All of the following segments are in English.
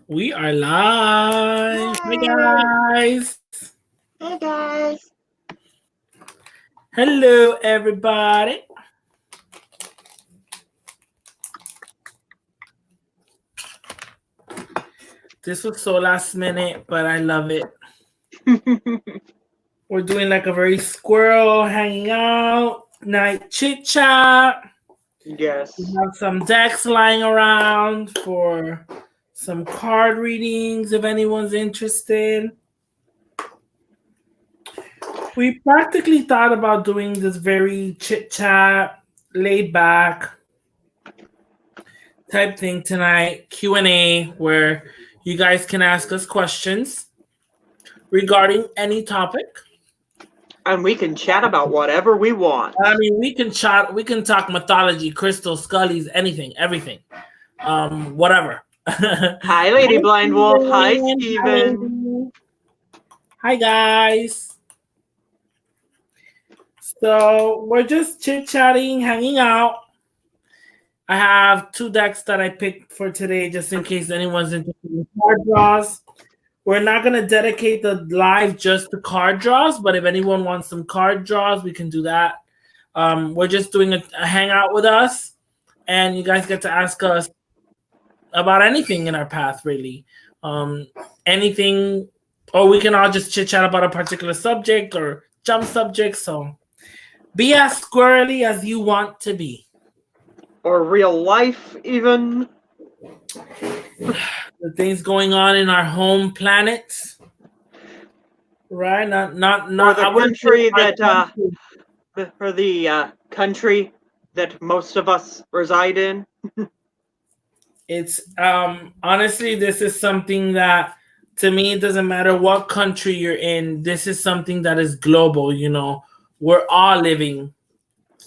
We are live. Hi, Hi. guys. Hey guys. Hello, everybody. This was so last minute, but I love it. We're doing like a very squirrel hanging out, night chit chat. We Yes. have some decks lying around for some card readings if anyone's interested. We practically thought about doing this very chit chat, laid back type thing tonight, Q&A, where you guys can ask us questions regarding any topic. And we can chat about whatever we want. I mean, we can talk mythology, crystals, scullies, anything, everything, whatever. Hi, Hi, Lady Blind Wolf. Hi, Steven. Hi, Steven. lady. Hi, guys. So we're just chit chatting, hanging out. I have two decks that I picked for today, just in case anyone's interested in card draws. We're not going to dedicate the live just to card draws, but if anyone wants some card draws, we can do that. We're just doing a hangout with us, and you guys get to ask us about anything in our path, really. Um, Anything, or we can all just chit chat about a particular subject or jump subject. So be as squirrely as you want to be. Or real life, even. The things going on in our home planets, right? Or Not. the I wouldn't say country our that, country. or the country that most of us reside in. It's honestly, this is something that to me it doesn't matter what country you're in. This is something that is global. We're all living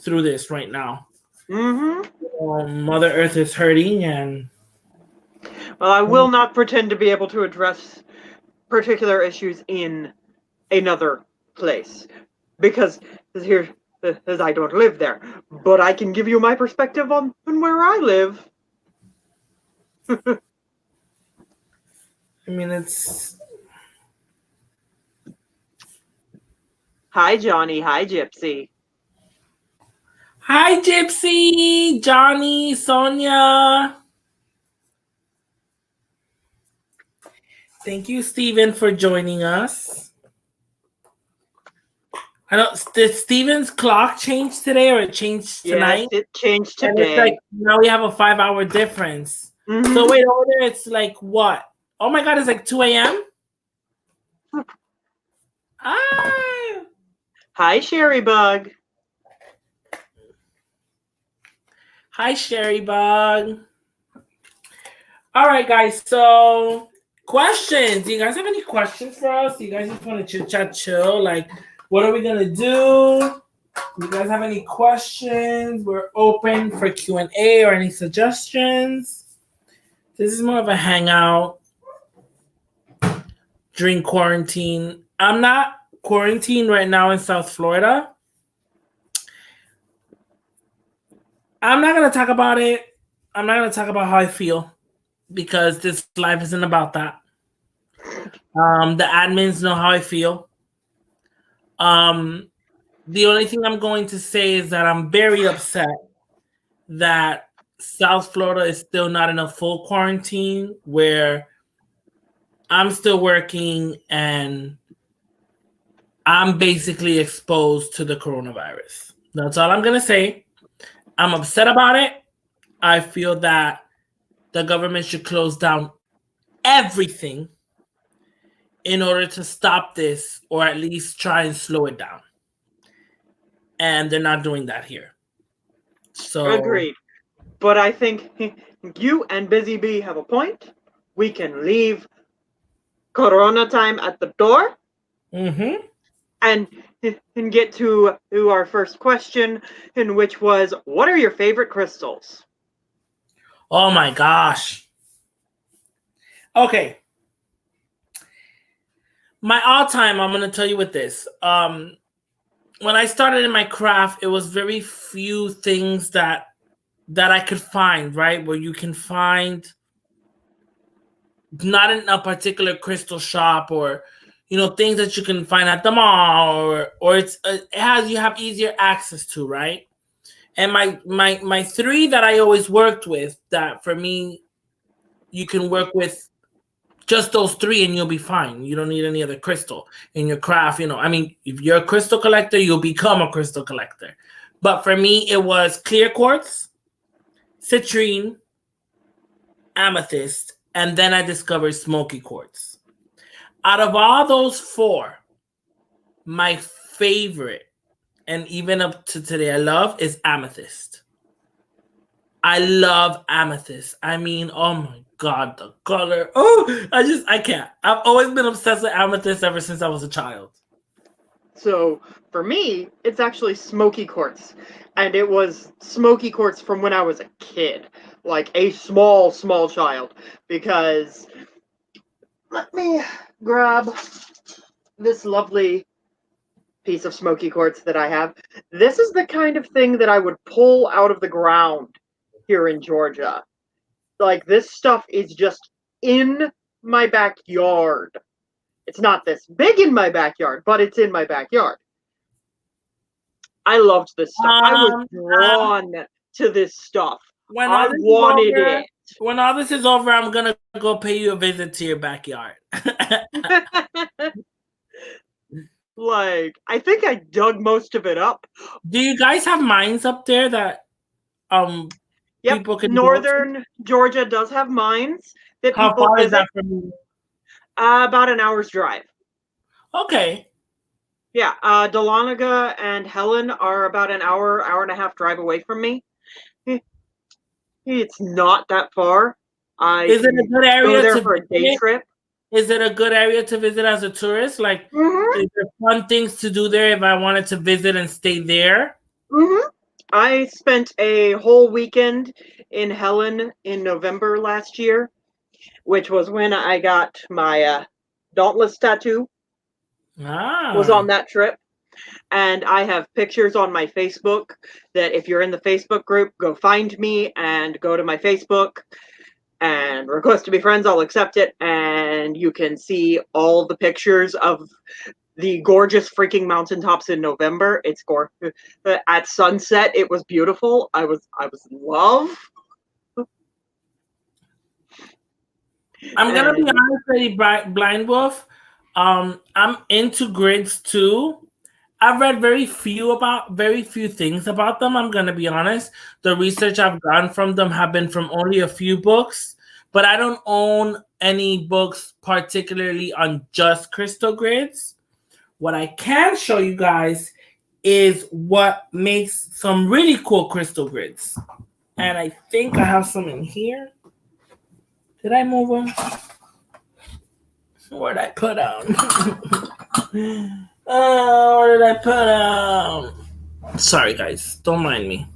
through this right now. Mm-hmm. Mother Earth is hurting, and Well, I will not pretend to be able to address particular issues in another place. Because here, as I don't live there. But I can give you my perspective on where I live. I mean it's. Hi, Johnny. Hi, Gypsy. Hi, Gypsy, Johnny, Sonia. Thank you, Stephen, for joining us. I don't. Did Steven's clock change today, or it changed Yes, tonight? it changed And it's like today. now we have a 5 hour difference. So Mm-hmm. wait, over there it's like what? Oh my god, it's like 2 a.m. Ah, Hi, Sherry Bug. hi Sherry Bug. All right, guys. So questions. Do you guys have any questions for us? Do you guys just want to chit chat, chill? Like, what are we gonna do? You guys have any questions? We're open for Q&A or any suggestions. This is more of a hangout during quarantine. I'm not quarantined right now in South Florida. I'm not gonna talk about it. I'm not gonna talk about how I feel because this life isn't about that. The admins know how I feel. Um, the only thing I'm going to say is that I'm very upset that South Florida is still not in a full quarantine where I'm still working and I'm basically exposed to the coronavirus. That's all I'm going to say. I'm upset about it. I feel that the government should close down everything in order to stop this or at least try and slow it down. And they're not doing that here. So, Agreed. But I think you and Busy Bee have a point. We can leave Corona time at the door mm-hmm. and and get to our first question, in which was, what are your favorite crystals? Oh my gosh. Okay. My all time, I'm going to tell you with this. When I started in my craft, it was very few things that I could find, right? Where you can find not in a particular crystal shop or things that you can find at the mall or it has you have easier access to, right? And my three that I always worked with, that for me you can work with just those three and you'll be fine. You don't need any other crystal in your craft. I mean, if you're a crystal collector, you'll become a crystal collector. But for me, it was clear quartz, citrine, amethyst, and then I discovered smoky quartz. Out of all those four, my favorite, and even up to today I love, is amethyst. I love amethyst. I mean, oh my God, the color. Oh, I can't. I've always been obsessed with amethyst ever since I was a child. So for me, it's actually smoky quartz. And it was smoky quartz from when I was a kid, like a small child. Because let me grab this lovely piece of smoky quartz that I have. This is the kind of thing that I would pull out of the ground here in Georgia. Like, this stuff is just in my backyard. It's not this big in my backyard, but it's in my backyard. I loved this stuff. I was drawn to this stuff. I wanted it. When all this is over, I'm going to go pay you a visit to your backyard. Like, I think I dug most of it up. Do you guys have mines up there that yep, people can Northern Georgia does have mines that How people far visit. Is that from you? About an hour's drive. Okay. Yeah, Dahlonega and Helen are about an hour and a half drive away from me. It's not that far. Is it a good area go there for a day trip? Is it a good area to visit as a tourist? Like, is there fun things to do there if I wanted to visit and stay there? I spent a whole weekend in Helen in November last year, which was when I got my Dauntless tattoo. Was on that trip. And I have pictures on my Facebook that if you're in the Facebook group, go find me and go to my Facebook and request to be friends. I'll accept it. And you can see all the pictures of the gorgeous freaking mountaintops in November. It's gorgeous. At sunset, it was beautiful. I was in love. I'm gonna be honest with you, Blind Wolf. I'm into grids too. I've read very few things about them. I'm gonna be honest. The research I've gotten from them have been from only a few books, but I don't own any books particularly on just crystal grids. What I can show you guys is what makes some really cool crystal grids. And I think I have some in here. Did I move them? Where'd I put them? Where did I put them? Sorry, guys. Don't mind me.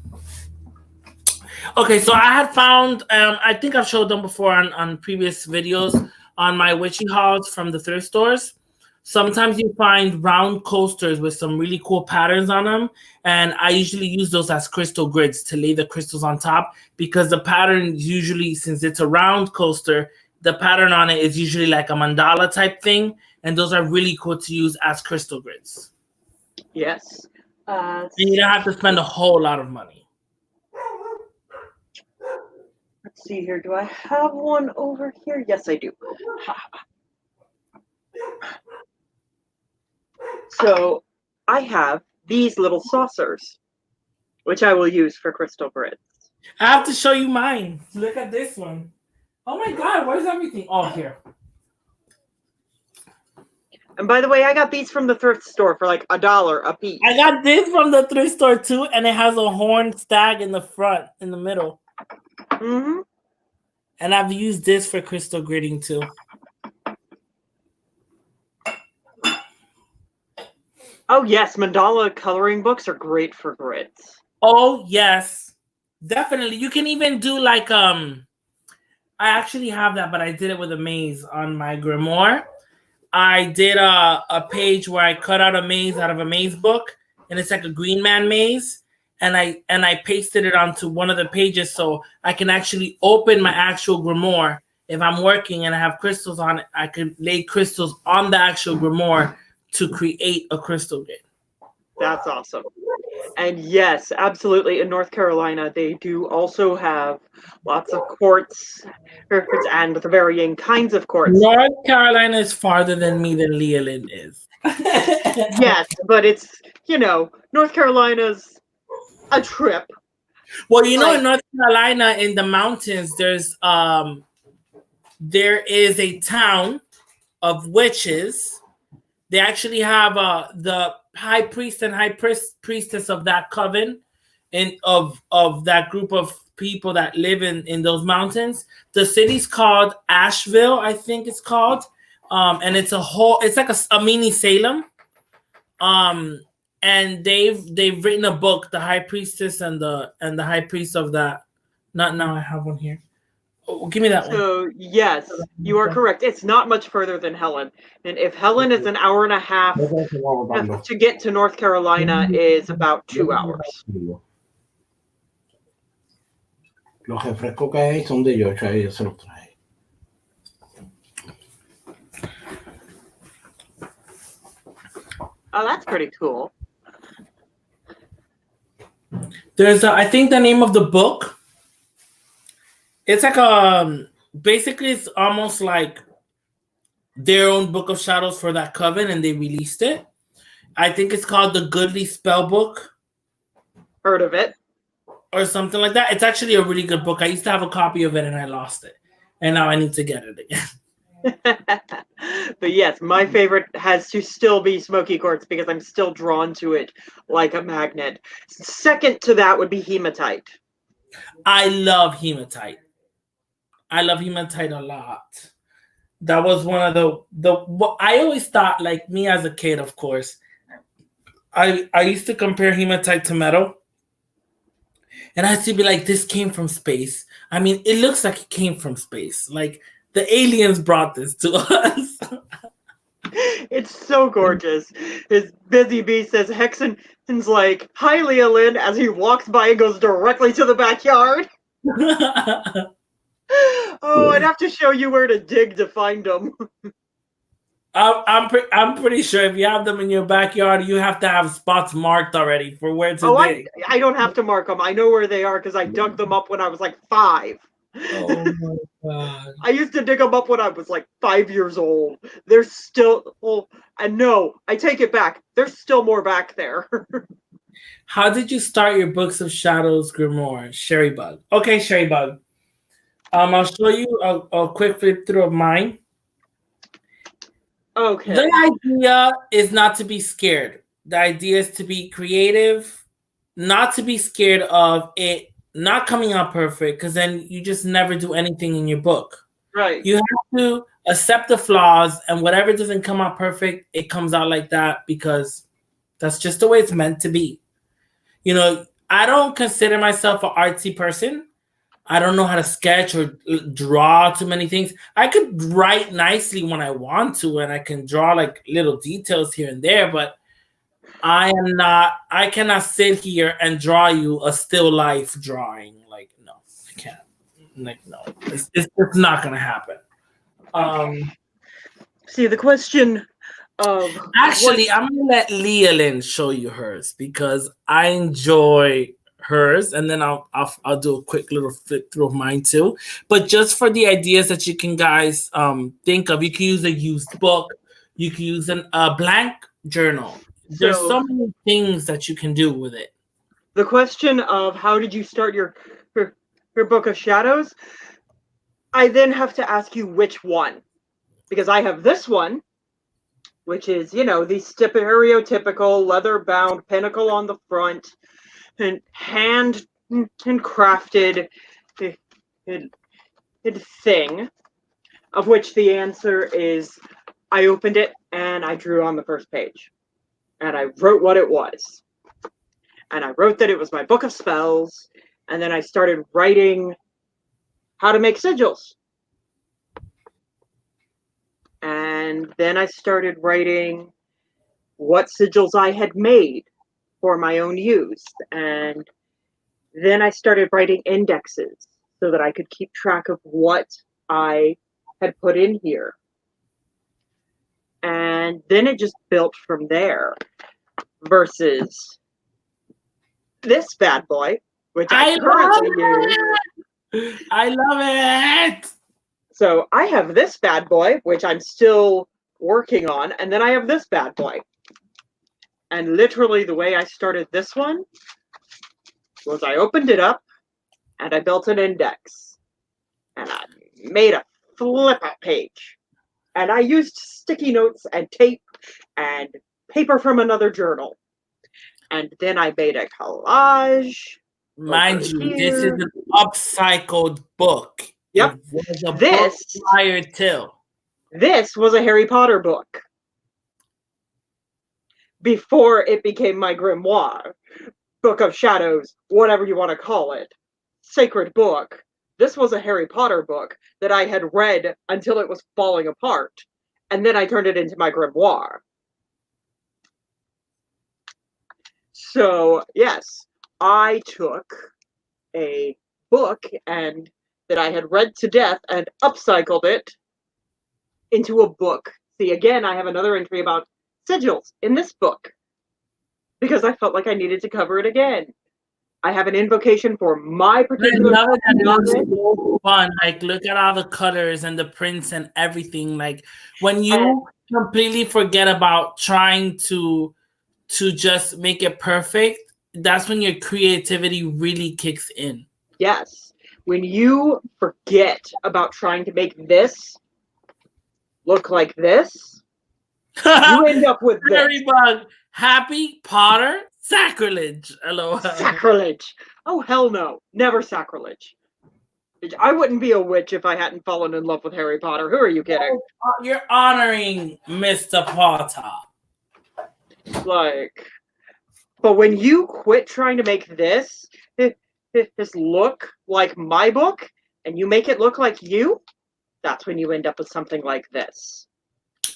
Okay, so I had found, I think I've showed them before on previous videos on my witchy hauls from the thrift stores. Sometimes you find round coasters with some really cool patterns on them. And I usually use those as crystal grids to lay the crystals on top because the pattern usually, since it's a round coaster, the pattern on it is usually like a mandala type thing. And those are really cool to use as crystal grids. Yes. And you don't have to spend a whole lot of money. Let's see here. Do I have one over here? Yes, I do. So I have these little saucers, which I will use for crystal grids. I have to show you mine. Look at this one. Oh my God, where's everything? Oh, here. And by the way, I got these from the thrift store for like $1 a piece. I got this from the thrift store too, and it has a horned stag in the front, in the middle. And I've used this for crystal gridding too. Oh yes, mandala coloring books are great for grids. Oh yes, definitely. You can even do like I actually have that, but I did it with a maze on my grimoire. I did a page where I cut out a maze out of a maze book, and it's like a Green Man maze, and I pasted it onto one of the pages so I can actually open my actual grimoire if I'm working and I have crystals on it, I could lay crystals on the actual grimoire to create a crystal grid. That's awesome. And yes, absolutely. In North Carolina, they do also have lots of quartz and the varying kinds of quartz. North Carolina is farther than me than Leland is. Yes, but it's, North Carolina's a trip. Well, in North Carolina, in the mountains, there is a town of witches. They actually have the high priest and priestess of that coven, and of that group of people that live in those mountains. The city's called Asheville, I think it's called, and it's like a mini Salem. And they've written a book, the high priestess and the high priest of that. Not now, I have one here. Oh, give me that one. So yes, you are correct. It's not much further than Helen, and if Helen is an hour and a half, to get to North Carolina is about 2 hours. Los refrescos que hay son de Georgia y yo se los traje. Oh, that's pretty cool. I think the name of the book, it's like basically it's almost like their own book of shadows for that coven, and they released it. I think it's called the Goodly Spell Book. Heard of it. Or something like that. It's actually a really good book. I used to have a copy of it and I lost it. And now I need to get it again. But yes, my favorite has to still be Smoky Quartz because I'm still drawn to it like a magnet. Second to that would be Hematite. I love Hematite. I love Hematite a lot. That was one of what I always thought, like me as a kid, of course. I used to compare Hematite to metal. And I used to be like, this came from space. I mean, it looks like it came from space. Like the aliens brought this to us. It's so gorgeous. His Busy Bee says Hexen's like, hi, Leolyn, as he walks by and goes directly to the backyard. Oh, I'd have to show you where to dig to find them. I'm pretty sure if you have them in your backyard, you have to have spots marked already for where to dig. I don't have to mark them. I know where they are because I dug them up when I was like 5. Oh my god! I used to dig them up when I was like 5 years old. They're still. Well, and no, I take it back. There's still more back there. How did you start your Books of Shadows grimoire, Sherrybug? Okay, Sherrybug. I'll show you a quick flip through of mine. Okay. The idea is not to be scared. The idea is to be creative, not to be scared of it not coming out perfect, because then you just never do anything in your book. Right. You have to accept the flaws, and whatever doesn't come out perfect, it comes out like that because that's just the way it's meant to be. I don't consider myself an artsy person. I don't know how to sketch or draw too many things. I could write nicely when I want to, and I can draw like little details here and there, but I cannot sit here and draw you a still life drawing. Like, no, I can't. Like, no, it's not going to happen. See, the question of... Actually, I'm going to let Leolyn show you hers because I enjoy hers, and then I'll do a quick little flip through of mine too. But just for the ideas that you can guys think of, you can use a used book, you can use a blank journal. There's so many things that you can do with it. The question of how did you start your Book of Shadows? I then have to ask you which one, because I have this one, which is the stereotypical leather-bound pinnacle on the front, and hand and crafted thing, of which the answer is I opened it and I drew on the first page. And I wrote what it was. And I wrote that it was my book of spells. And then I started writing how to make sigils. And then I started writing what sigils I had made for my own use. And then I started writing indexes so that I could keep track of what I had put in here. And then it just built from there versus this bad boy, which I currently use. I love it. So I have this bad boy, which I'm still working on, and then I have this bad boy. And literally the way I started this one was I opened it up and I built an index. And I made a flip-out page. And I used sticky notes and tape and paper from another journal. And then I made a collage. Mind you, this is an upcycled book. Yep. It was a book prior to. This was a Harry Potter book. Before it became my grimoire, Book of Shadows, whatever you want to call it, sacred book. This was a Harry Potter book that I had read until it was falling apart, and then I turned it into my grimoire. So, yes, I took a book and that I had read to death and upcycled it into a book. See, again, I have another entry about sigils in this book because I felt like I needed to cover it again. I have an invocation for my particular. I love it. It was so fun. Like, look at all the colors and the prints and everything. Like, when you completely forget about trying to just make it perfect, that's when your creativity really kicks in. Yes. When you forget about trying to make this look like this, you end up with this. Happy Potter sacrilege. Hello. Sacrilege. Oh, hell no. Never sacrilege. I wouldn't be a witch if I hadn't fallen in love with Harry Potter. Who are you kidding? You're honoring Mr. Potter. Like, but when you quit trying to make this look like my book and you make it look like you, that's when you end up with something like this.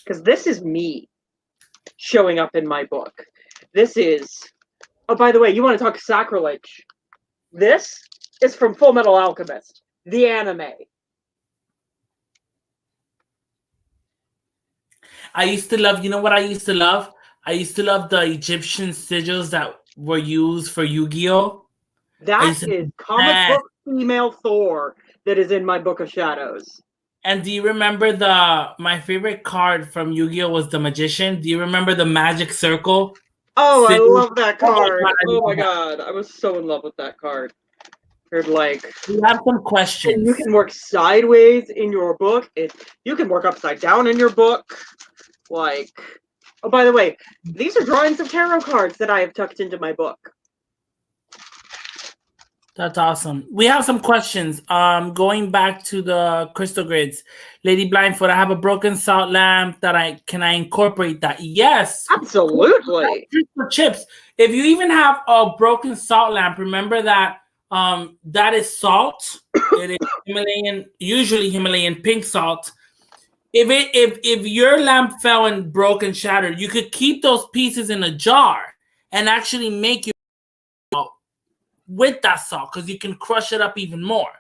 Because this is me showing up in my book. This is, oh, by the way, you want to talk sacrilege? This is from Full Metal Alchemist, the anime. I used to love, you know what I used to love? I used to love the Egyptian sigils that were used for Yu-Gi-Oh! That is comic book female Thor that is in my Book of Shadows. And do you remember my favorite card from Yu-Gi-Oh! Was the Magician? Do you remember the Magic Circle? Oh, I love that card. Oh my god. I was so in love with that card. Like, we have some questions. And you can work sideways in your book. You can work upside down in your book. Like, oh, by the way, these are drawings of tarot cards that I have tucked into my book. That's awesome. We have some questions. Going back to the crystal grids, Lady Blindfoot, I have a broken salt lamp that can I incorporate that? Yes, absolutely. Crystal chips. If you even have a broken salt lamp, remember that that is salt. It is Himalayan, usually Himalayan pink salt. If your lamp fell and broke and shattered, you could keep those pieces in a jar and actually make with that salt because you can crush it up even more.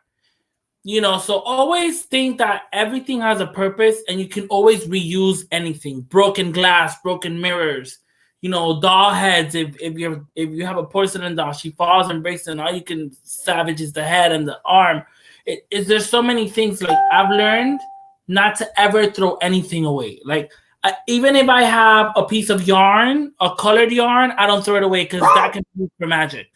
So always think that everything has a purpose and you can always reuse anything. Broken glass, broken mirrors, doll heads. If you have a porcelain doll, she falls and breaks, and all you can salvage is the head and the arm. There's so many things. Like, I've learned not to ever throw anything away. Like, even if I have a piece of yarn, a colored yarn, I don't throw it away because that can be used for magic.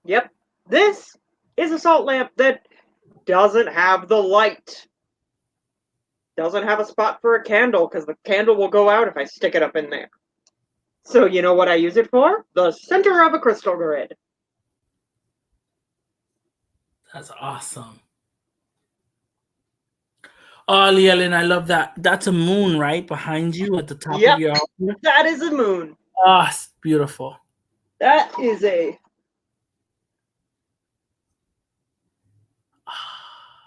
Yep. This is a salt lamp that doesn't have the light. Doesn't have a spot for a candle because the candle will go out if I stick it up in there. So you know what I use it for? The center of a crystal grid. That's awesome. Oh, Leolyn, I love that. That's a moon, right? Behind you at the top of your altar. That is a moon. Oh, it's beautiful. That is a...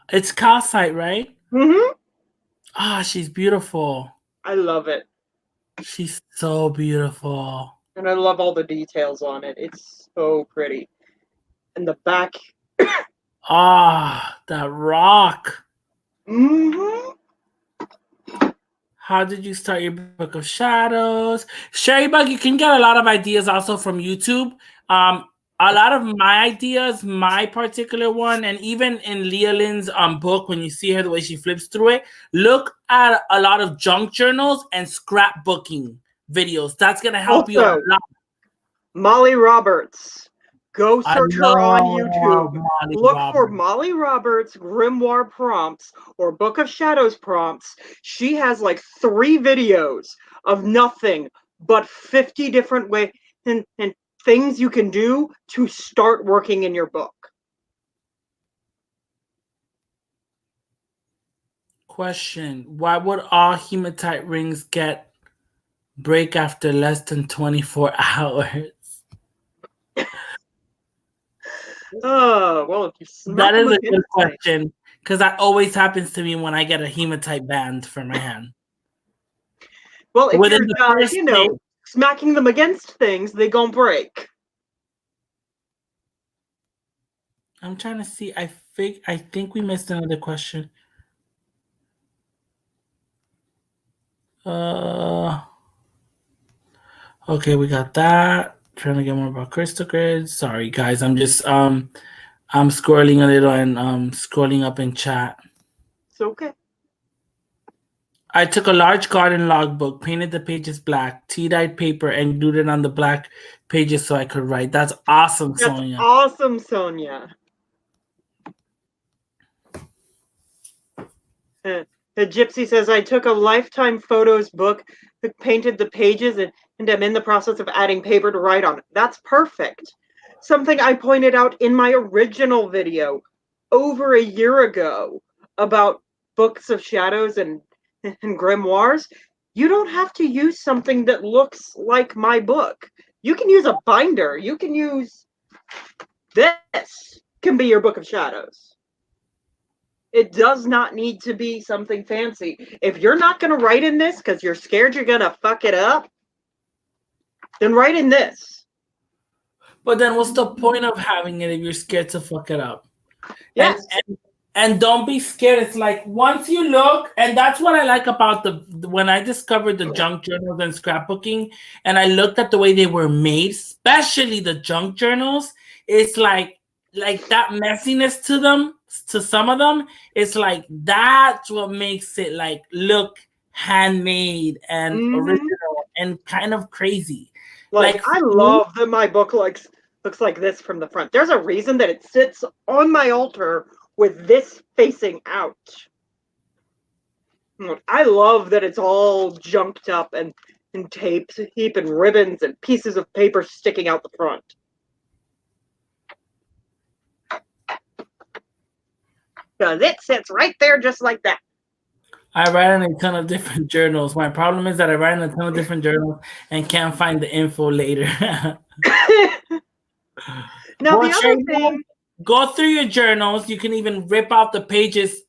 It's calcite, right? Mm-hmm. Ah, she's beautiful. I love it. She's so beautiful. And I love all the details on it. It's so pretty. And the back... Ah, that rock. Mm-hmm. How did you start your book of shadows? Sherry Bug, you can get a lot of ideas also from YouTube. A lot of my ideas, my particular one, and even in Leah Lynn's book, when you see her the way she flips through it, look at a lot of junk journals and scrapbooking videos. That's gonna help you a Also, lot. Molly Roberts. Go I search her on YouTube. love Molly Look for Roberts. Molly Roberts grimoire prompts or Book of Shadows prompts. She has like 3 videos of nothing but 50 different ways and things you can do to start working in your book. Question: why would all hematite rings break after less than 24 hours? Oh, well, if you smack That them is a against good things. question, because that always happens to me when I get a hematite band for my hand. Well, if Within you're, the first day. smacking them against things, they gon' break. I'm trying to see. I think we missed another question. Okay, we got that. Trying to get more about crystal grids. Sorry guys, I'm just I'm scrolling a little and scrolling up in chat. It's okay. I took a large garden logbook, painted the pages black, tea-dyed paper, and glued it on the black pages so I could write. That's awesome, That's Sonia. awesome, Sonia. The Gypsy says, I took a Lifetime Photos book, painted the pages, and I'm in the process of adding paper to write on. That's perfect. Something I pointed out in my original video over a year ago about books of shadows and grimoires. You don't have to use something that looks like my book. You can use a binder. You can use this. Can be your book of shadows. It does not need to be something fancy. If you're not going to write in this because you're scared you're going to fuck it up, then write in this. But then what's the point of having it if you're scared to fuck it up? Yes. And don't be scared. It's like once you look, and that's what I like about when I discovered the junk journals and scrapbooking, and I looked at the way they were made, especially the junk journals, it's like that messiness to them, to some of them, it's like that's what makes it like look handmade and original and kind of crazy. Like I love that my book looks like this from the front. There's a reason that it sits on my altar with this facing out. I love that it's all junked up and taped, heap and ribbons and pieces of paper sticking out the front. Because it sits right there just like that. I write in a ton of different journals. My problem is that I write in a ton of different journals and can't find the info later. Now, the other thing, go through your journals. You can even rip out the pages,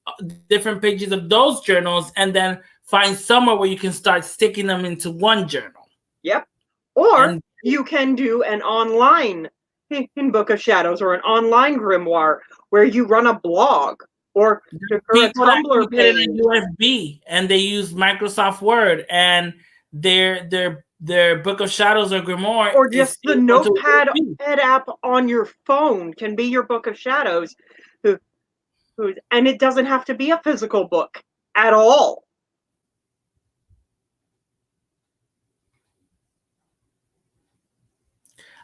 different pages of those journals, and then find somewhere where you can start sticking them into one journal. Yep. Or you can do an online in Book of Shadows or an online grimoire where you run a blog or a Tumblr page. In USB and they use Microsoft Word and their Book of Shadows or grimoire, or just the Notepad app on your phone can be your Book of Shadows, and it doesn't have to be a physical book at all.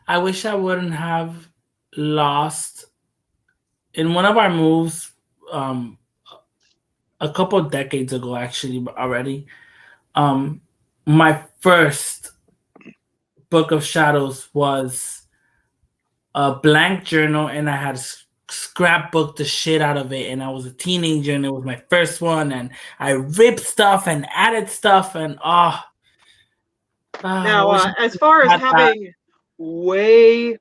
I wish I wouldn't have lost in one of our moves a couple of decades ago, actually, already. My first Book of Shadows was a blank journal, and I had scrapbooked the shit out of it. And I was a teenager, and it was my first one. And I ripped stuff and added stuff, and now, as far as having way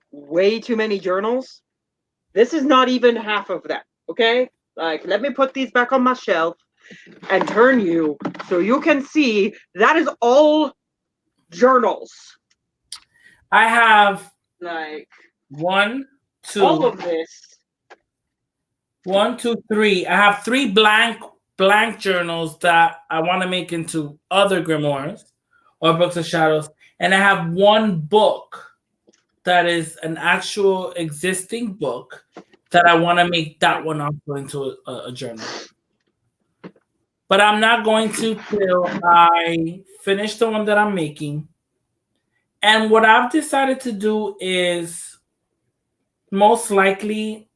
too many journals, this is not even half of that. Okay, like let me put these back on my shelf and turn you so you can see that is all journals. I have like 1, 2, all of this. 1, 2, 3. I have 3 blank blank journals that I want to make into other grimoires or books of shadows, and I have one book that is an actual existing book that I want to make that one also into a journal. But I'm not going to till I finish the one that I'm making. And what I've decided to do is most likely,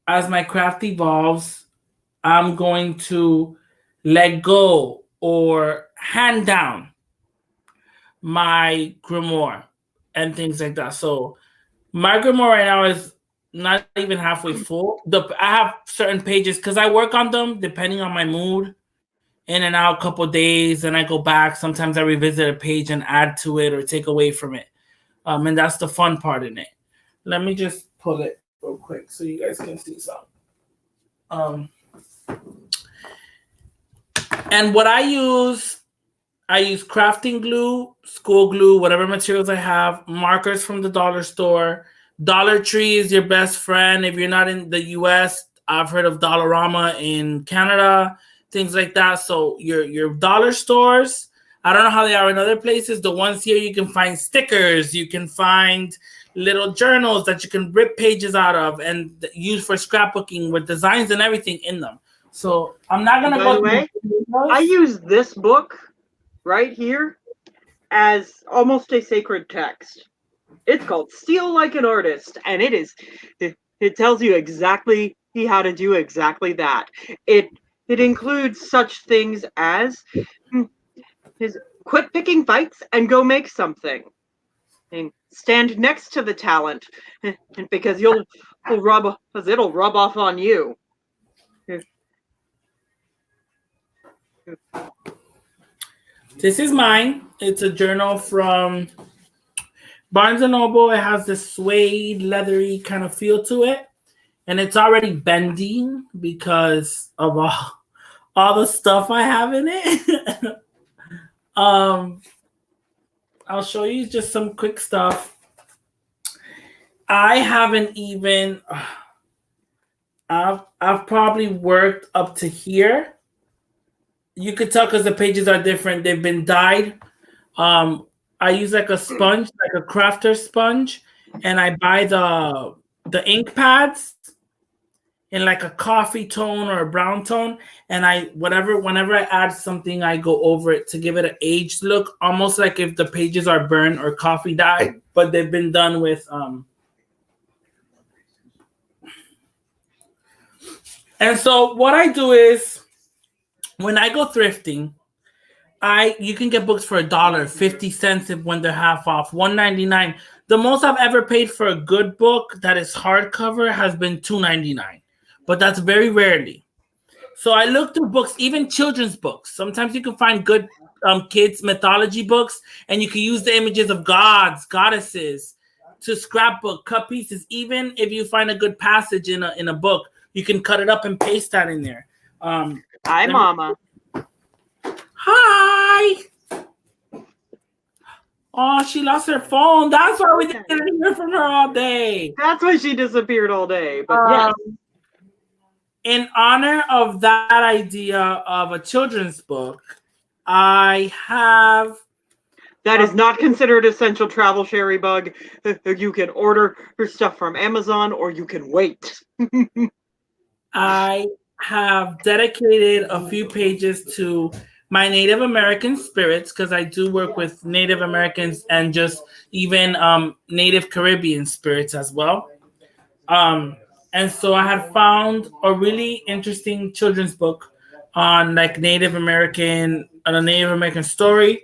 as my craft evolves, I'm going to let go or hand down my grimoire and things like that. So my grimoire right now is not even halfway full. I have certain pages because I work on them depending on my mood, in and out a couple days, and I go back. Sometimes I revisit a page and add to it or take away from it. And that's the fun part in it. Let me just pull it real quick so you guys can see some. And what I use crafting glue, school glue, whatever materials I have, markers from the dollar store. Dollar Tree is your best friend. If you're not in the US, I've heard of Dollarama in Canada, things like that. So your dollar stores, I don't know how they are in other places. The ones here, you can find stickers, you can find little journals that you can rip pages out of and use for scrapbooking with designs and everything in them. So I'm not gonna go. By the way, I use this book right here as almost a sacred text. It's called Steal Like an Artist, and it tells you exactly how to do exactly that. It includes such things as quit picking fights and go make something. And stand next to the talent because it'll rub off on you. This is mine. It's a journal from Barnes & Noble. It has this suede, leathery kind of feel to it. And it's already bending because of all the stuff I have in it. I'll show you just some quick stuff. I haven't even... I've probably worked up to here. You could tell because the pages are different. They've been dyed. I use like a sponge, like a crafter sponge, and I buy the ink pads in like a coffee tone or a brown tone. And whenever I add something, I go over it to give it an aged look, almost like if the pages are burned or coffee dyed, but they've been done with. And so what I do is, when I go thrifting, you can get books for $1, 50 cents when they're half off, $1.99. The most I've ever paid for a good book that is hardcover has been $2.99, but that's very rarely. So I look through books, even children's books. Sometimes you can find good kids mythology books, and you can use the images of gods, goddesses to scrapbook, cut pieces. Even if you find a good passage in a book, you can cut it up and paste that in there. Hi, Mama. Hi. Oh, she lost her phone. That's why we didn't hear from her all day. That's why she disappeared all day. But yes. In honor of that idea of a children's book, I have... That is not considered essential travel, Sherry Bug. You can order her stuff from Amazon or you can wait. I have dedicated a few pages to my Native American spirits because I do work with Native Americans and just even Native Caribbean spirits as well. And so I had found a really interesting children's book on like Native American story.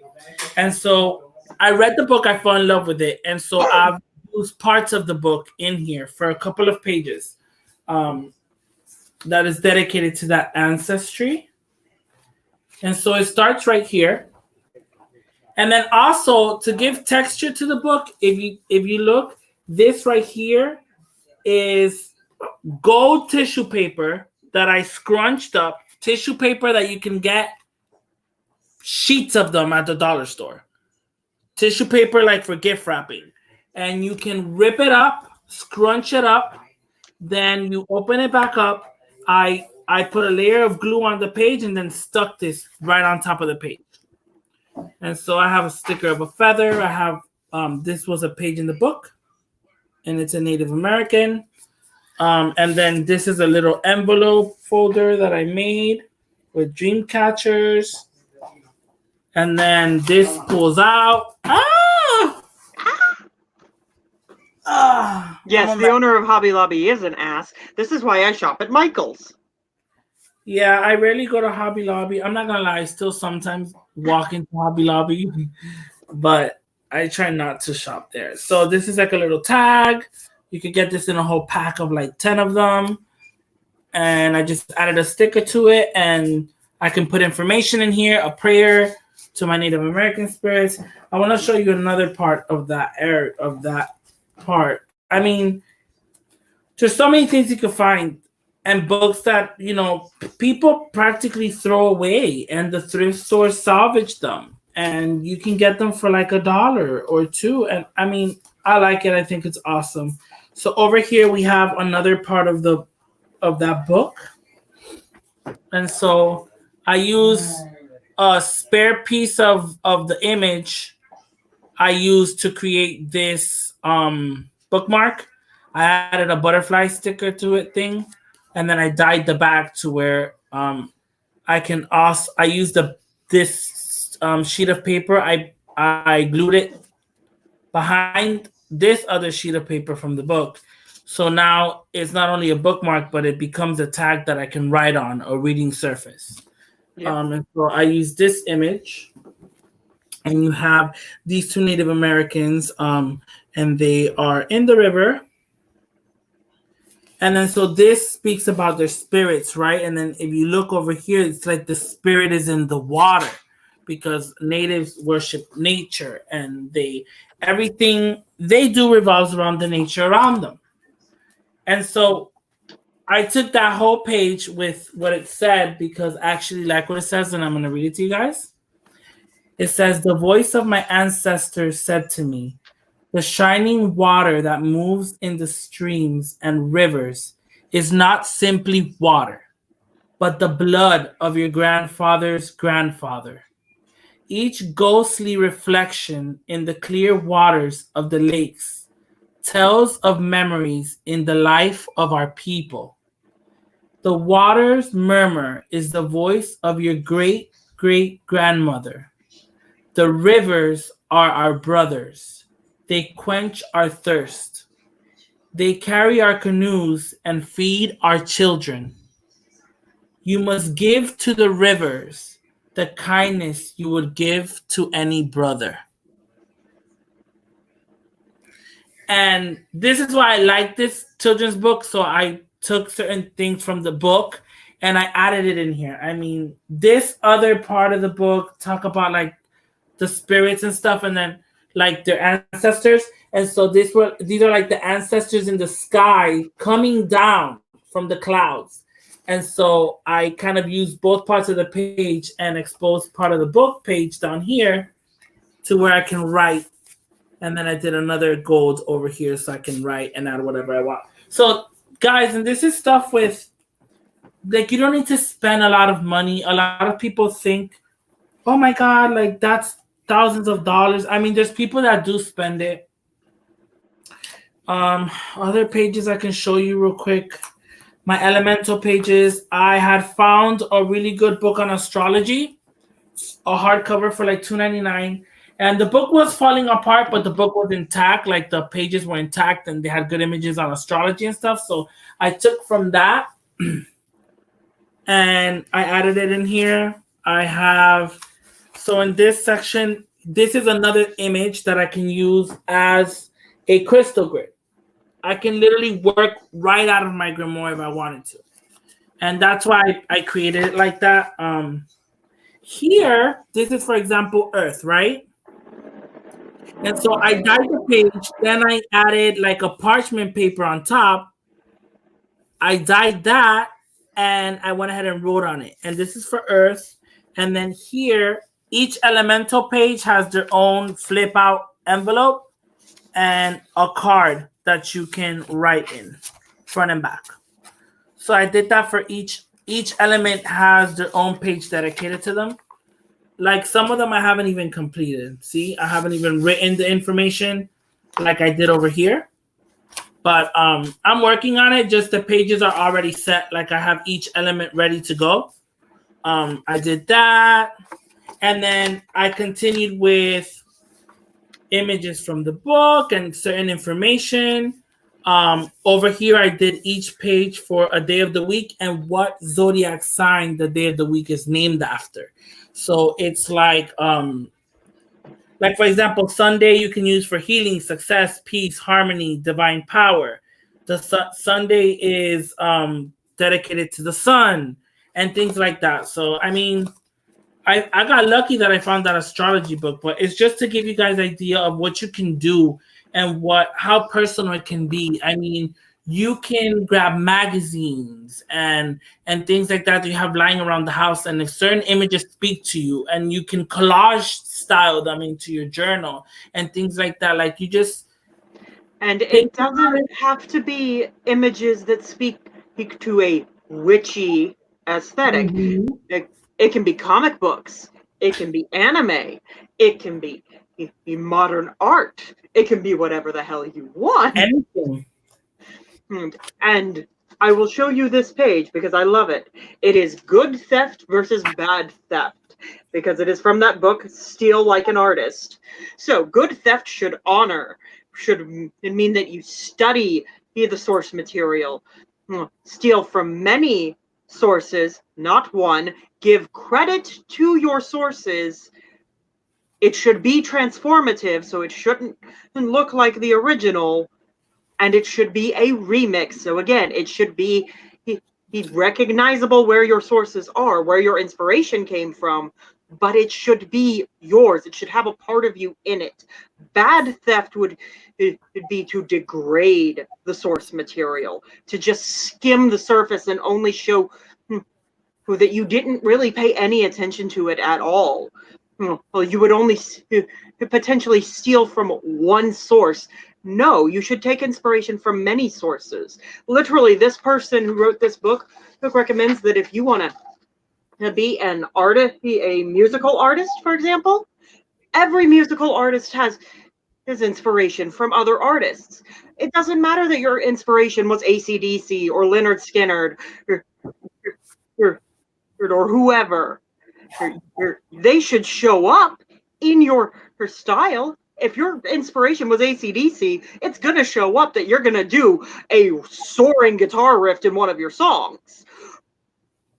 And so I read the book, I fell in love with it. And so I've used parts of the book in here for a couple of pages that is dedicated to that ancestry. And so it starts right here. And then also to give texture to the book, if you look, this right here is gold tissue paper that I scrunched up, tissue paper that you can get sheets of them at the dollar store. Tissue paper like for gift wrapping. And you can rip it up, scrunch it up, then you open it back up. I I put a layer of glue on the page and then stuck this right on top of the page. And so I have a sticker of a feather. I have this was a page in the book, and it's a Native American. And then this is a little envelope folder that I made with dream catchers. And then this pulls out. Yes, the owner of Hobby Lobby is an ass. This is why I shop at Michael's. Yeah, I rarely go to Hobby Lobby. I'm not gonna lie, I still sometimes walk into Hobby Lobby, but I try not to shop there. So this is like a little tag. You could get this in a whole pack of like 10 of them. And I just added a sticker to it, and I can put information in here, a prayer to my Native American spirits. I want to show you another part of that part. I mean, there's so many things you can find and books that, you know, people practically throw away, and the thrift stores salvage them, and you can get them for like $1 or $2. And I mean, I like it. I think it's awesome. So over here we have another part of that book. And so I use a spare piece of the image I used to create this bookmark. I added a butterfly sticker to it thing, and then I dyed the back to where I used this sheet of paper. I glued it behind this other sheet of paper from the book. So now it's not only a bookmark, but it becomes a tag that I can write on, a reading surface. Yeah. And so I use this image, and you have these two Native Americans, and they are in the river. And then so this speaks about their spirits, right? And then if you look over here, it's like the spirit is in the water, because natives worship nature, and everything they do revolves around the nature around them. And so I took that whole page with what it said, because actually, like what it says, and I'm going to read it to you guys. It says, "The voice of my ancestors said to me, the shining water that moves in the streams and rivers is not simply water, but the blood of your grandfather's grandfather. Each ghostly reflection in the clear waters of the lakes tells of memories in the life of our people. The water's murmur is the voice of your great-great-grandmother. The rivers are our brothers. They quench our thirst. They carry our canoes and feed our children. You must give to the rivers the kindness you would give to any brother." And this is why I like this children's book. So I took certain things from the book and I added it in here. I mean, this other part of the book talk about like the spirits and stuff, and then like their ancestors. And so these are like the ancestors in the sky coming down from the clouds. And so I kind of used both parts of the page and exposed part of the book page down here to where I can write. And then I did another gold over here so I can write and add whatever I want. So guys, and this is stuff with, like, you don't need to spend a lot of money. A lot of people think, oh my God, like that's thousands of dollars. I mean, there's people that do spend it. Other pages I can show you real quick. My elemental pages. I had found a really good book on astrology, a hardcover for like $2.99. And the book was falling apart, but the book was intact. Like the pages were intact and they had good images on astrology and stuff. So I took from that and I added it in here. So in this section, this is another image that I can use as a crystal grid. I can literally work right out of my grimoire if I wanted to. And that's why I created it like that. Here, this is, for example, Earth, right? And so I dyed the page, then I added like a parchment paper on top. I dyed that, and I went ahead and wrote on it. And this is for Earth. And then here, each elemental page has their own flip out envelope and a card that you can write in front and back. So I did that for each each element has their own page dedicated to them. Like some of them I haven't even completed. See, I haven't even written the information like I did over here. But I'm working on it. Just the pages are already set. Like I have each element ready to go. I did that. And then I continued with images from the book and certain information. Over here, I did each page for a day of the week and what zodiac sign the day of the week is named after. So it's like for example, Sunday you can use for healing, success, peace, harmony, divine power. The Sunday is dedicated to the sun and things like that. So I mean, I got lucky that I found that astrology book, but it's just to give you guys an idea of what you can do and how personal it can be. I mean, you can grab magazines and things like that you have lying around the house, and if certain images speak to you, and you can collage style them into your journal and things like that. Like you just and it doesn't have to be images that speak to a witchy aesthetic. Mhm. It can be comic books. It can be anime. It can be modern art. It can be whatever the hell you want. Anything. And I will show you this page because I love it. It is good theft versus bad theft because it is from that book, Steal Like an Artist. So good theft should mean that you study the source material, steal from many sources, not one, give credit to your sources. It should be transformative, so it shouldn't look like the original, and it should be a remix. So again, it should be recognizable where your sources are, where your inspiration came from, but it should be yours. It should have a part of you in it. Bad theft would be to degrade the source material, to just skim the surface and only show that you didn't really pay any attention to it at all. Well, you would only potentially steal from one source. No, you should take inspiration from many sources. Literally, this person who wrote this book recommends that if you want to be an artist, be a musical artist, for example, every musical artist has his inspiration from other artists. It doesn't matter that your inspiration was AC/DC or Leonard Skinner or whoever. They should show up in your style. If your inspiration was AC/DC, it's going to show up that you're going to do a soaring guitar riff in one of your songs.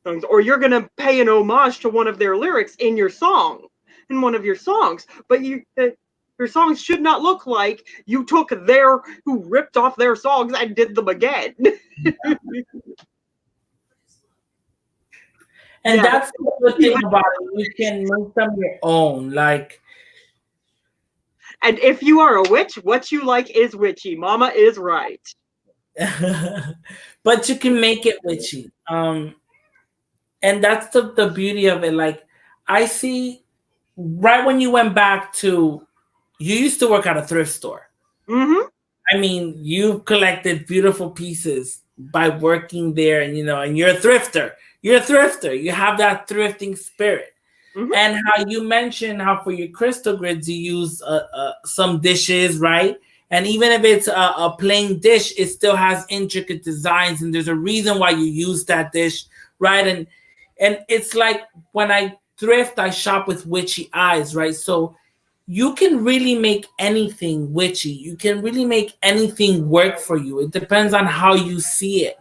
Or you're going to pay an homage to one of their lyrics in your song, in one of your songs. But your songs should not look like you took who ripped off their songs and did them again. And that's the good thing about it. You can make them your own. And if you are a witch, what you like is witchy. Mama is right. But you can make it witchy. And that's the beauty of it. Like I see right when you went back you used to work at a thrift store. Mm-hmm. I mean, you collected beautiful pieces by working there, and and you're a thrifter. You're a thrifter. You have that thrifting spirit. Mm-hmm. And how you mentioned how for your crystal grids you use some dishes, right? And even if it's a plain dish, it still has intricate designs, and there's a reason why you use that dish, right? And it's like when I thrift, I shop with witchy eyes, right? So you can really make anything witchy. You can really make anything work for you. It depends on how you see it.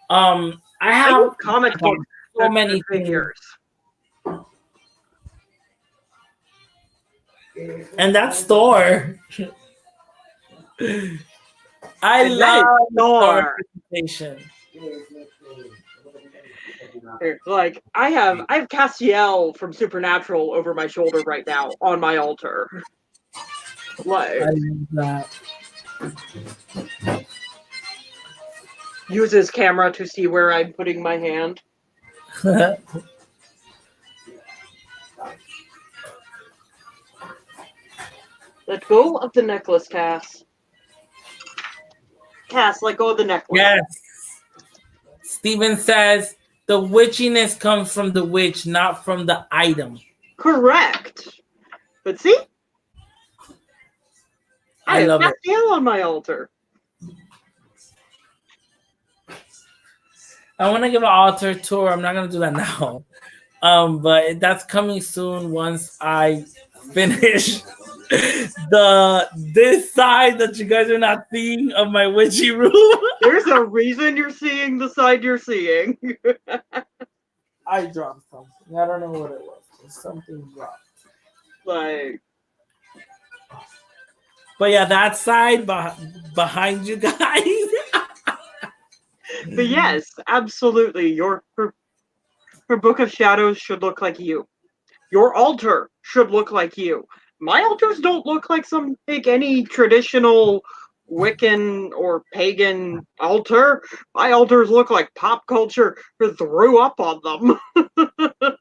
I have comic books, so many figures. And that store. I love store presentation. Like I have Castiel from Supernatural over my shoulder right now on my altar. Like I love that. Uses camera to see where I'm putting my hand. Let go of the necklace, Cass. Cass, let go of the necklace. Yes. Steven says, The witchiness comes from the witch, not from the item. Correct. But see, I I have love it. Castiel on my altar. I want to give an altar tour. I'm not gonna do that now. But that's coming soon once I finish this side that you guys are not seeing of my witchy room. There's a reason you're seeing the side you're seeing. I dropped something. I don't know what it was. Something dropped. Like, But yeah, that side behind you guys. but yes, absolutely. Her Book of Shadows should look like you. Your altar should look like you. My altars don't look like any traditional Wiccan or pagan altar. My altars look like pop culture threw up on them.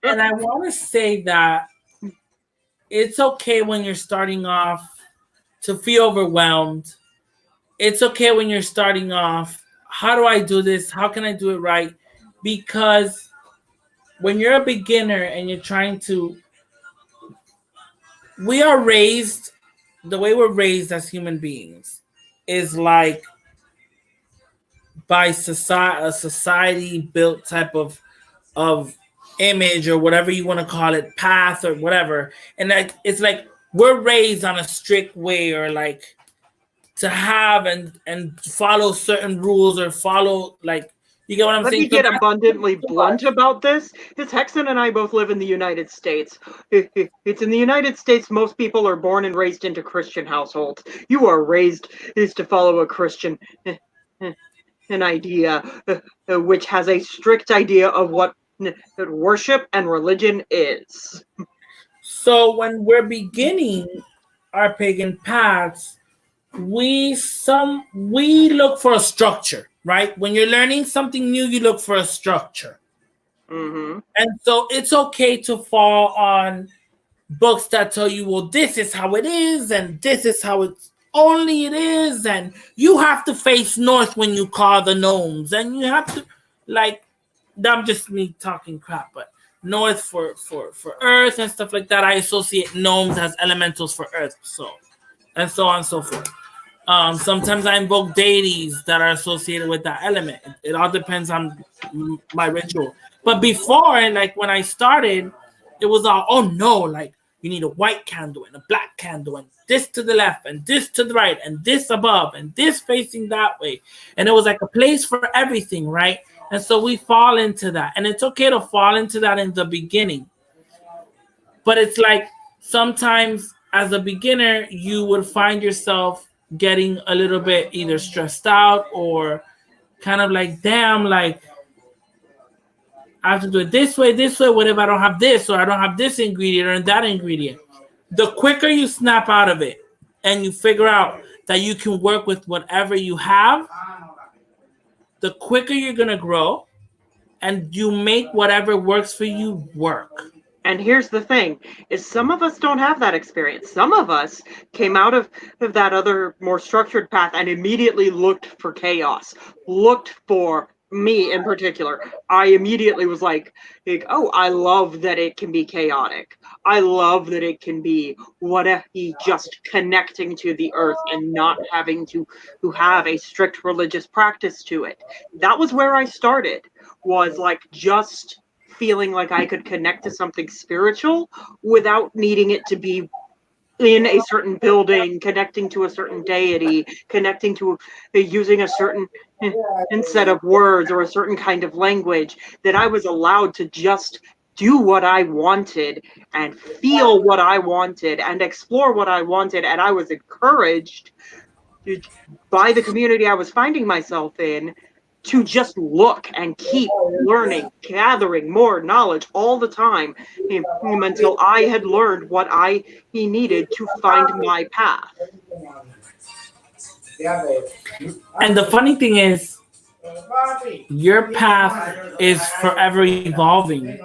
And I want to say that it's okay when you're starting off to feel overwhelmed. It's okay when you're starting off. How do I do this? How can I do it right? Because when you're a beginner and you're trying to, we are raised, the way we're raised as human beings is like by society, a society built type of image or whatever you want to call it, path or whatever. And like it's like we're raised on a strict way, or like to have and follow certain rules, or follow, like, you get what I'm Let saying? me get abundantly blunt about this. His Hexen and I both live in the United States. It's in the United States, most people are born and raised into Christian households. You are raised is to follow a Christian an idea, which has a strict idea of what worship and religion is. So when we're beginning our pagan paths, we look for a structure, right? When you're learning something new, you look for a structure. Mm-hmm. And so it's okay to fall on books that tell you, well, this is how it is, and this is how it is, and you have to face north when you call the gnomes, and you have to, like, I'm just me talking crap, but north for earth and stuff like that. I associate gnomes as elementals for earth, so and so on and so forth. Sometimes I invoke deities that are associated with that element. It all depends on my ritual. But before, like when I started, it was all, oh no, like you need a white candle and a black candle and this to the left and this to the right and this above and this facing that way. And it was like a place for everything, right? And so we fall into that. And it's okay to fall into that in the beginning. But it's like sometimes as a beginner, you would find yourself getting a little bit either stressed out or kind of like, damn, like I have to do it this way. What if I don't have this, or I don't have this ingredient or that ingredient? The quicker you snap out of it and you figure out that you can work with whatever you have, the quicker you're going to grow, and you make whatever works for you work. And here's the thing, is some of us don't have that experience. Some of us came out of that other more structured path and immediately looked for chaos, looked for me in particular. I immediately was like, oh, I love that it can be chaotic. I love that it can be whatever, just connecting to the earth and not having to have a strict religious practice to it. That was where I started, was like just feeling like I could connect to something spiritual without needing it to be in a certain building, connecting to a certain deity, connecting to using a certain set of words or a certain kind of language, that I was allowed to just do what I wanted and feel what I wanted and explore what I wanted. And I was encouraged by the community I was finding myself in to just look and keep learning, gathering more knowledge all the time until I had learned what I needed to find my path. And the funny thing is, your path is forever evolving.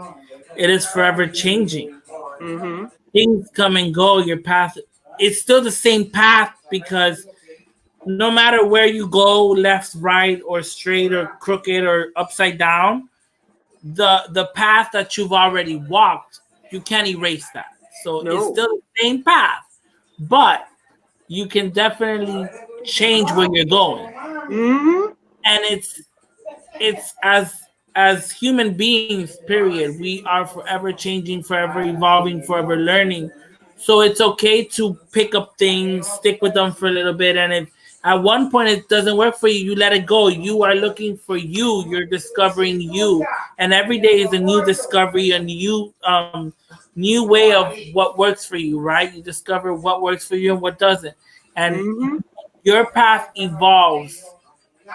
It is forever changing. Mm-hmm. Things come and go. Your path, it's still the same path, because no matter where you go, left, right, or straight, or crooked, or upside down, the path that you've already walked, you can't erase that. So it's No. still the same path, but you can definitely change where you're going. Mm-hmm. And it's as human beings, period, we are forever changing, forever evolving, forever learning. So it's okay to pick up things, stick with them for a little bit, and if at one point it doesn't work for you, you let it go. You are looking for you, you're discovering you, and every day is a new discovery, a new way of what works for you, right? You discover what works for you and what doesn't, and Mm-hmm. your path evolves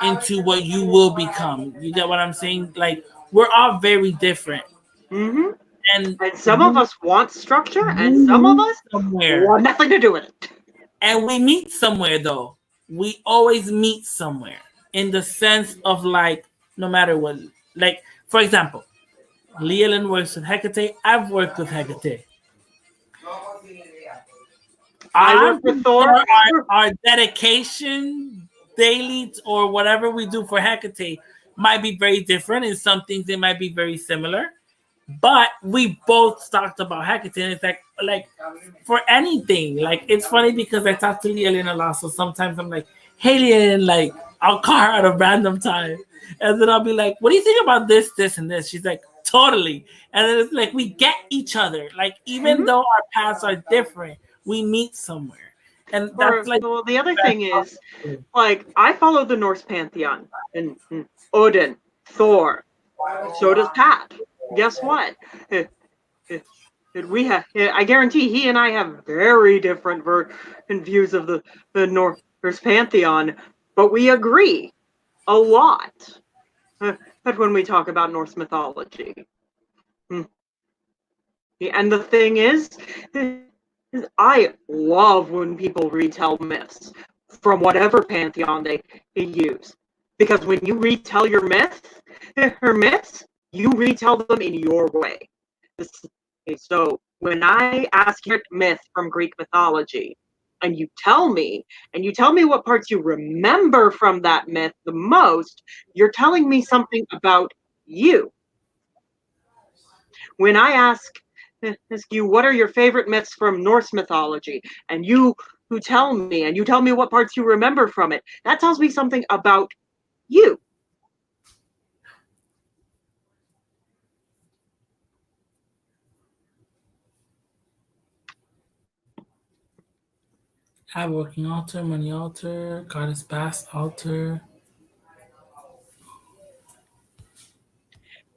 into what you will become. You get what I'm saying? Like, we're all very different, Mm-hmm. and And some of us want structure, we and some of meet us somewhere, want nothing to do with it. and we meet somewhere though. We always meet somewhere in the sense of like, no matter what. Like, for example, Leland works with Hecate. I've worked with Hecate. I work I'm with pretty sure Thor. our dedication daily or whatever we do for Hecate might be very different. In some things, it might be very similar. But we both talked about Hecate, and it's like for anything. Like, it's funny because I talk to Leland a lot, so sometimes I'm like, "Hey, Leland," like I'll call her at a random time, and then I'll be like, "What do you think about this, this, and this?" She's like, "Totally," and then it's like we get each other. Like, even Mhm. though our paths are different, we meet somewhere, and that's Or like well, the other that's thing is, like, I follow the Norse pantheon, and Odin, Thor. So does Pat. Guess what? Eh, eh, we have. I guarantee he and I have very different views of the Norse pantheon, but we agree a lot. But when we talk about Norse mythology. Hmm. And the thing is I love when people retell myths from whatever pantheon they use. Because when you retell your myths, you retell them in your way. So when I ask your myth from Greek mythology, and you tell me what parts you remember from that myth the most, you're telling me something about you. When I ask you what are your favorite myths from Norse mythology, and you tell me what parts you remember from it, that tells me something about you. have working altar, money altar, goddess bass altar.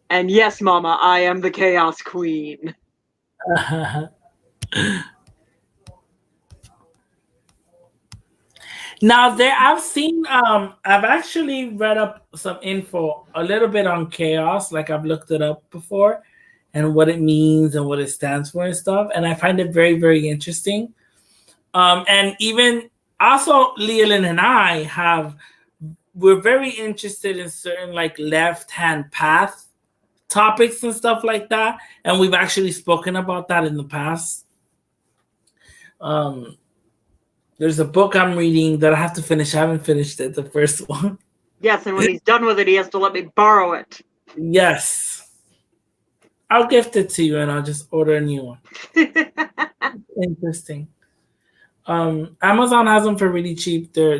And yes, Mama, I am the Chaos Queen. Now there, I've actually read up some info a little bit on chaos, like I've looked it up before, and what it means and what it stands for and stuff, and I find it very very interesting. And even also Leland and I have we're very interested in certain like left hand path topics and stuff like that, and we've actually spoken about that in the past. Um, there's a book I'm reading that I have to finish. I haven't finished it, the first one. Yes, and when he's done with it, he has to let me borrow it. Yes. I'll gift it to you and I'll just order a new one. Interesting. Amazon has them for really cheap. They're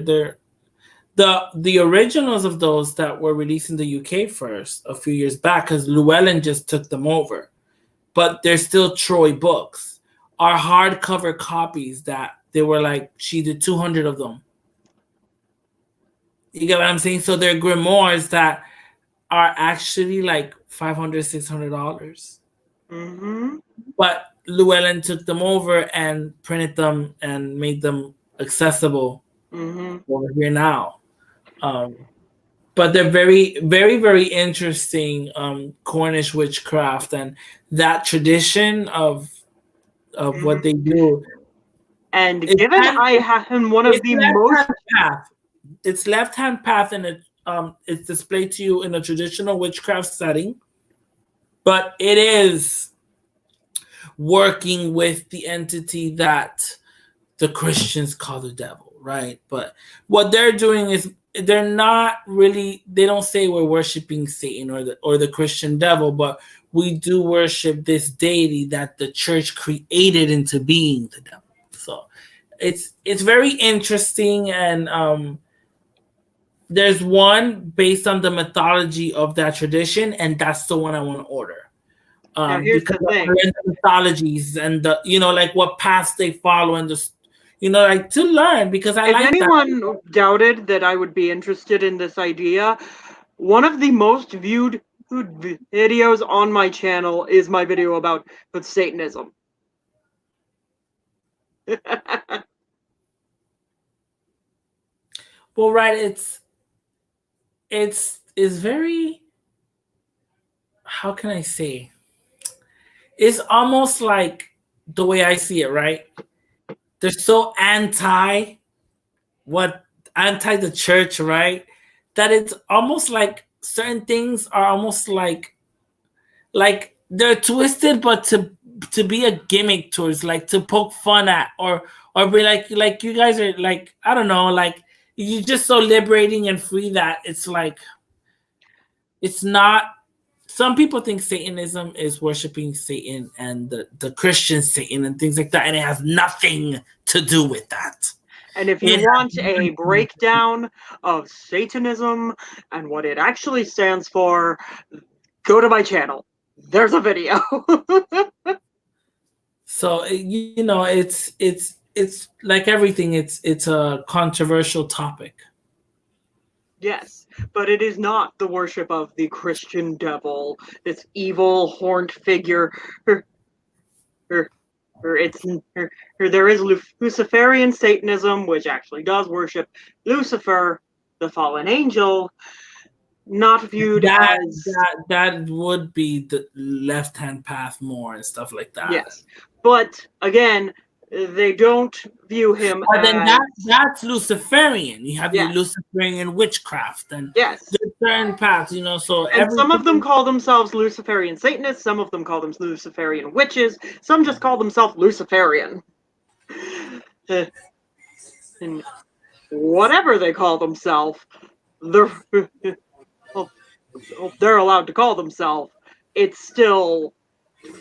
the originals of those that were released in the UK first a few years back, because Llewellyn just took them over. But they're still Troy books. Are hardcover copies that they were like she did 200 of them. You get what I'm saying? So they're grimoires that are actually like $500, $600. Mm-hmm. But Llewellyn took them over and printed them and made them accessible Mm-hmm. over here now. Um, but they're very, very, very interesting Cornish witchcraft and that tradition of what they do. And It's given hand, I have one of it's the left most hand path. It's left hand path, and it's displayed to you in a traditional witchcraft setting, but it is working with the entity that the Christians call the devil, right? But what they're doing they're not really, they don't say we're worshiping Satan or the Christian devil, but we do worship this deity that the church created into being the devil. So it's very interesting, and there's one based on the mythology of that tradition, and that's the one I want to order. Now here's Because the I thing. learned the mythologies and the, like what paths they follow, and the, like to learn, because I If like anyone that. doubted that I would be interested in this idea, one of the most viewed videos on my channel is my video about Satanism. Well, right, it's very, how can I say? It's almost like the way I see it, right? They're so anti the church, right? That it's almost like certain things are almost like they're twisted, but to be a gimmick towards, like to poke fun at, or be like you guys are like, I don't know, like you're just so liberating and free that it's like, it's not. Some people think Satanism is worshiping Satan and the Christian Satan and things like that, and it has nothing to do with that. And if you want a breakdown of Satanism and what it actually stands for, go to my channel. There's a video. So it's like everything. It's a controversial topic. Yes, but it is not the worship of the Christian devil, this evil horned figure. There is Luciferian Satanism, which actually does worship Lucifer, the fallen angel, not viewed That as that would be the left hand path more and stuff like that. yes, but again, they don't view him But then as that's Luciferian. You have your yes. Luciferian witchcraft and Yes. there's certain paths, So And some of them call themselves Luciferian Satanists, some of them call them Luciferian witches, some just call themselves Luciferian. And whatever they call themselves, they're allowed to call themselves. It's still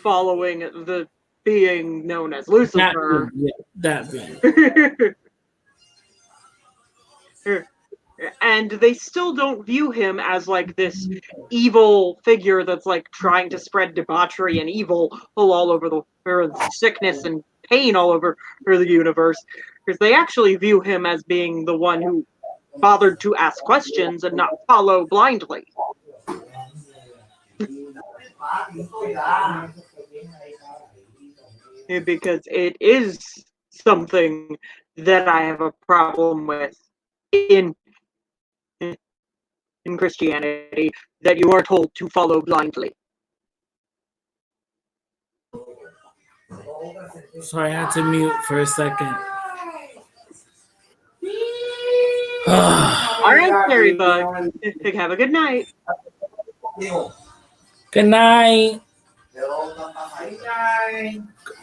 following the being known as Lucifer. That being. And they still don't view him as like this evil figure that's like trying to spread debauchery and evil all over the sickness and pain all over the universe, because they actually view him as being the one who bothered to ask questions and not follow blindly. Because it is something that I have a problem with in Christianity, that you are told to follow blindly. Sorry, I had to mute for a second. All right, Fairy Bug. Have a good night. Good night.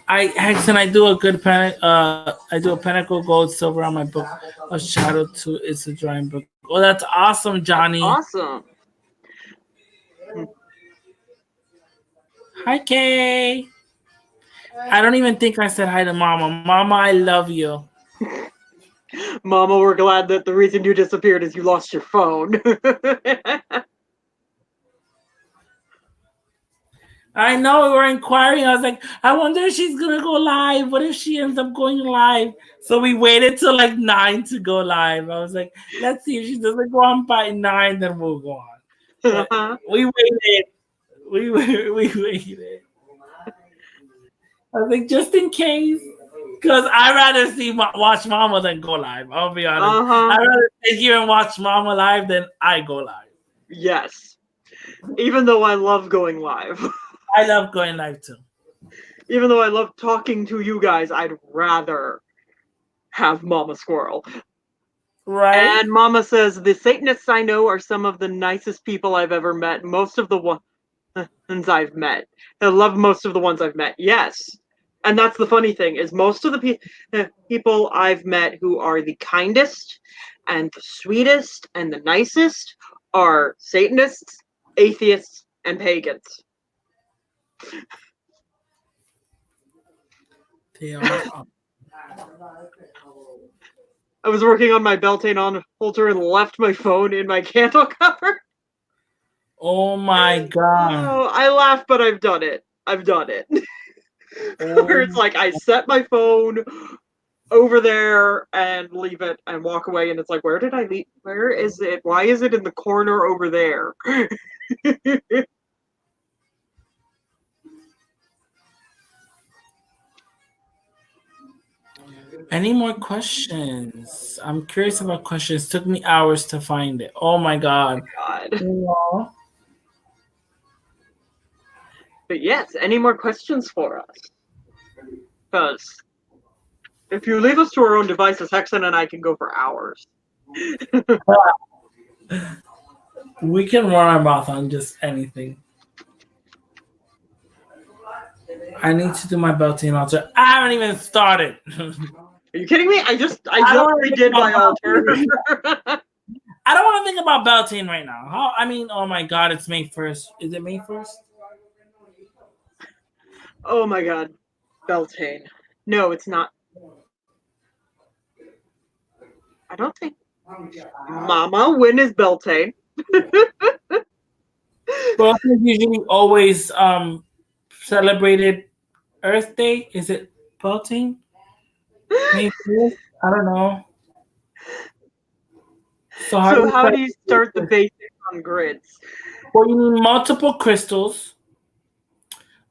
I do a good I do a Pinnacle Gold Silver on my book. A Shadow to It's a Drawing Book. Oh, that's awesome, Johnny. That's awesome. Hi, Kay. I don't even think I said hi to Mama. Mama, I love you. Mama, we're glad that the reason you disappeared is you lost your phone. I know, we were inquiring. I was like, I wonder if she's going to go live. What if she ends up going live? So we waited till like 9 to go live. I was like, let's see if she doesn't go on by 9, then we'll go on. But we waited. We waited. I was like, just in case. Because I'd rather watch Mama than go live. I'll be honest. I'd rather sit here and watch Mama live than I go live. Yes. Even though I love going live. I love going live too. Even though I love talking to you guys, I'd rather have Mama Squirrel. Right. And Mama says, the Satanists I know are some of the nicest people I've ever met. Most of the ones I've met. I love most of the ones I've met. Yes. And that's the funny thing, is most of the people I've met who are the kindest and the sweetest and the nicest are Satanists, atheists, and pagans. They are. I was working on my Beltane on holder and left my phone in my candle cover. Oh my god. Oh, I laugh, but I've done it. Where it's like I set my phone over there and leave it and walk away, and it's like, where did I leave? Where is it? Why is it in the corner over there? Any more questions? I'm curious about questions. Took me hours to find it. Oh my god. God. Aww. But yes, any more questions for us? Because if you leave us to our own devices, Hexen and I can go for hours. We can run our mouth on just anything. I need to do my Beltane altar. I haven't even started. Are you kidding me? I just don't redid my altar. I don't want to think about Beltane right now. Oh my god, it's May 1st. Is it May 1st? Oh my god. Beltane. No, it's not. I don't think. Mama, when is Beltane? Beltane usually always celebrated Earth Day. Is it Beltane? May 1st? I don't know. So how do you start the basics on grids? Well, you need multiple crystals.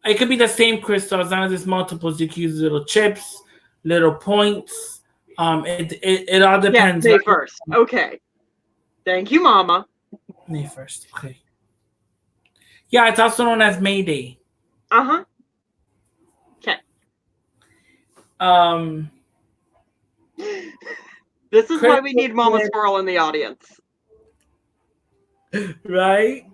It could be the same crystal as long as it's multiples. You can use little chips, little points. It all depends. Yeah, May 1st. Okay. Thank you, Mama. May 1st. Okay. Yeah, it's also known as May Day. Uh-huh. Okay. This is why we need Mama Squirrel in the audience. Right?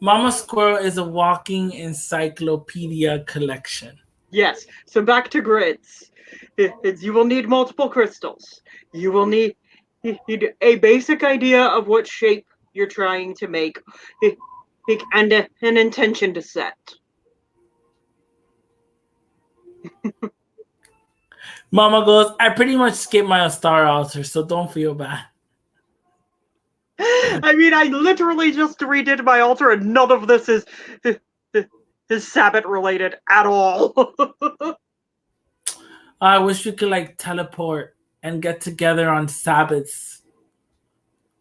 Mama Squirrel is a walking encyclopedia collection. Yes. So back to grids. You will need multiple crystals. You will need a basic idea of what shape you're trying to make, and an intention to set. Mama goes, I pretty much skipped my star altar, so don't feel bad. I mean, I literally just redid my altar, and none of this is Sabbath related at all. I wish we could like teleport and get together on Sabbaths.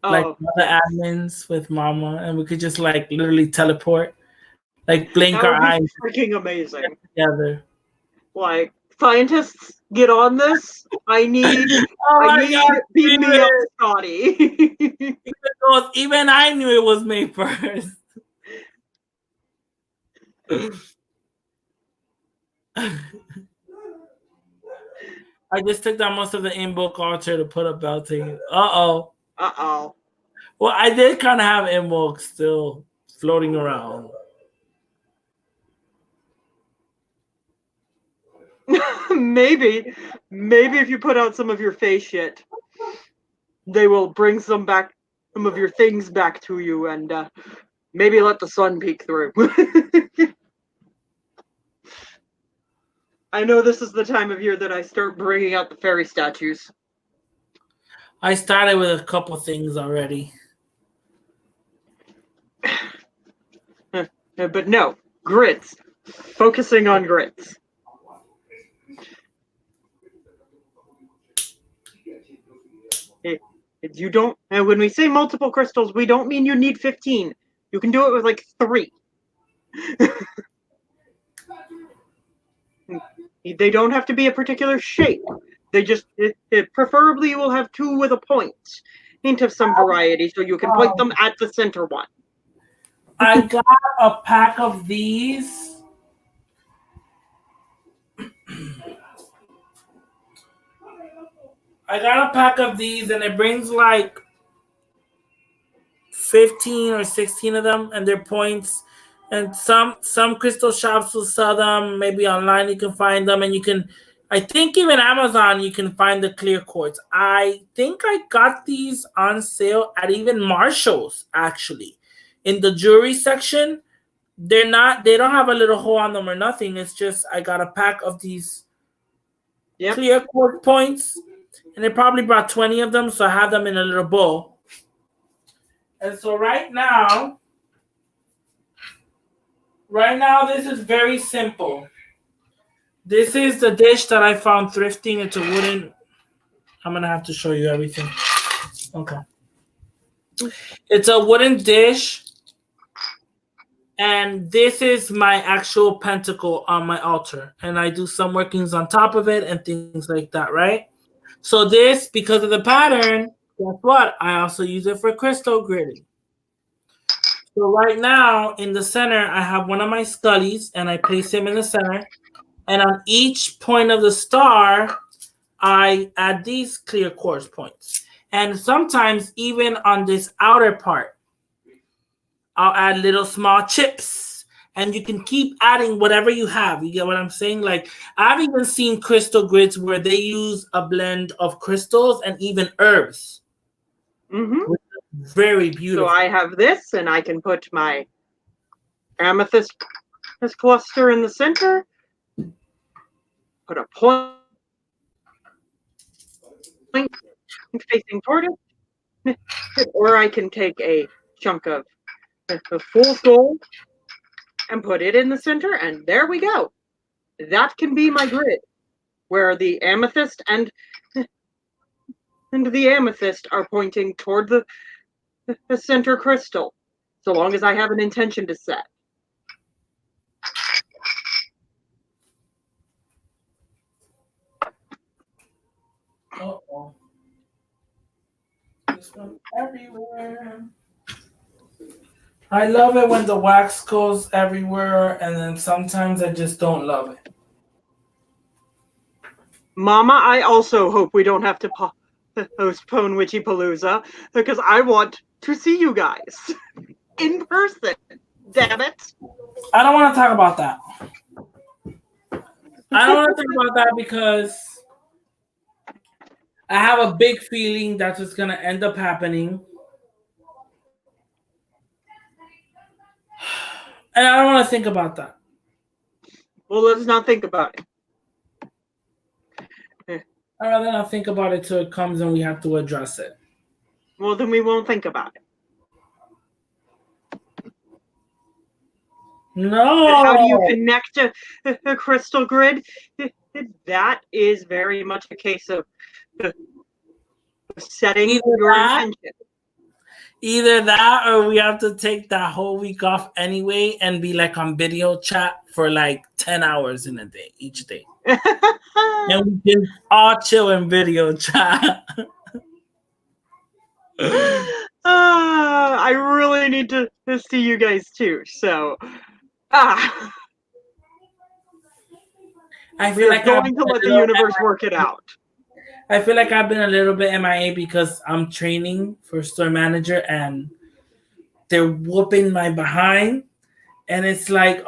Like other admins with Mama, and we could just like literally teleport, like blink our eyes. Freaking amazing. Together. Like, scientists, get on this. I need beam me up, Scotty. Even I knew it was May 1st. I just took down most of the in-book altar to put up Beltane. Uh-oh. Well, I did kind of have in-book still floating around. Maybe if you put out some of your face shit, they will bring some of your things back to you, and maybe let the sun peek through. I know this is the time of year that I start bringing out the fairy statues. I started with a couple things already. But no, grids. Focusing on grids. You don't, and when we say multiple crystals, we don't mean you need 15. You can do it with like 3. They don't have to be a particular shape. They just, preferably you will have 2 with a point. Hint of some variety, so you can point them at the center one. I got a pack of these. I got a pack of these, and it brings like 15 or 16 of them, and they're points. And some crystal shops will sell them. Maybe online you can find them, and you can I think even Amazon you can find the clear quartz. I think I got these on sale at even Marshall's actually. In the jewelry section, they don't have a little hole on them or nothing. It's just I got a pack of these clear quartz points and they probably brought 20 of them, so I have them in a little bowl. And so right now this is very simple. This is the dish that I found thrifting. It's a wooden. I'm gonna have to show you everything. Okay. It's a wooden dish, and this is my actual pentacle on my altar, and I do some workings on top of it and things like that, right? So this, because of the pattern, guess what? I also use it for crystal gridding. So right now in the center, I have one of my scullies, and I place him in the center, and on each point of the star, I add these clear quartz points. And sometimes even on this outer part, I'll add little small chips. And you can keep adding whatever you have. You get what I'm saying? Like, I've even seen crystal grids where they use a blend of crystals and even herbs. Mm-hmm. Very beautiful. So I have this, and I can put my amethyst cluster in the center, put a point facing toward it, or I can take a chunk of fool's gold and put it in the center, and there we go. That can be my grid, where the amethyst and the amethyst are pointing toward the center crystal, so long as I have an intention to set. Uh-oh. This one everywhere. I love it when the wax goes everywhere, and then sometimes I just don't love it. Mama, I also hope we don't have to postpone Witchy Palooza, because I want to see you guys in person. Damn it. I don't want to talk about that. I don't want to talk about that because I have a big feeling that's what's going to end up happening. And I don't want to think about that. Well, let's not think about it. I'd rather not think about it till it comes and we have to address it. Well, then we won't think about it. No. How do you connect a crystal grid? That is very much a case of setting your intention. Either that or we have to take that whole week off anyway and be like on video chat for like 10 hours in a day, each day. And we can all chill in video chat. I really need to see you guys too. So, I feel like I'm going to let the universe work it out. I feel like I've been a little bit MIA because I'm training for store manager and they're whooping my behind. And it's like,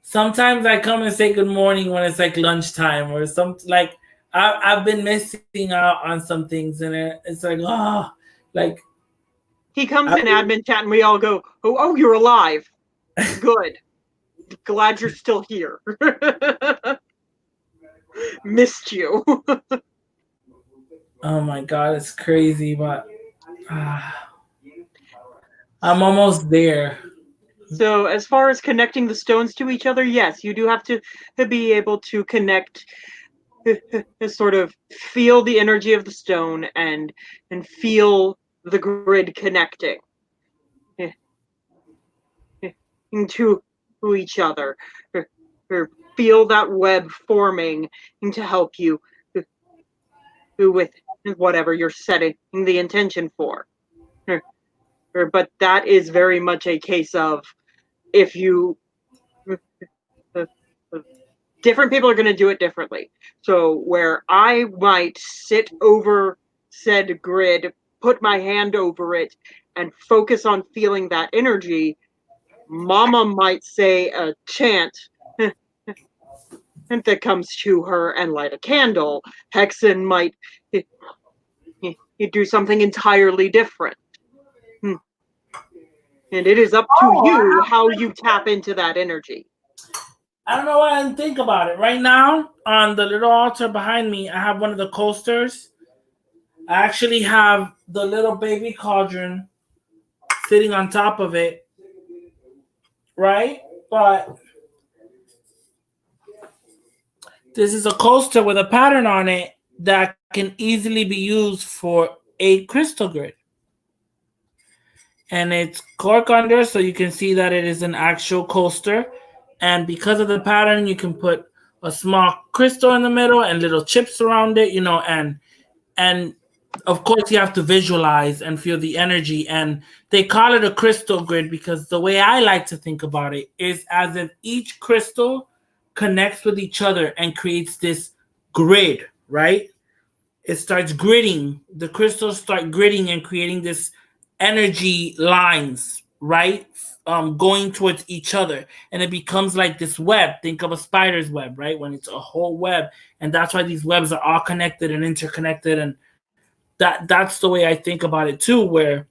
sometimes I come and say good morning when it's like lunchtime or something. Like I've been missing out on some things, and it's like, like he comes in admin chat and we all go, oh, you're alive. Good. Glad you're still here. Missed you. Oh my God, it's crazy, but I'm almost there. So as far as connecting the stones to each other, yes, you do have to be able to connect, sort of feel the energy of the stone and feel the grid connecting to each other, or feel that web forming to help you with whatever you're setting the intention for. But that is very much a case of, if you different people are going to do it differently. So where I might sit over said grid, put my hand over it, and focus on feeling that energy, Mama might say a chant that comes to her and light a candle. Hexen might do something entirely different. And it is up to you how you tap into that energy. I don't know why I didn't think about it. Right now, on the little altar behind me, I have one of the coasters. I actually have the little baby cauldron sitting on top of it, right? But this is a coaster with a pattern on it that can easily be used for a crystal grid. And it's cork under, so you can see that it is an actual coaster. And because of the pattern, you can put a small crystal in the middle and little chips around it, and of course you have to visualize and feel the energy. And they call it a crystal grid because the way I like to think about it is as if each crystal connects with each other and creates this grid, right? It starts gridding. The crystals start gridding and creating this energy lines, right? Going towards each other, and it becomes like this web. Think of a spider's web, right? When it's a whole web, and that's why these webs are all connected and interconnected, and that's the way I think about it too, where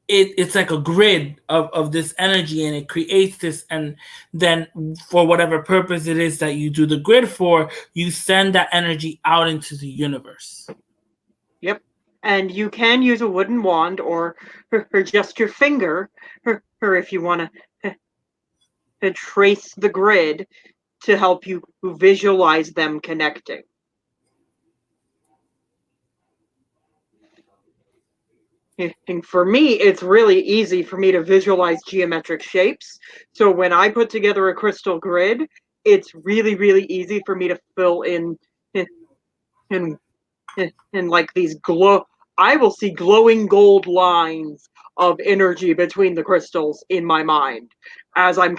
it's like a grid of this energy, and it creates this, and then for whatever purpose it is that you do the grid for, you send that energy out into the universe. Yep. And you can use a wooden wand or just your finger, or if you want to trace the grid to help you visualize them connecting. And for me, it's really easy for me to visualize geometric shapes. So when I put together a crystal grid, it's really, really easy for me to fill in like these I will see glowing gold lines of energy between the crystals in my mind as I'm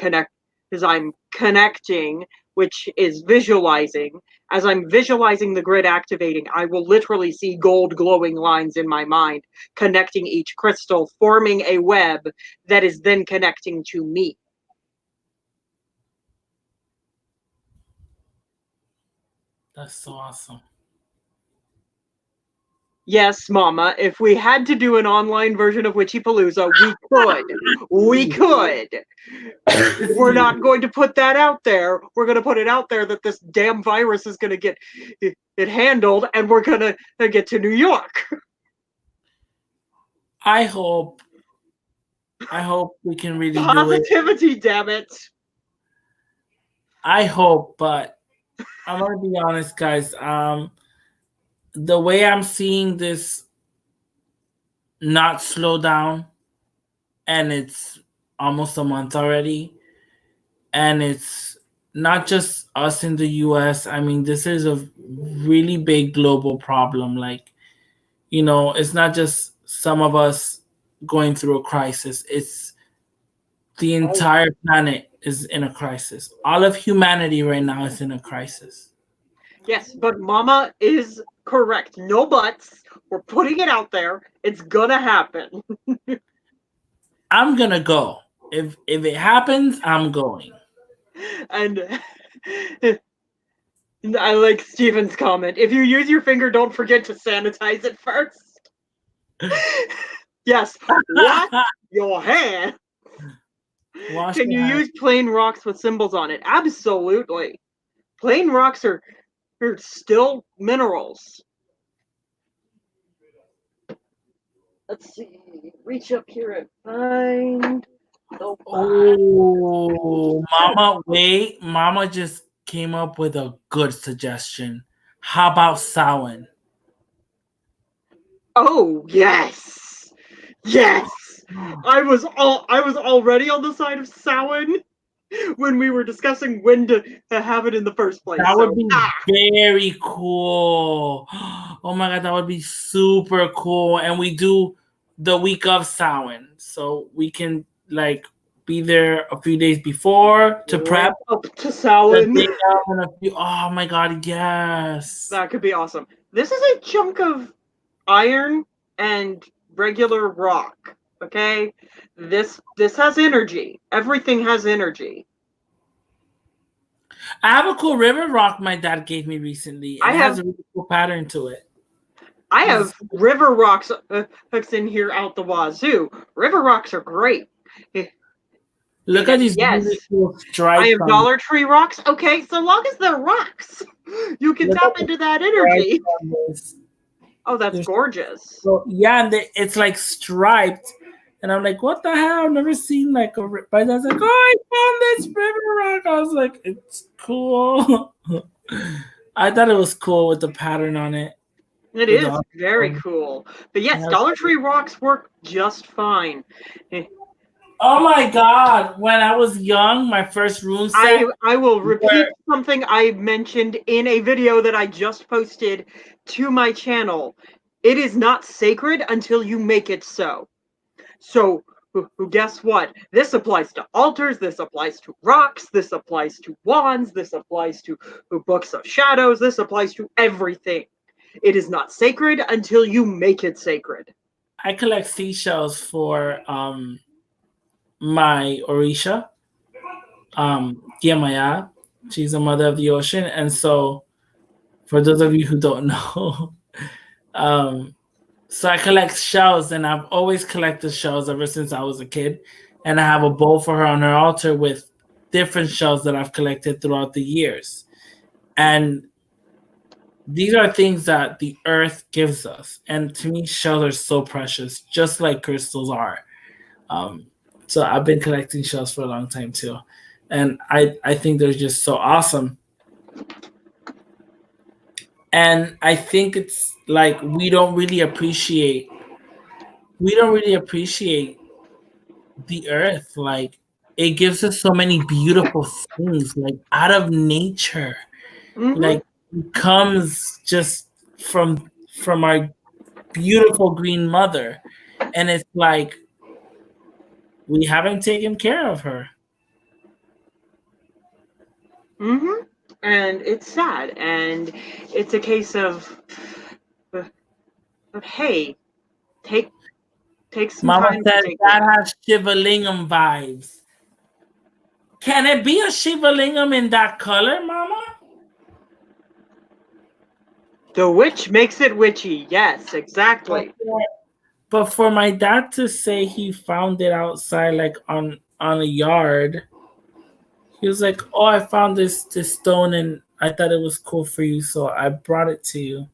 connecting, which is visualizing. As I'm visualizing the grid activating, I will literally see gold glowing lines in my mind connecting each crystal, forming a web that is then connecting to me. That's so awesome. Yes, Mama, if we had to do an online version of Witchypalooza, we could. We could. We're not going to put that out there. We're going to put it out there that this damn virus is going to get it handled, and we're going to get to New York. I hope we can really do it. Positivity, damn it. I hope, but I'm gonna be honest, guys. The way I'm seeing this not slow down, and it's almost a month already, and it's not just us in the US. I mean, this is a really big global problem. Like, it's not just some of us going through a crisis. It's the entire planet is in a crisis. All of humanity right now is in a crisis. Yes, but Mama is correct. No buts. We're putting it out there. It's gonna happen. I'm gonna go. If it happens, I'm going. And I like Steven's comment. If you use your finger, don't forget to sanitize it first. Yes, wash your hand. Can you use plain rocks with symbols on it? Absolutely. Plain rocks are still minerals. Let's see. Reach up here and find. Oh, Mama, wait. Mama just came up with a good suggestion. How about Samhain? Oh, yes. Yes. I was already on the side of Samhain when we were discussing when to have it in the first place. That would be very cool. Oh my god, that would be super cool. And we do the week of Samhain, so we can be there a few days before to prep up to Samhain. Oh my god, yes. That could be awesome. This is a chunk of iron and regular rock. Okay, this has energy. Everything has energy. I have a cool river rock my dad gave me recently, and I it has have- a really cool pattern to it. I have river rocks hooks in here out the wazoo. River rocks are great. Look at these Yes. really cool I stripes. have Dollar Tree rocks. Okay, so long as they're rocks, you can Look tap at into that energy. this. Oh, that's They're gorgeous. So yeah, and it's like striped, and I'm like, what the hell? I've never seen like a. My dad's like, oh, I found this river rock. I was like, it's cool. I thought it was cool with the pattern on it. It With is the- very cool. But yes, Yeah. Dollar Tree rocks work just fine. Oh my god! When I was young, my first room set. I will repeat something I mentioned in a video that I just posted to my channel. It is not sacred until you make it so. So, guess what? This applies to altars, this applies to rocks, this applies to wands, this applies to books of shadows, this applies to everything. It is not sacred until you make it sacred. I collect seashells for my Orisha, Yamaya. She's the mother of the ocean, and so for those of you who don't know, so I collect shells, and I've always collected shells ever since I was a kid. And I have a bowl for her on her altar with different shells that I've collected throughout the years. And these are things that the earth gives us. And to me, shells are so precious, just like crystals are. So I've been collecting shells for a long time too. And I think they're just so awesome. And I think it's like we don't really appreciate the earth. Like it gives us so many beautiful things, like out of nature. Mhm. Like it comes just from our beautiful green mother. And it's like we haven't taken care of her. Mm-hmm. And it's sad. And it's a case of hey, take some Mama time said to take that it. has Shivalingam vibes. Can it be a Shivalingam in that color, Mama? The witch makes it witchy. Yes, exactly. But for my dad to say he found it outside, like on a yard, he was like, "Oh, I found this stone, and I thought it was cool for you, so I brought it to you."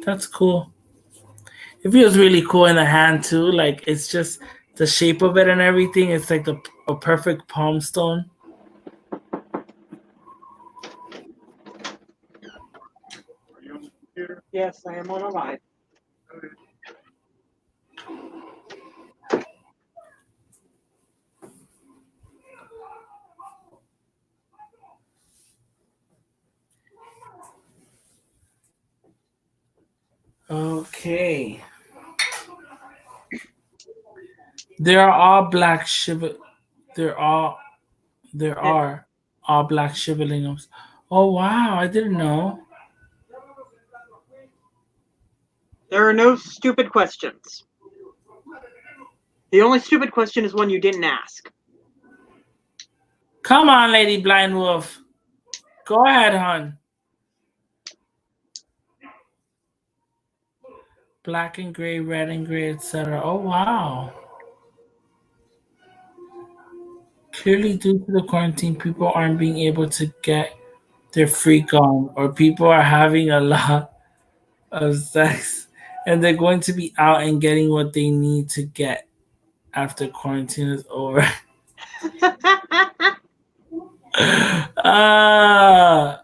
That's cool. It feels really cool in the hand too. Like it's just the shape of it and everything. It's like a perfect palm stone. Yes, I am on a live. Okay. They're all black Shiva. They're all there are all black Shivalingams. Oh wow, I didn't know. There are no stupid questions. The only stupid question is one you didn't ask. Come on, Lady Blind Wolf. Go ahead, hon. Black and gray, red and gray, etc. Oh wow. Clearly, due to the quarantine, people aren't being able to get their freak on, or people are having a lot of sex, and they're going to be out and getting what they need to get after quarantine is over. Ah.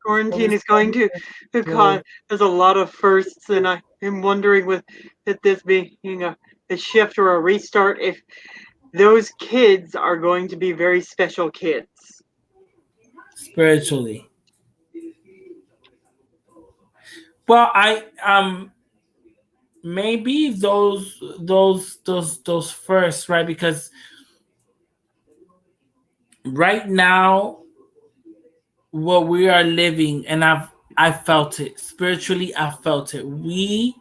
Quarantine is going to cause there's a lot of firsts, and I am wondering with this being a shift or a restart, if those kids are going to be very special kids. Spiritually. Well, I maybe those first, right? Because right now what we are living, and I felt it spiritually. I felt it. We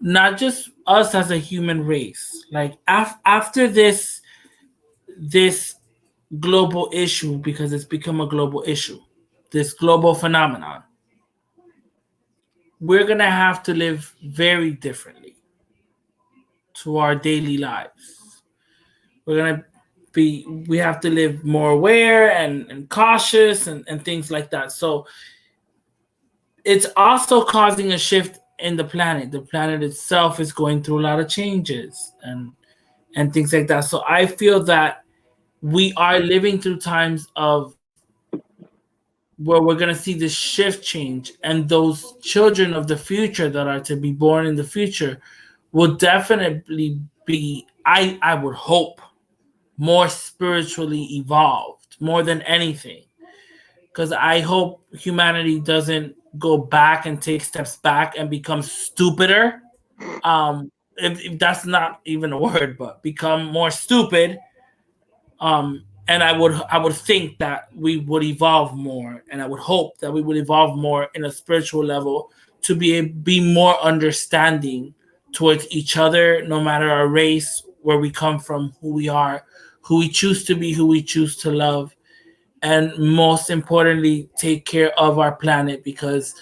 not just us as a human race. Like after this global issue, because it's become a global issue, this global phenomenon, we're gonna have to live very differently to our daily lives. We're gonna we have to live more aware and cautious and things like that. So it's also causing a shift in the planet. The planet itself is going through a lot of changes and things like that. So I feel that we are living through times of where we're going to see this shift change, and those children of the future that are to be born in the future will definitely be, I would hope, more spiritually evolved more than anything, because I hope humanity doesn't go back and take steps back and become stupider. If that's not even a word, but become more stupid. And I would think that we would evolve more, and I would hope that we would evolve more in a spiritual level to be more understanding towards each other, no matter our race, where we come from, who we are, who we choose to be, who we choose to love, and most importantly, take care of our planet, because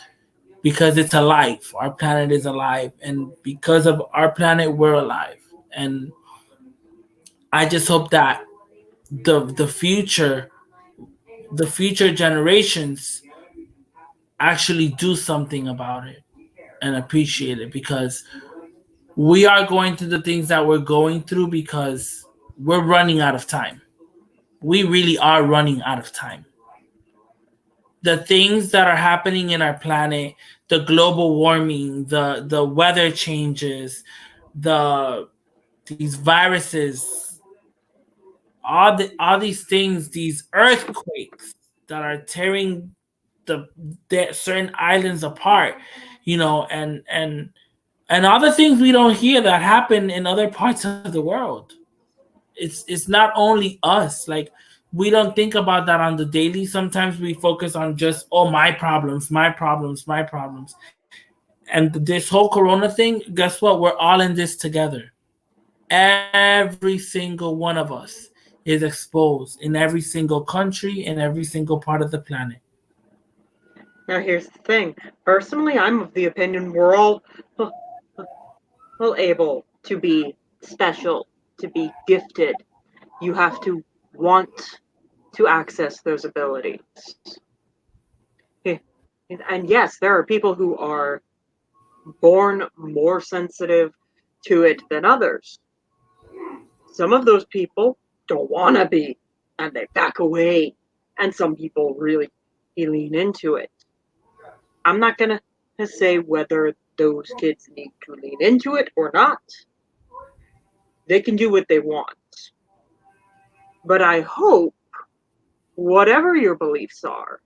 it's alive. Our planet is alive, and because of our planet, we're alive. And I just hope that the future generations actually do something about it and appreciate it, because we are going through the things that we're going through because we're running out of time. We really are running out of time. The things that are happening in our planet, the global warming, the weather changes, the these viruses, all these things, these earthquakes that are tearing the certain islands apart, and other things we don't hear that happen in other parts of the world. It's not only us. Like, we don't think about that on the daily. Sometimes we focus on just, oh, my problems, my problems, my problems. And this whole corona thing, guess what? We're all in this together. Every single one of us is exposed in every single country, in every single part of the planet. Now, here's the thing. Personally, I'm of the opinion we're all able to be special, to be gifted. You have to want to access those abilities. And yes, there are people who are born more sensitive to it than others. Some of those people don't want to be, and they back away. And some people really lean into it. I'm not going to say whether those kids need to lean into it or not. They can do what they want. But I hope, whatever your beliefs are,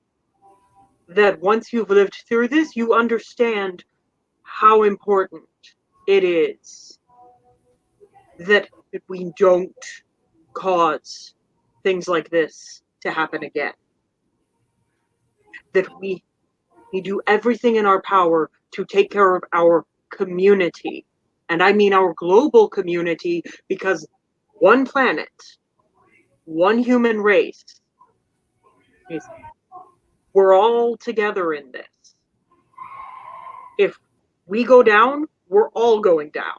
that once you've lived through this, you understand how important it is that we don't cause things like this to happen again. That we do everything in our power to take care of our community. And I mean our global community, because one planet, one human race, we're all together in this. If we go down, we're all going down.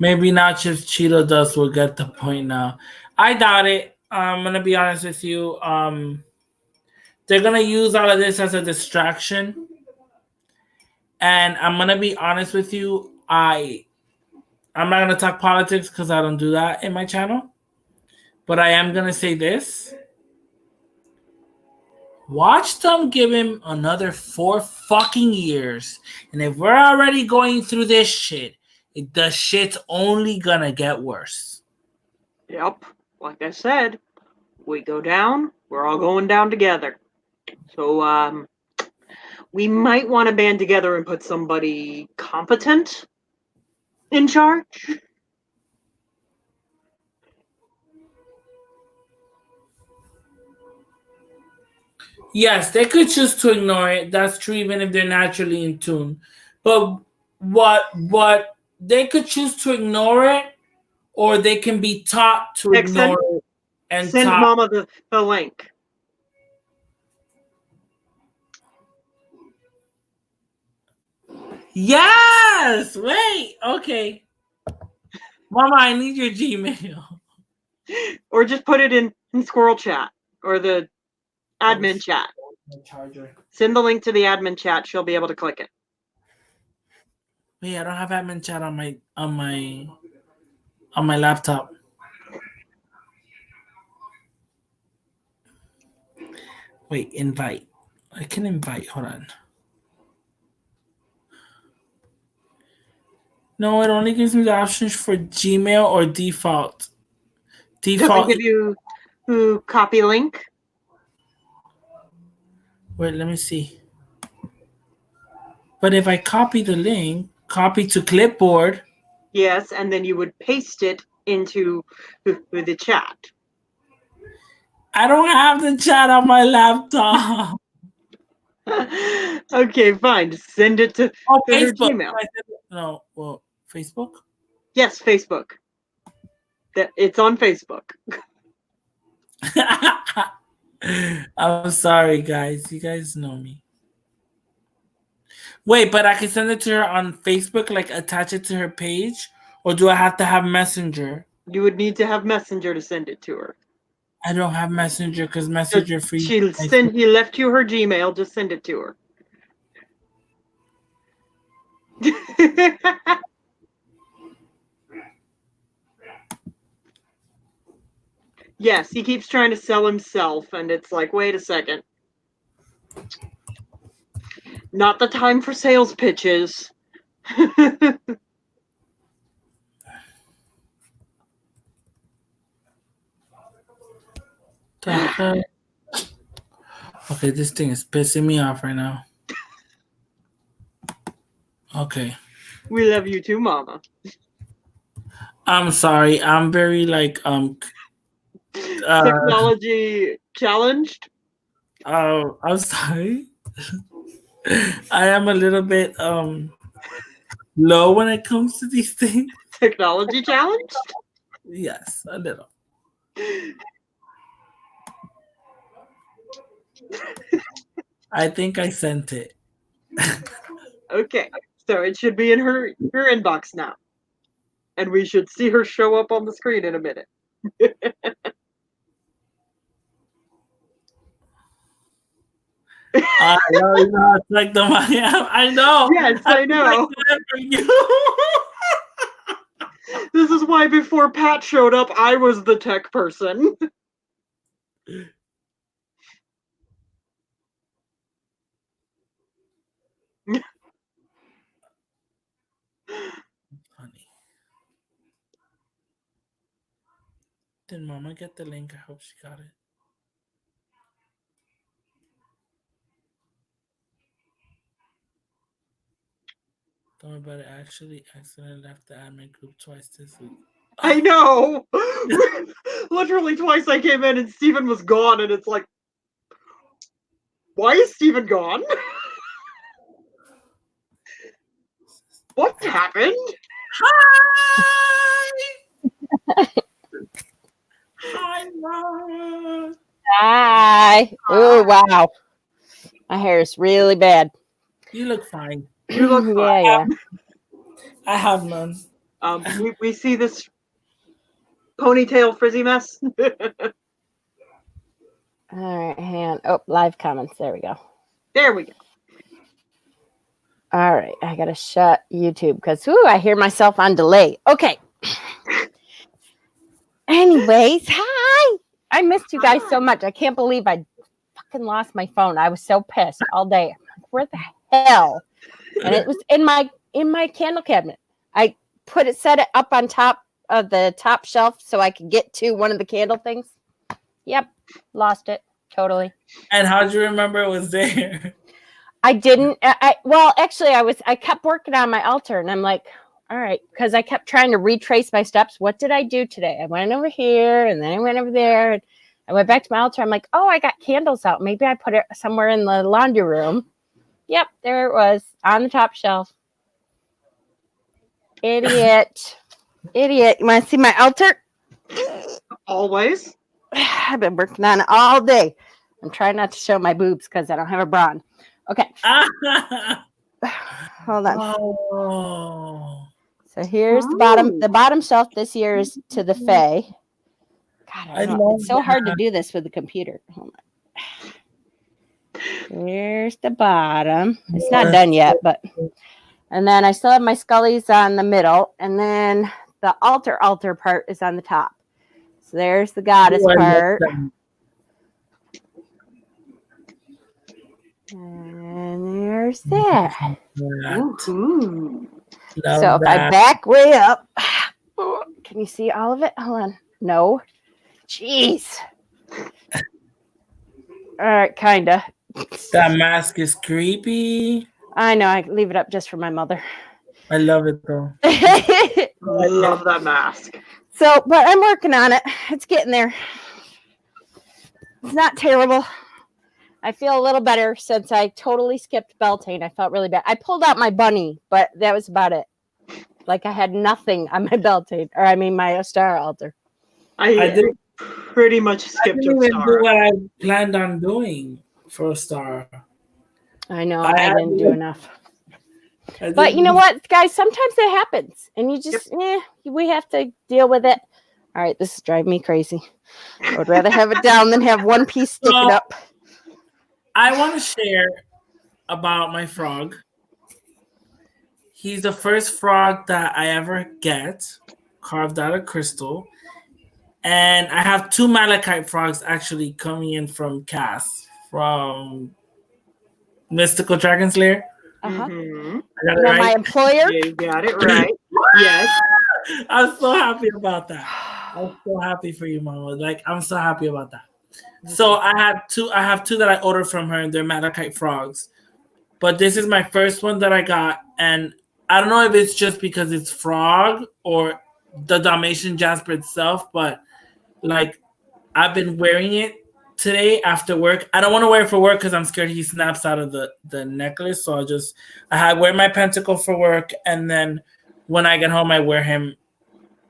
Maybe not just Cheeto Dust will get the point now. I doubt it. I'm gonna be honest with you. They're gonna use all of this as a distraction, and I'm gonna be honest with you. I'm not gonna talk politics because I don't do that in my channel. But I am gonna say this: watch them give him another 4 fucking years, and if we're already going through this shit, the shit's only gonna get worse. Yep, like I said, we go down, we're all going down together. So, we might want to band together and put somebody competent in charge. Yes, they could choose to ignore it. That's true, even if they're naturally in tune. But what they could choose to ignore it, or they can be taught to Nick, ignore it and send taught. Mama the link. Yes. Wait. Okay. Mama, I need your Gmail. Or just put it in Squirrel chat or the admin chat. My charger. Send the link to the admin chat. She'll be able to click it. Wait, I don't have admin chat on my laptop. Wait, invite. I can invite. Hold on. No, it only gives me the options for Gmail or default. Doesn't give you who copy link. Wait, let me see. But if I copy the link, copy to clipboard. Yes, and then you would paste it into the chat. I don't have the chat on my laptop. Okay, fine. Send it to her Facebook. Gmail. No, well, Facebook? Yes, Facebook. It's on Facebook. I'm sorry, guys. You guys know me. Wait, but I can send it to her on Facebook, like attach it to her page, or do I have to have Messenger? You would need to have Messenger to send it to her. I don't have Messenger because Messenger free. He left you her Gmail. Just send it to her. Yes, he keeps trying to sell himself, and it's like, wait a second. Not the time for sales pitches. Okay, this thing is pissing me off right now. Okay. We love you too, Mama. I'm sorry. I'm very technology challenged. Oh, I'm sorry. I am a little bit low when it comes to these things. Technology challenged? Yes, a little. I think I sent it. Okay, so it should be in her inbox now, and we should see her show up on the screen in a minute. I know you know how to like them. I know. Yes, I know. This is why before Pat showed up, I was the tech person. Funny. Did Mama get the link? I hope she got it. Don't worry about it. I actually accidentally left the admin group twice this week. I know. Literally twice I came in and Steven was gone, and it's like, why is Steven gone? What happened? Hi! Hi, Mama. Hi. Oh, wow. My hair is really bad. You look fine. You look fine. Yeah. I have none. We see this ponytail frizzy mess. All right, hang on. Oh, live comments. There we go. There we go. All right, I gotta shut YouTube because I hear myself on delay. Okay. Anyways, hi. I missed you guys so much. I can't believe I fucking lost my phone. I was so pissed all day. I'm like, where the hell? And it was in my candle cabinet. I set it up on top of the top shelf so I could get to one of the candle things. Yep, lost it totally. And how'd you remember it was there? I didn't. Actually, I kept working on my altar, and I'm like, all right, because I kept trying to retrace my steps. What did I do today? I went over here, and then I went over there. And I went back to my altar. I'm like, oh, I got candles out. Maybe I put it somewhere in the laundry room. Yep, there it was on the top shelf. Idiot. You want to see my altar? Always. I've been working on it all day. I'm trying not to show my boobs because I don't have a bra on. Okay. Hold on. Oh. So here's the bottom shelf this year is to the Fae. God, I don't know. It's so hard to do this with the computer. Hold on. Here's the bottom. It's not done yet, but and then I still have my Scullies on the middle, and then the altar part is on the top. So there's the goddess part. And there's that. Woohoo. So if I back way up, can you see all of it? Hold on. No. Jeez. All right, kinda. That mask is creepy. I know. I leave it up just for my mother. I love it though. I love that mask. So, but I'm working on it. It's getting there. It's not terrible. I feel a little better since I totally skipped Beltane. I felt really bad. I pulled out my bunny, but that was about it. Like I had nothing on my Beltane, or I mean my star altar. I did pretty much skipped your do star. what I planned on doing for a star. I know I didn't do enough. But you know what, guys? Sometimes it happens, and you just we have to deal with it. All right, this is driving me crazy. I would rather have it down than have one piece sticking up. I want to share about my frog. He's the first frog that I ever get carved out of crystal. And I have 2 malachite frogs actually coming in from Cass, from Mystical Dragon Slayer. Mm-hmm. I got it right. My employer? You got it right. Yes. I'm so happy about that. I'm so happy for you, Mama. Like, I'm so happy about that. So I have two that I ordered from her, and they're malachite frogs. But this is my first one that I got, and I don't know if it's just because it's frog or the Dalmatian Jasper itself, but like I've been wearing it today after work. I don't want to wear it for work because I'm scared he snaps out of the necklace. So I wear my pentacle for work, and then when I get home, I wear him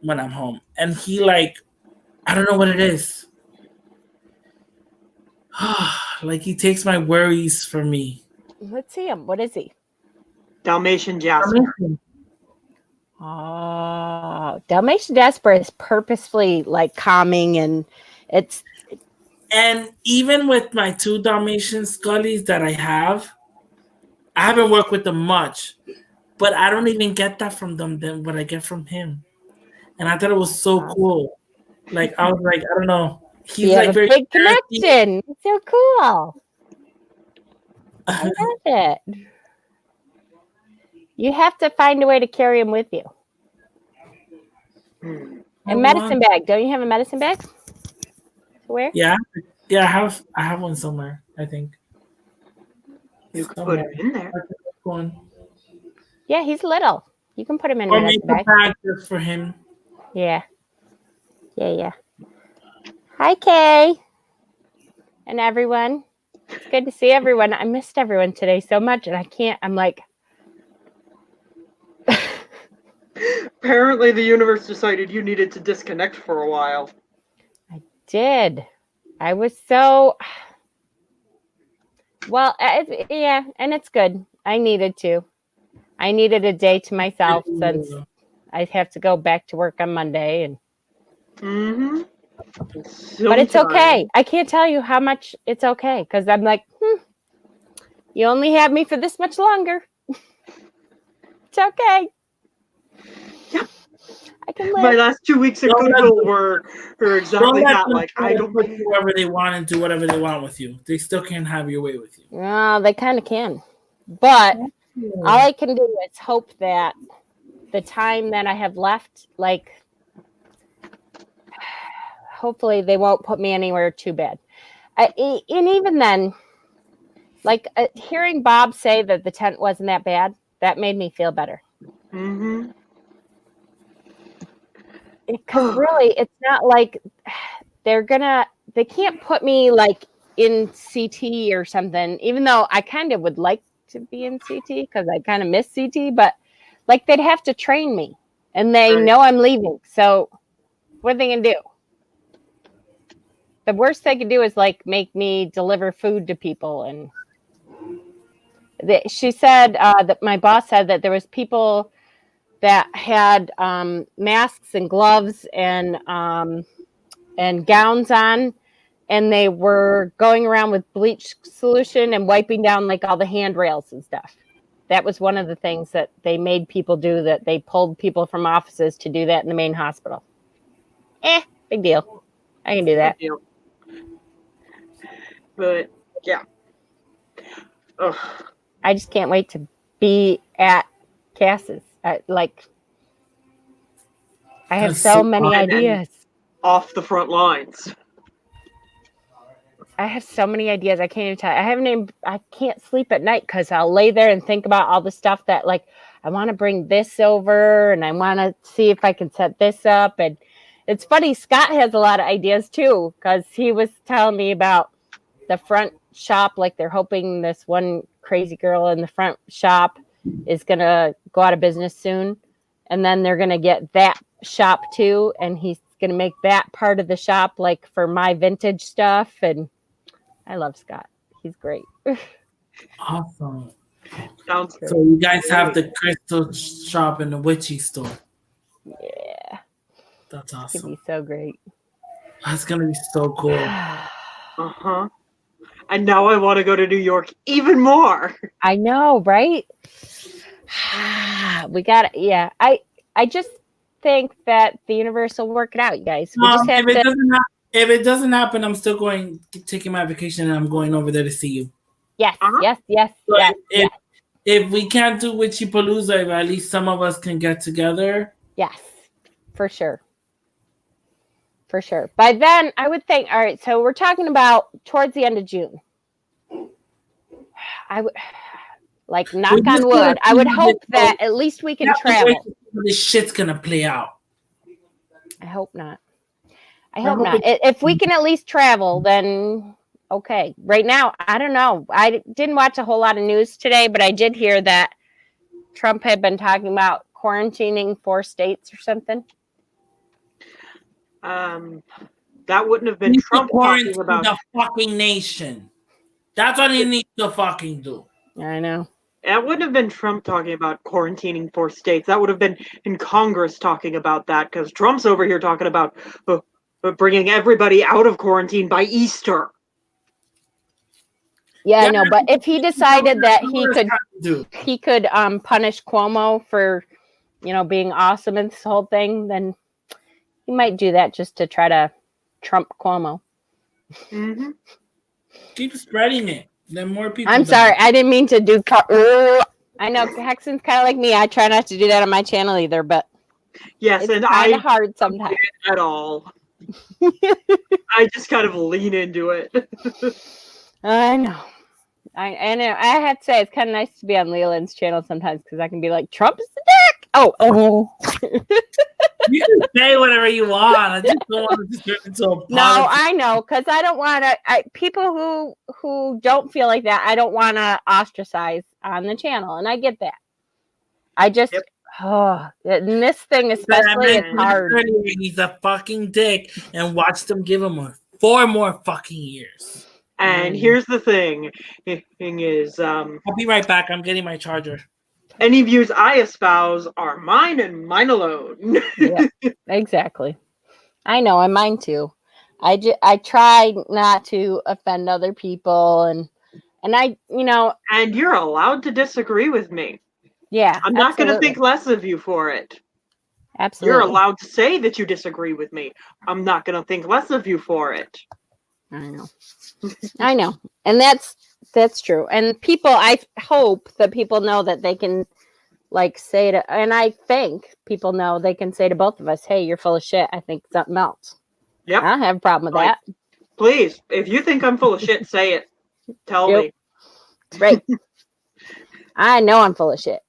when I'm home. And he I don't know what it is. Like he takes my worries for me. Let's see him. What is he? Dalmatian Jasper. Oh, Dalmatian Jasper is purposefully calming, and it's. And even with my 2 Dalmatian Scullies that I haven't worked with them much, but I don't even get that from them than what I get from him. And I thought it was so cool. Like I was like, I don't know. He's have a very big connection. It's so cool. I love it. You have to find a way to carry him with you. A medicine bag. Don't you have a medicine bag? Where? Yeah, I have one somewhere. I think You can put him in there. Yeah, he's little. You can put him in or a medicine bag. Just for him. Yeah. Hi, Kay, and everyone. It's good to see everyone. I missed everyone today so much, and I can't. I'm like. Apparently, the universe decided you needed to disconnect for a while. I did. I was so. Well, yeah, and it's good. I needed to. I needed a day to myself since I have to go back to work on Monday, and. Mm-hmm. But it's okay. I can't tell you how much it's okay because I'm like, you only have me for this much longer. It's okay. Yeah. I can live. My last 2 weeks at Google were exactly that. Like, I don't put whoever they want and do whatever they want with you. They still can't have your way with you. Well, they kind of can. But all I can do is hope that the time that I have left, hopefully they won't put me anywhere too bad. And even then, hearing Bob say that the tent wasn't that bad, that made me feel better. Mm-hmm. Because really, it's not like they're gonna they can't put me like in CT or something, even though I kind of would like to be in CT because I kind of miss CT, but like they'd have to train me and they know I'm leaving. So what are they going to do? The worst they could do is like make me deliver food to people. And she said that my boss said that there was people that had masks and gloves and gowns on, and they were going around with bleach solution and wiping down like all the handrails and stuff. That was one of the things that they made people do, that they pulled people from offices to do that in the main hospital. Big deal. I can do that. But yeah. Ugh. I just can't wait to be at Cass's. I have so many ideas. Off the front lines. I have so many ideas. I can't even tell. I can't sleep at night because I'll lay there and think about all the stuff that like I want to bring this over and I want to see if I can set this up. And it's funny, Scott has a lot of ideas too, because he was telling me about the front shop. Like they're hoping this one crazy girl in the front shop is going to go out of business soon. And then they're going to get that shop too. And he's going to make that part of the shop like for my vintage stuff. And I love Scott. He's great. Awesome. Sounds good. So you guys have the crystal shop and the witchy store. Yeah. That's It's going awesome. to be so great. That's going to be so cool. Uh-huh. And now I want to go to New York even more. I know, right? We got it. Yeah. I just think that the universe will work it out, you guys. We just have If it doesn't happen, I'm still taking my vacation and I'm going over there to see you. Yes, Uh-huh. yes. If we can't do Witchy Palooza, at least some of us can get together. Yes, for sure. For sure. By then, I would think, all right, so we're talking about towards the end of June. I would, like, knock on wood, I would hope that at least we can travel. This shit's going to play out. I hope not. I hope not. If we can at least travel, then okay. Right now, I don't know. I didn't watch a whole lot of news today, but I did hear that Trump had been talking about quarantining 4 states or something. That wouldn't have been Trump talking about the fucking nation. That's what he needs to fucking do. I know. That wouldn't have been Trump talking about quarantining 4 states. That would have been in Congress talking about that, because Trump's over here talking about bringing everybody out of quarantine by Easter. Yeah, I know. But if he decided that he could punish Cuomo for, being awesome in this whole thing, then he might do that just to try to trump Cuomo. Mm-hmm. Keep spreading it. Then more people. I'm sorry. I didn't mean to do. I know Hexen's kind of like me. I try not to do that on my channel either, but yes, it's and kind of hard sometimes. At all. I just kind of lean into it. I know. I know. I have to say, it's kind of nice to be on Leland's channel sometimes because I can be like, Trump is the dick. Oh. You can say whatever you want. I just don't want to turn into a politics. No, I know, because I don't want to. People who don't feel like that, I don't want to ostracize on the channel, and I get that. I just, and this thing especially is hard. He's a fucking dick, and watch them give him 4 more fucking years. And here's the thing is, I'll be right back. I'm getting my charger. Any views I espouse are mine and mine alone. Yeah, exactly. I know, and mine too. I try not to offend other people, and I, And you're allowed to disagree with me. Yeah, I'm not going to think less of you for it. Absolutely. You're allowed to say that you disagree with me. I'm not going to think less of you for it. I know. And that's true. And people, I hope that people know that they can say to, and I think people know they can say to both of us, hey, you're full of shit. I think something else. Yep. I don't have a problem with that. Please, if you think I'm full of shit, say it. Tell me. Right. I know I'm full of shit.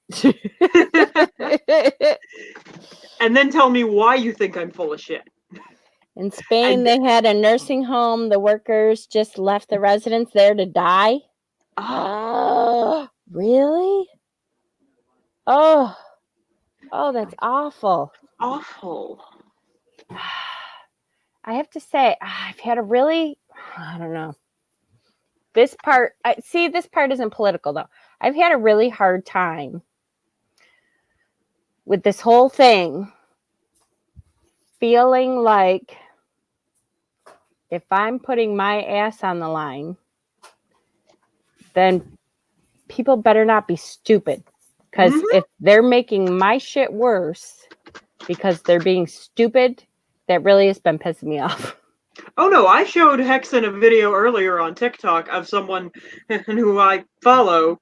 And then tell me why you think I'm full of shit. In Spain, And- they had a nursing home. The workers just left the residents there to die. Oh, really? Oh, that's awful. Awful. I have to say, I've had a really, I don't know. This part isn't political though. I've had a really hard time with this whole thing, feeling like if I'm putting my ass on the line, then people better not be stupid. Because if they're making my shit worse because they're being stupid, that really has been pissing me off. Oh no, I showed Hexen a video earlier on TikTok of someone who I follow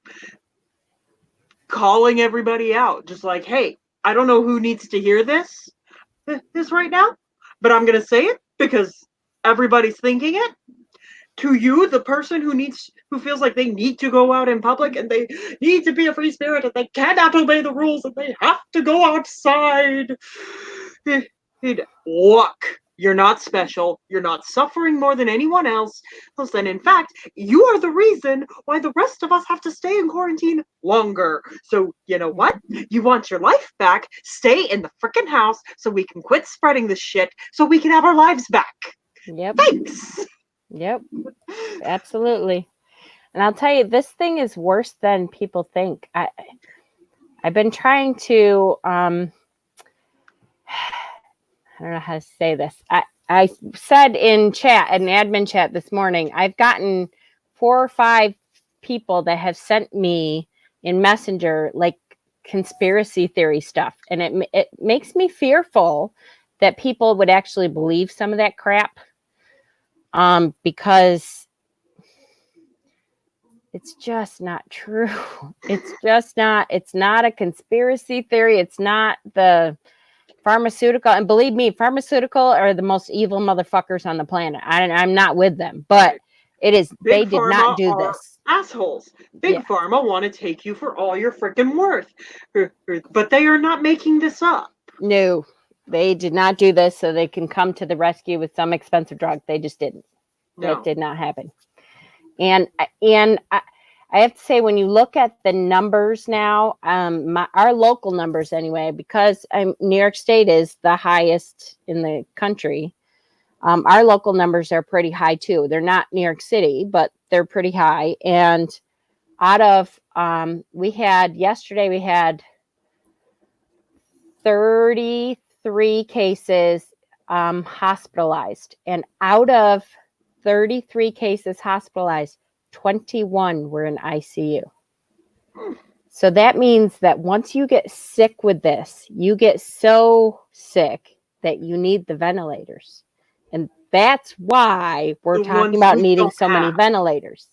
calling everybody out. Just like, hey, I don't know who needs to hear this right now, but I'm gonna say it because everybody's thinking it. To you, the person who feels like they need to go out in public and they need to be a free spirit and they cannot obey the rules and they have to go outside. Look, you're not special. You're not suffering more than anyone else. And in fact, you are the reason why the rest of us have to stay in quarantine longer. So, you know what? You want your life back? Stay in the frickin' house so we can quit spreading this shit so we can have our lives back. Yep. Thanks. Yep. Absolutely. And I'll tell you, this thing is worse than people think. I've been trying to I don't know how to say this. I said in chat, in admin chat this morning, I've gotten 4 or 5 people that have sent me in Messenger like conspiracy theory stuff. And it makes me fearful that people would actually believe some of that crap. Because it's just not true. It's not a conspiracy theory. It's not the pharmaceutical, and believe me, pharmaceutical are the most evil motherfuckers on the planet. I'm not with them, but it is. They did not do this. Assholes. Big Pharma want to take you for all your freaking worth, but they are not making this up. No, they did not do this so they can come to the rescue with some expensive drug. They just didn't. No. That did not happen. And I have to say, when you look at the numbers now, our local numbers anyway, because New York State is the highest in the country, our local numbers are pretty high too. They're not New York City, but they're pretty high. And out of, yesterday we had 33 cases hospitalized. And out of 33 cases hospitalized, 21 were in ICU. So that means that once you get sick with this, you get so sick that you need the ventilators. And that's why we're talking about needing so many ventilators.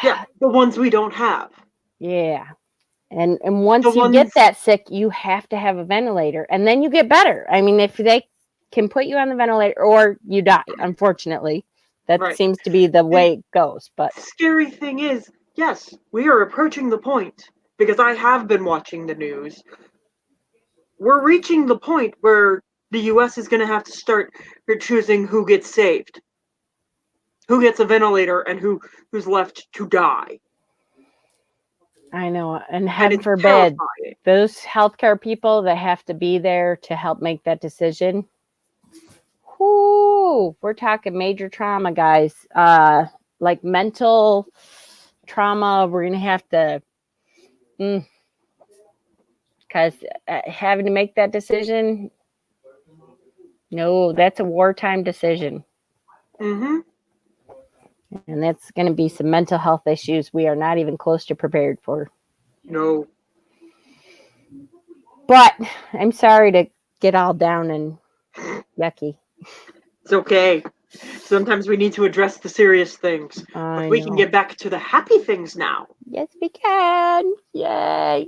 Yeah, the ones we don't have. Yeah. And once you get that sick, you have to have a ventilator. And then you get better. I mean, if they can put you on the ventilator or you die, unfortunately. That seems to be the way it goes. But scary thing is, yes, we are approaching the point, because I have been watching the news. We're reaching the point where the US is going to have to start choosing who gets saved, who gets a ventilator, and who's left to die. I know, and heaven forbid, those healthcare people that have to be there to help make that decision. Whoo, we're talking major trauma, guys. Like mental trauma, we're going to have to, because having to make that decision, no, that's a wartime decision. Mm-hmm. And that's going to be some mental health issues we are not even close to prepared for. No. But I'm sorry to get all down and yucky. It's okay. Sometimes we need to address the serious things. But we can get back to the happy things now. Yes, we can. Yay.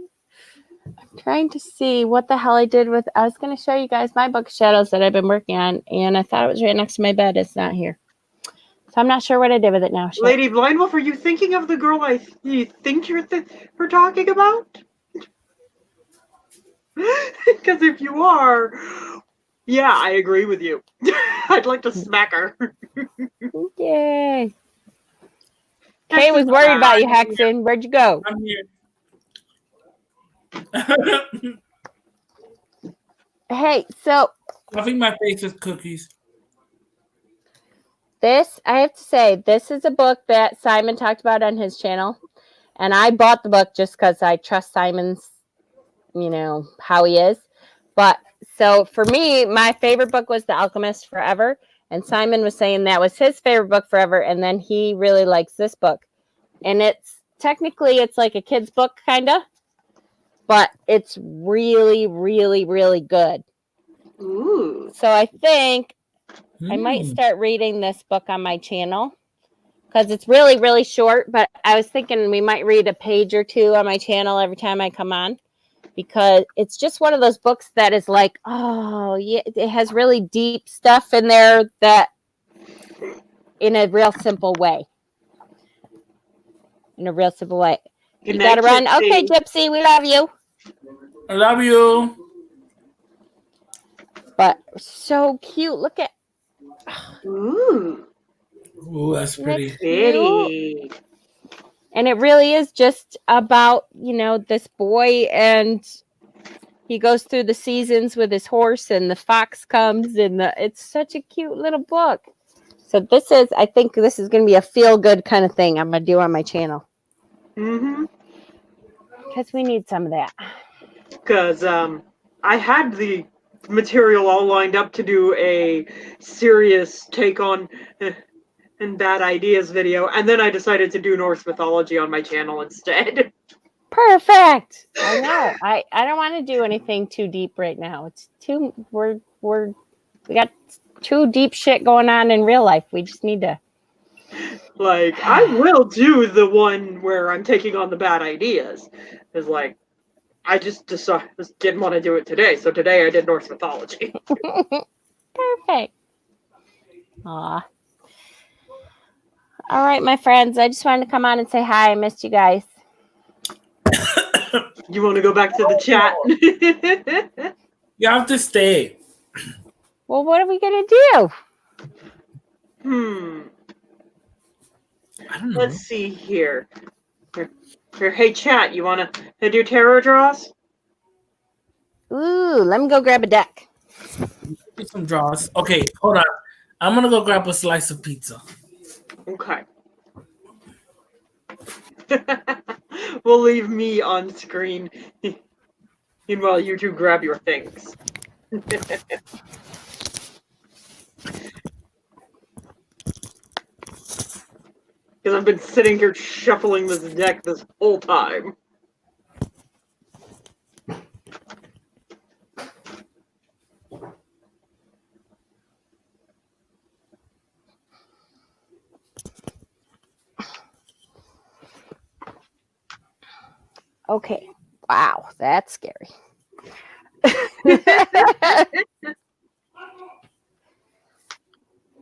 I'm trying to see what the hell I did with... I was going to show you guys my book of shadows that I've been working on, and I thought it was right next to my bed. It's not here. So I'm not sure what I did with it now. Lady Blindwolf, are you thinking of the girl you think we're talking about? Because if you are, Yeah, I agree with you. I'd like to smack her. Yay. Kay was worried about you, Hexen. Where'd you go? I'm here. Hey, so I think my face is cookies. this, I have to say, this is a book that Simon talked about on his channel. And I bought the book just because I trust Simon's, how he is. But so for me, my favorite book was The Alchemist Forever. And Simon was saying that was his favorite book forever. And then he really likes this book. And it's like a kid's book, kind of. But it's really, really, really good. Ooh. So I think I might start reading this book on my channel because it's really, really short. But I was thinking we might read a page or two on my channel every time I come on because it's just one of those books that is like, oh, yeah, it has really deep stuff in there that in a real simple way. You got to run. Gypsy. Okay, Gypsy, we love you. I love you. But so cute. Look at. Ooh. Ooh, that's pretty. Pretty. And it really is just about, this boy and he goes through the seasons with his horse and the fox comes and it's such a cute little book. So I think this is going to be a feel good kind of thing I'm going to do on my channel. Mm-hmm. Because we need some of that. Because I had the material all lined up to do a serious take on and bad ideas video, and then I decided to do Norse mythology on my channel instead. Perfect. I know. I don't want to do anything too deep right now. It's too we got too deep shit going on in real life. We just need to. Like, I will do the one where I'm taking on the bad ideas. It's like, I just didn't want to do it today, so today I did Norse mythology. Perfect. Aw. All right, my friends. I just wanted to come on and say hi. I missed you guys. You want to go back to the chat? You have to stay. Well, what are we going to Hmm. I don't know. Let's see here. Hey, chat, you want to do tarot draws? do? Ooh, let me go grab a deck. Do some draws. Okay, hold on. I'm gonna go grab a slice of pizza. Okay. We'll leave me on screen. Meanwhile, you two grab your things. Because I've been sitting here shuffling this deck this whole time. Okay. Wow, that's scary. Do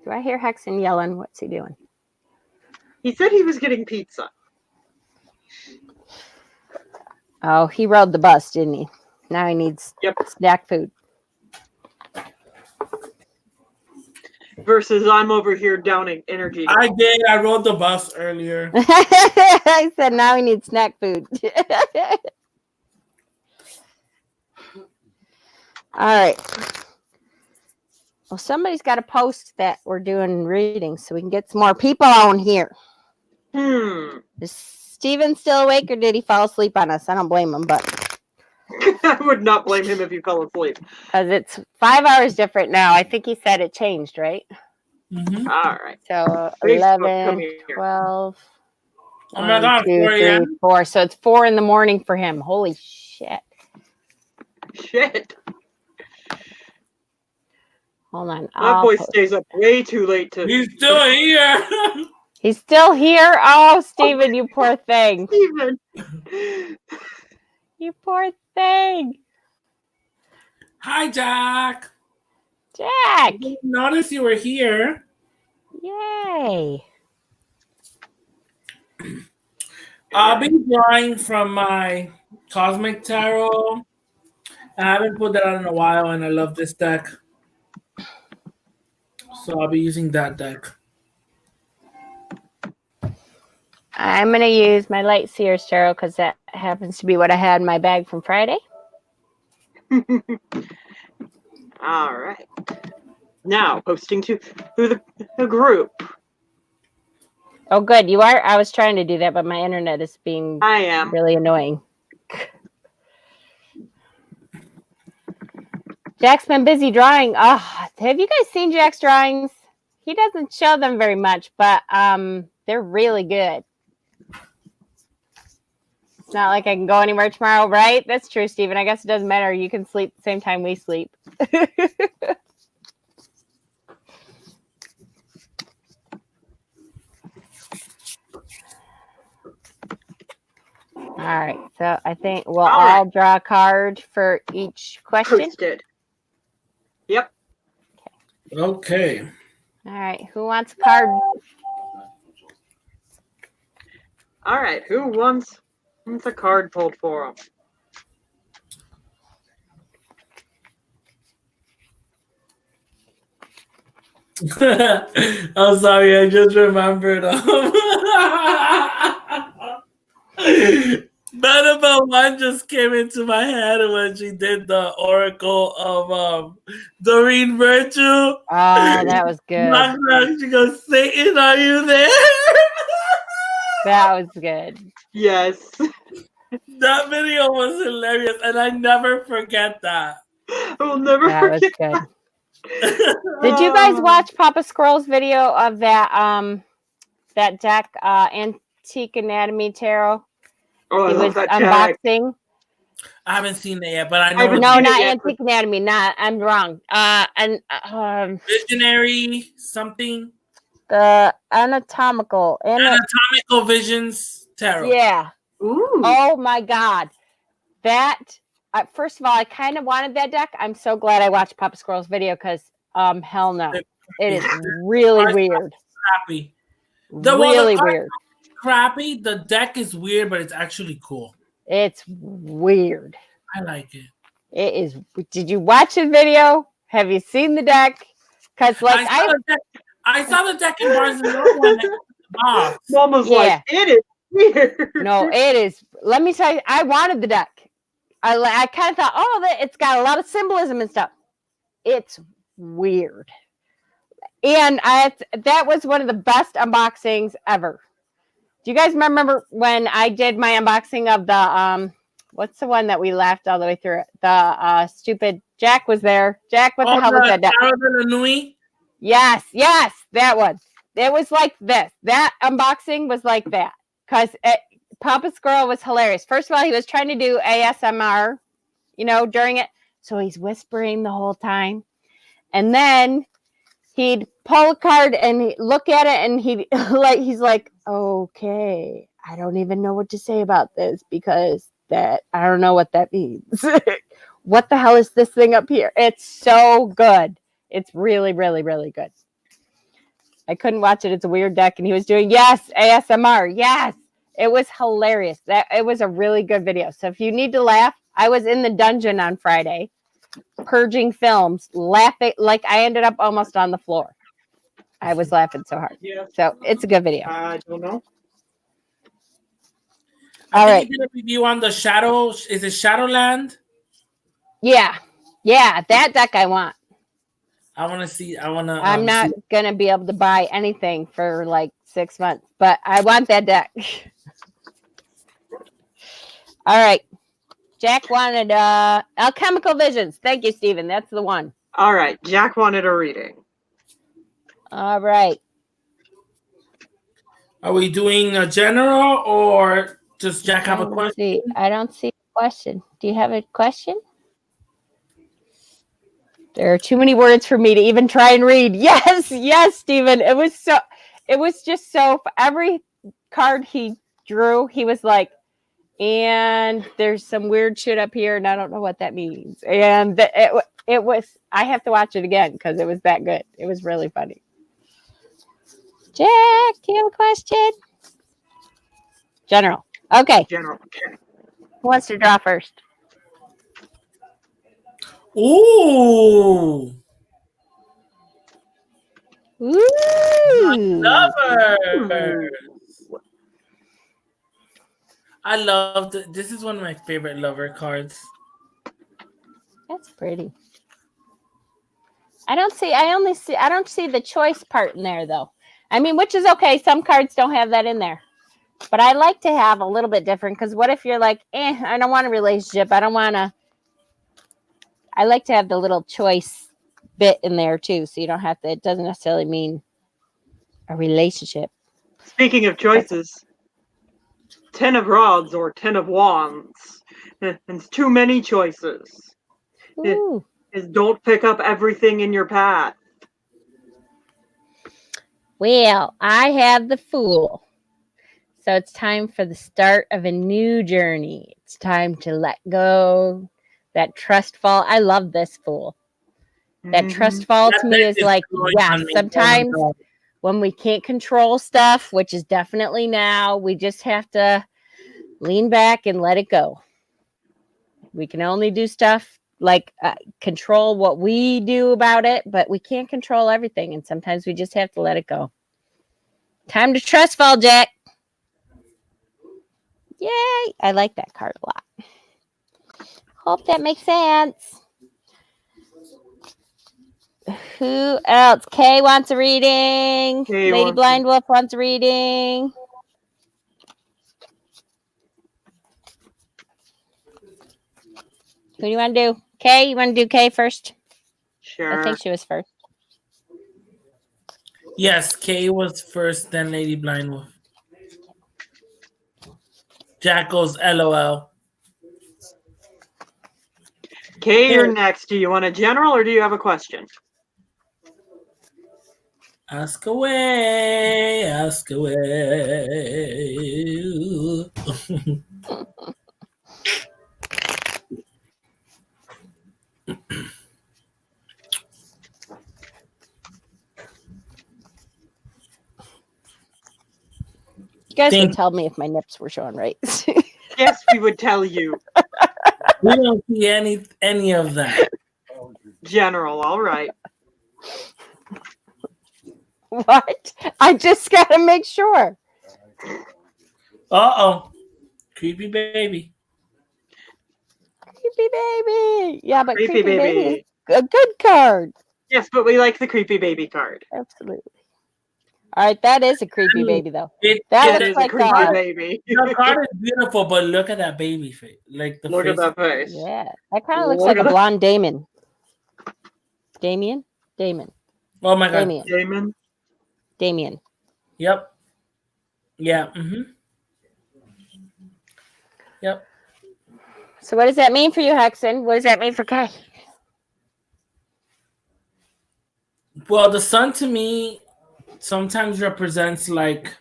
I hear Hexen yelling? What's he doing? He said he was getting pizza. Oh, he rode the bus, didn't he? Now he needs snack food. Versus I'm over here downing energy. I did. I rode the bus earlier. I said now he needs snack food. All right. Well, somebody's got to post that we're doing readings so we can get some more people on here. Is Steven still awake or did he fall asleep on us? I don't blame him, but I would not blame him if he fell asleep. Because it's 5 hours different now. I think he said it changed, right? Mm-hmm. All right. So Facebook, 11, 12, Oh my God, 4 a.m. 4. So it's 4 in the morning for him. Holy shit. Shit. Hold on. That boy stays up way too late to. He's still here. He's still here? Oh, Steven, you poor thing. Steven. You poor thing. Hi, Jack. Jack. I didn't notice you were here. Yay. I've been drawing from my Cosmic Tarot. I haven't put that out in a while, and I love this deck. So I'll be using that deck. I'm going to use my Light Seers Tarot because that happens to be what I had in my bag from Friday. All right. Now, posting to the group. Oh, good. You are? I was trying to do that, but my internet is being I am. really annoying. Jack's been busy drawing. Oh, have you guys seen Jack's drawings? He doesn't show them very much, but they're really good. It's not like I can go anywhere tomorrow, right? That's true, Stephen. I guess it doesn't matter. You can sleep the same time we sleep. All right. So I think we'll all draw a card for each question. Posted. Yep. Okay. All right. Who wants a card? All right. Who wants a card pulled for them? I'm sorry, I just remembered. Annabelle one just came into my head when she did the Oracle of Doreen Virtue. Oh, that was good. Knock, knock. She goes, Satan, are you there? That was good. Yes. That video was hilarious, and I never forget that. I will never That was forget. good. Did you guys watch Papa Squirrel's video of that that deck, Antique Anatomy Tarot? Oh, I He love was that unboxing. I haven't seen it yet, but I know haven't No, seen it not yet, Antique Anatomy. Not. I'm wrong. Visionary something. The anatomical. Anatomical Visions Tarot. Yeah. Ooh. Oh my God. That. First of all, I kind of wanted that deck. I'm so glad I watched Papa Squirrel's video because hell no, it is really weird. Crappy. Really weird. Crappy. The deck is weird, but it's actually cool. It's weird. I like it. It is. Did you watch the video? Have you seen the deck? Because like I saw the deck in Barnes and Noble in the box. Mom was like, it is weird. No, it is. Let me tell you, I wanted the deck. I kind of thought, it's got a lot of symbolism and stuff. It's weird. And that was one of the best unboxings ever. Do you guys remember when I did my unboxing of the what's the one that we laughed all the way through it? The stupid Jack was there. Jack, what the hell was that? Tarot de la Nuit? Yes, that one. It was like this. That unboxing was like that. Because Papa Squirrel was hilarious. First of all, he was trying to do ASMR, during it. So he's whispering the whole time. And then he'd pull a card and he'd look at it and he's like, okay, I don't even know what to say about this because I don't know what that means. What the hell is this thing up here? It's so good. It's really, really, really good. I couldn't watch it. It's a weird deck. And he was doing, yes, ASMR. Yes. It was hilarious. It was a really good video. So if you need to laugh, I was in the dungeon on Friday, purging films, laughing. Like I ended up almost on the floor. I was laughing so hard. Yeah. So it's a good video. I don't know. All right. You did a review on the Shadow. Is it Shadowland? Yeah. That deck I want. I want to see. I'm not going to be able to buy anything for like 6 months, but I want that deck. All right. Jack wanted Alchemical Visions. Thank you, Stephen. That's the one. All right. Jack wanted a reading. All right. Are we doing a general or does Jack have a question? I don't see a question. Do you have a question? There are too many words for me to even try and read. Yes, Stephen. It was just so, every card he drew, he was like, and there's some weird shit up here, and I don't know what that means. And it was, I have to watch it again because it was that good. It was really funny. Jack, do you have a question? General. Okay. General. Okay. Who wants to draw first? Ooh. Ooh. Lovers. I love this is one of my favorite lover cards. That's pretty. I don't see the choice part in there though. I mean, which is okay. Some cards don't have that in there. But I like to have a little bit different because what if you're like, I don't want a relationship. I like to have the little choice bit in there too. So you don't have to, it doesn't necessarily mean a relationship. Speaking of choices, 10 of rods or 10 of wands. It's too many choices. Ooh. Is don't pick up everything in your path. Well, I have the Fool. So it's time for the start of a new journey. It's time to let go. That trust fall. I love this Fool. That trust fall to me is like, yeah, sometimes when we can't control stuff, which is definitely now, we just have to lean back and let it go. We can only do stuff like control what we do about it, but we can't control everything. And sometimes we just have to let it go. Time to trust fall, Jack. Yay! I like that card a lot. Hope that makes sense. Who else? Kay wants a reading. Lady Blind Wolf wants a reading. Who do you want to do? Kay, you want to do Kay first? Sure. I think she was first. Yes, Kay was first, then Lady Blind Wolf. Jack goes LOL. Kay, you're next. Do you want a general or do you have a question? Ask away, ask away. You guys would tell me if my nips were showing right. Yes, we would tell you. We don't see any of that. General, all right. What? I just gotta make sure. Uh-oh. Creepy baby. Creepy baby. Yeah, but Creepy baby is a good card. Yes, but we like the creepy baby card. Absolutely. All right, that is a creepy baby though. That is like a creepy baby. The card is beautiful, but look at that baby face. Like the look face. at that face. Yeah, that kind of looks like a blonde Damon. Damon. Oh my god. Damon. Yep. Yeah. Mm-hmm. Yep. So what does that mean for you, Hexen? What does that mean for Kay? Well, the sun to me sometimes represents like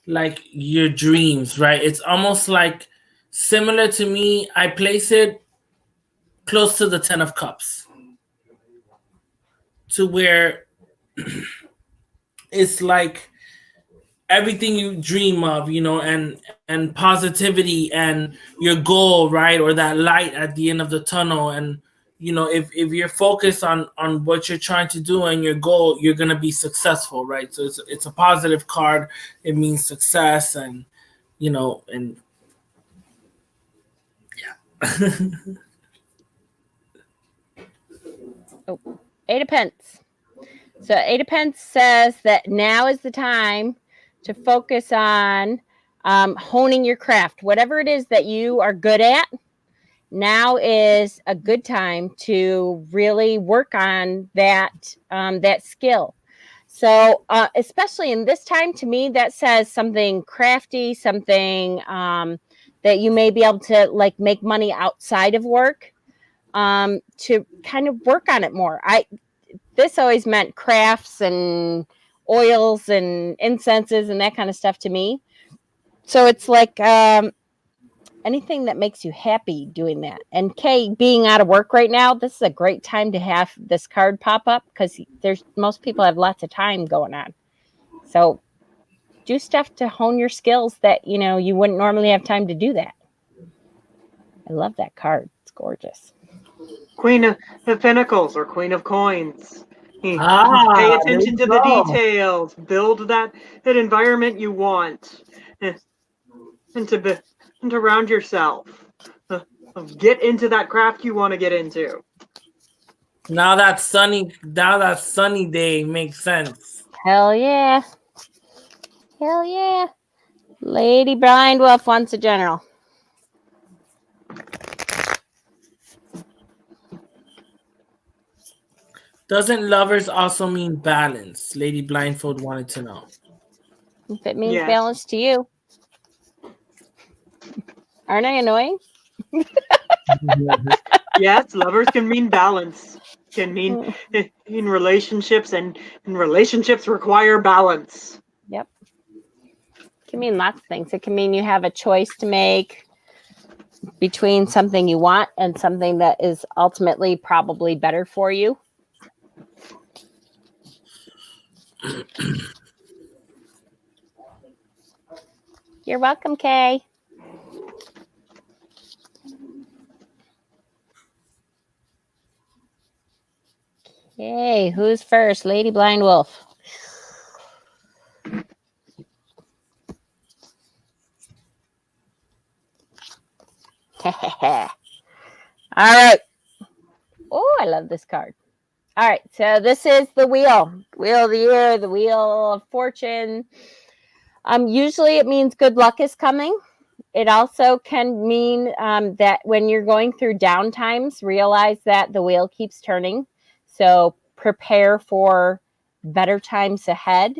your dreams, right? It's almost like similar to me. I place it close to the 10 of Cups, to where it's like everything you dream of, and positivity and your goal, right? Or that light at the end of the tunnel. And, if you're focused on what you're trying to do and your goal, you're going to be successful, right? So it's a positive card. It means success and, and yeah. Oh, 8 of Pence. So 8 of Pence says that now is the time to focus on honing your craft. Whatever it is that you are good at, now is a good time to really work on that skill. So especially in this time, to me, that says something crafty, something that you may be able to like make money outside of work, to kind of work on it more. This always meant crafts and oils and incenses and that kind of stuff to me. So it's like anything that makes you happy doing that. And Kay, being out of work right now, this is a great time to have this card pop up because most people have lots of time going on. So do stuff to hone your skills that, you wouldn't normally have time to do that. I love that card. It's gorgeous. Queen of Pentacles or Queen of Coins. Pay attention to there the you go. details. Build that environment you want, and to surround yourself. Get into that craft you want to get into. Now that sunny day makes sense. Hell yeah. Hell yeah. Lady Blind Wolf wants a general. Doesn't lovers also mean balance? Lady Blindfold wanted to know. If it means Yes. balance to you. Aren't I annoying? Yes, lovers can mean balance. Can mean in relationships, and relationships require balance. Yep. It can mean lots of things. It can mean you have a choice to make between something you want and something that is ultimately probably better for you. You're welcome, Kay. Okay, who's first? Lady Blind Wolf. All right. Oh, I love this card. All right, so this is the wheel of the year, the wheel of fortune. Usually it means good luck is coming. It also can mean that when you're going through down times, realize that the wheel keeps turning. So prepare for better times ahead.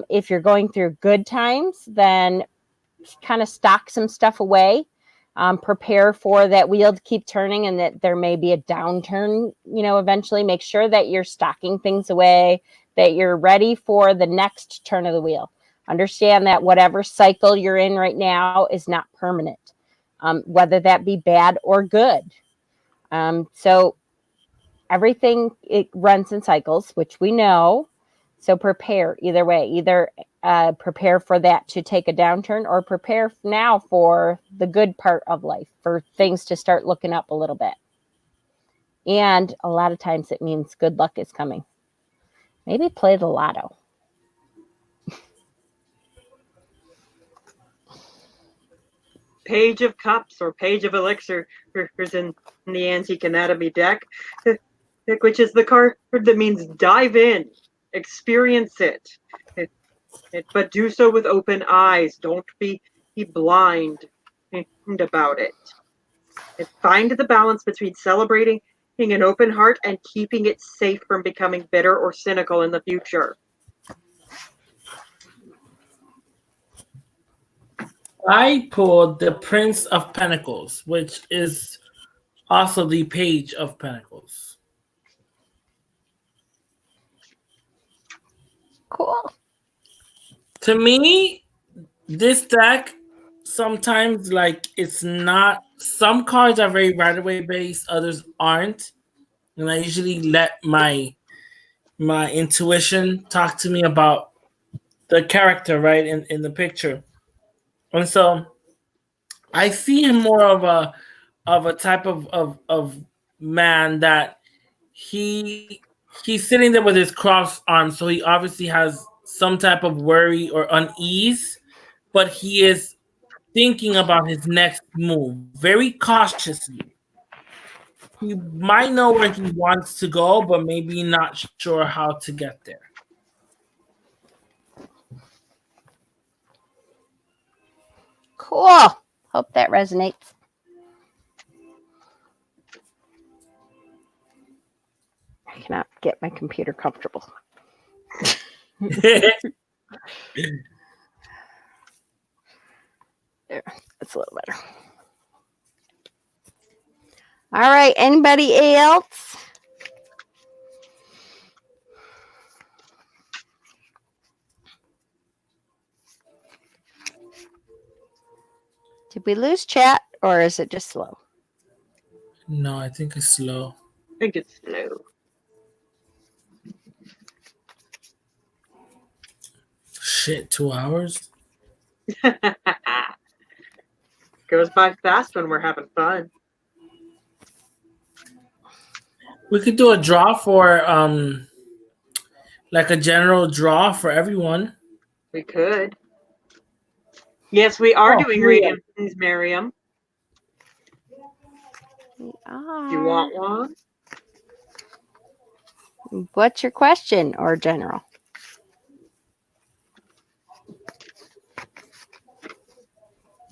If you're going through good times, then kind of stock some stuff away. Prepare for that wheel to keep turning and that there may be a downturn, eventually. Make sure that you're stocking things away, that you're ready for the next turn of the wheel. Understand that whatever cycle you're in right now is not permanent, whether that be bad or good. So everything, it runs in cycles, which we know. So prepare either way, either prepare for that to take a downturn or prepare now for the good part of life, for things to start looking up a little bit. And a lot of times it means good luck is coming. Maybe play the lotto. Page of Cups or Page of Elixir is in the Antique Anatomy deck, which is the card that means dive in, experience it, but do so with open eyes. Don't be blind about it. Find the balance between celebrating an open heart and keeping it safe from becoming bitter or cynical in the future. I pulled the Prince of Pentacles, which is also the Page of Pentacles. Cool. To me, this deck sometimes it's not. Some cards are very right away based, others aren't, and I usually let my intuition talk to me about the character right in the picture, and so I see him more of a type of man that he's sitting there with his crossed arms, so he obviously has some type of worry or unease, but he is thinking about his next move very cautiously. He might know where he wants to go, but maybe not sure how to get there. Cool. Hope that resonates. I cannot get my computer comfortable. There, that's a little better. All right. Anybody else? Did we lose chat or is it just slow? No, I think it's slow. I think it's slow. Shit, 2 hours? Goes by fast when we're having fun. We could do a draw for like a general draw for everyone. We could. Yes, we are doing yeah. radiant things, Miriam. We Do you want one? What's your question or general?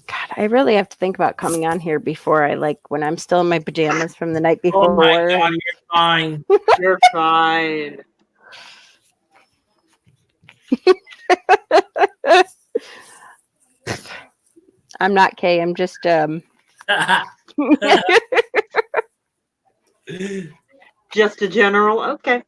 God, I really have to think about coming on here before I when I'm still in my pajamas from the night before. Oh my God, you're fine. You're fine. I'm not Kay. I'm just Just a general? Okay.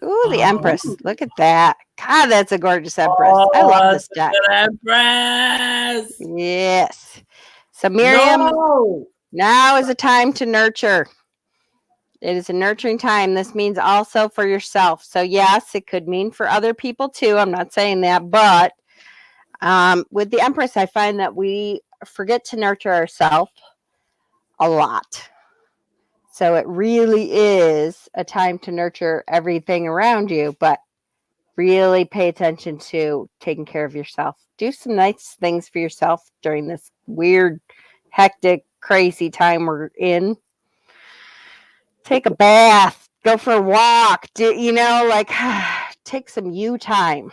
Ooh, the Empress. Look at that. God, that's a gorgeous Empress. I love this deck. Empress. Yes. So Miriam, No. now is a time to nurture. It is a nurturing time. This means also for yourself. So yes, it could mean for other people too. I'm not saying that, but with the Empress, I find that we forget to nurture ourselves a lot. So it really is a time to nurture everything around you, but really pay attention to taking care of yourself. Do some nice things for yourself during this weird, hectic, crazy time we're in. Take a bath, go for a walk, take some you time.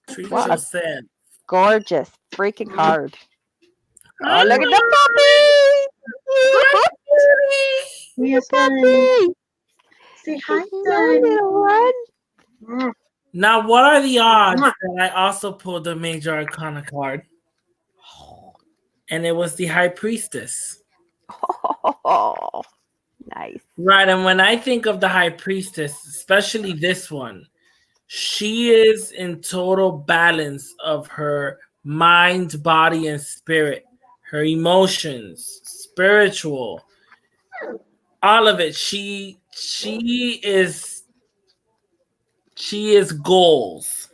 Treat What a yourself. gorgeous freaking card. Hi, Oh, look at the puppy! Yes, Puppy! Say hi, Hello, little one. Now, what are the odds that I also pulled the Major Arcana card? And it was the High Priestess. Oh, nice. Right, and when I think of the High Priestess, especially this one, she is in total balance of her mind, body, and spirit, her emotions, spiritual, all of it. She is goals.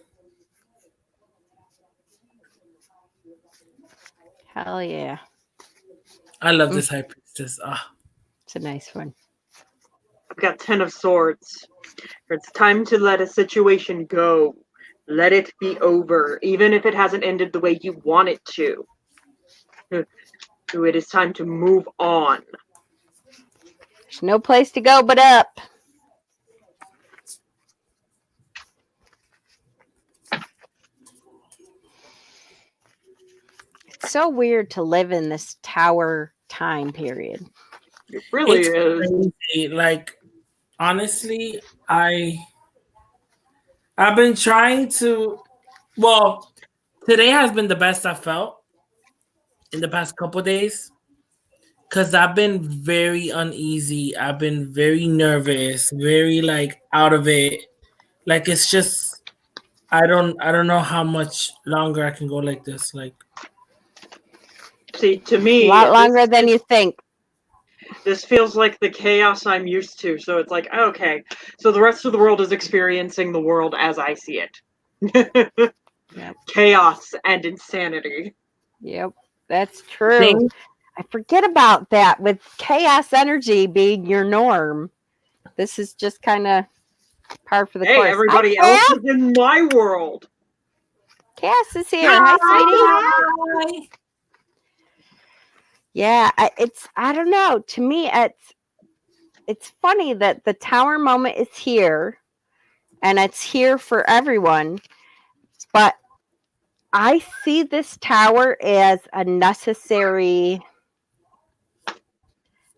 Hell yeah. I love this High Priestess. It's a nice one. I've got 10 of Swords. It's time to let a situation go. Let it be over, even if it hasn't ended the way you want it to. So it is time to move on. There's no place to go but up. It's so weird to live in this tower time period. It really It's is. crazy. Like, honestly, I've been trying to. Well, today has been the best I felt in the past couple days because I've been very uneasy. I've been very nervous, very out of it. Like it's just I don't know how much longer I can go like this. See, to me, A lot longer than you think. This feels like the chaos I'm used to. So it's like, okay, so the rest of the world is experiencing the world as I see it. Yep. Chaos and insanity. Yep, that's true. I forget about that with chaos energy being your norm. This is just kind of par for the course. Hey, everybody else is in my world. Cass is here. Hi, sweetie. Yeah, I don't know. To me, it's funny that the tower moment is here, and it's here for everyone. But I see this tower as a necessary. I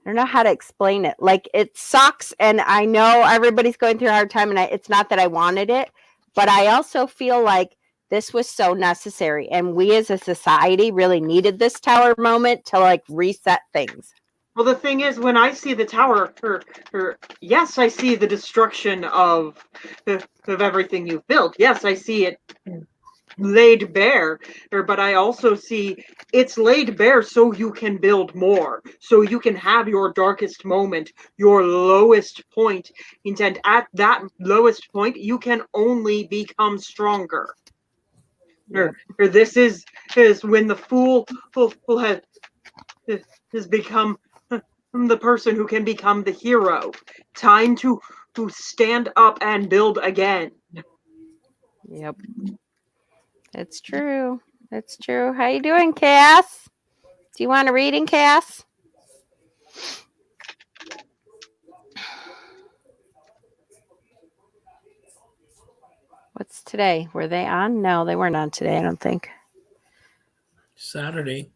don't know how to explain it. Like, it sucks, and I know everybody's going through a hard time, and it's not that I wanted it, but I also feel like this was so necessary, and we as a society really needed this tower moment to reset things. Well, the thing is, when I see the tower, yes, I see the destruction of everything you've built. Yes, I see it laid bare, but I also see it's laid bare so you can build more, so you can have your darkest moment, your lowest point, and at that lowest point, you can only become stronger. Or this is when the fool has become the person who can become the hero. Time to stand up and build again. Yep. It's true. It's true. How you doing, Cass? Do you want a reading, Cass? What's today? Were they on? No, they weren't on today, I don't think. Saturday.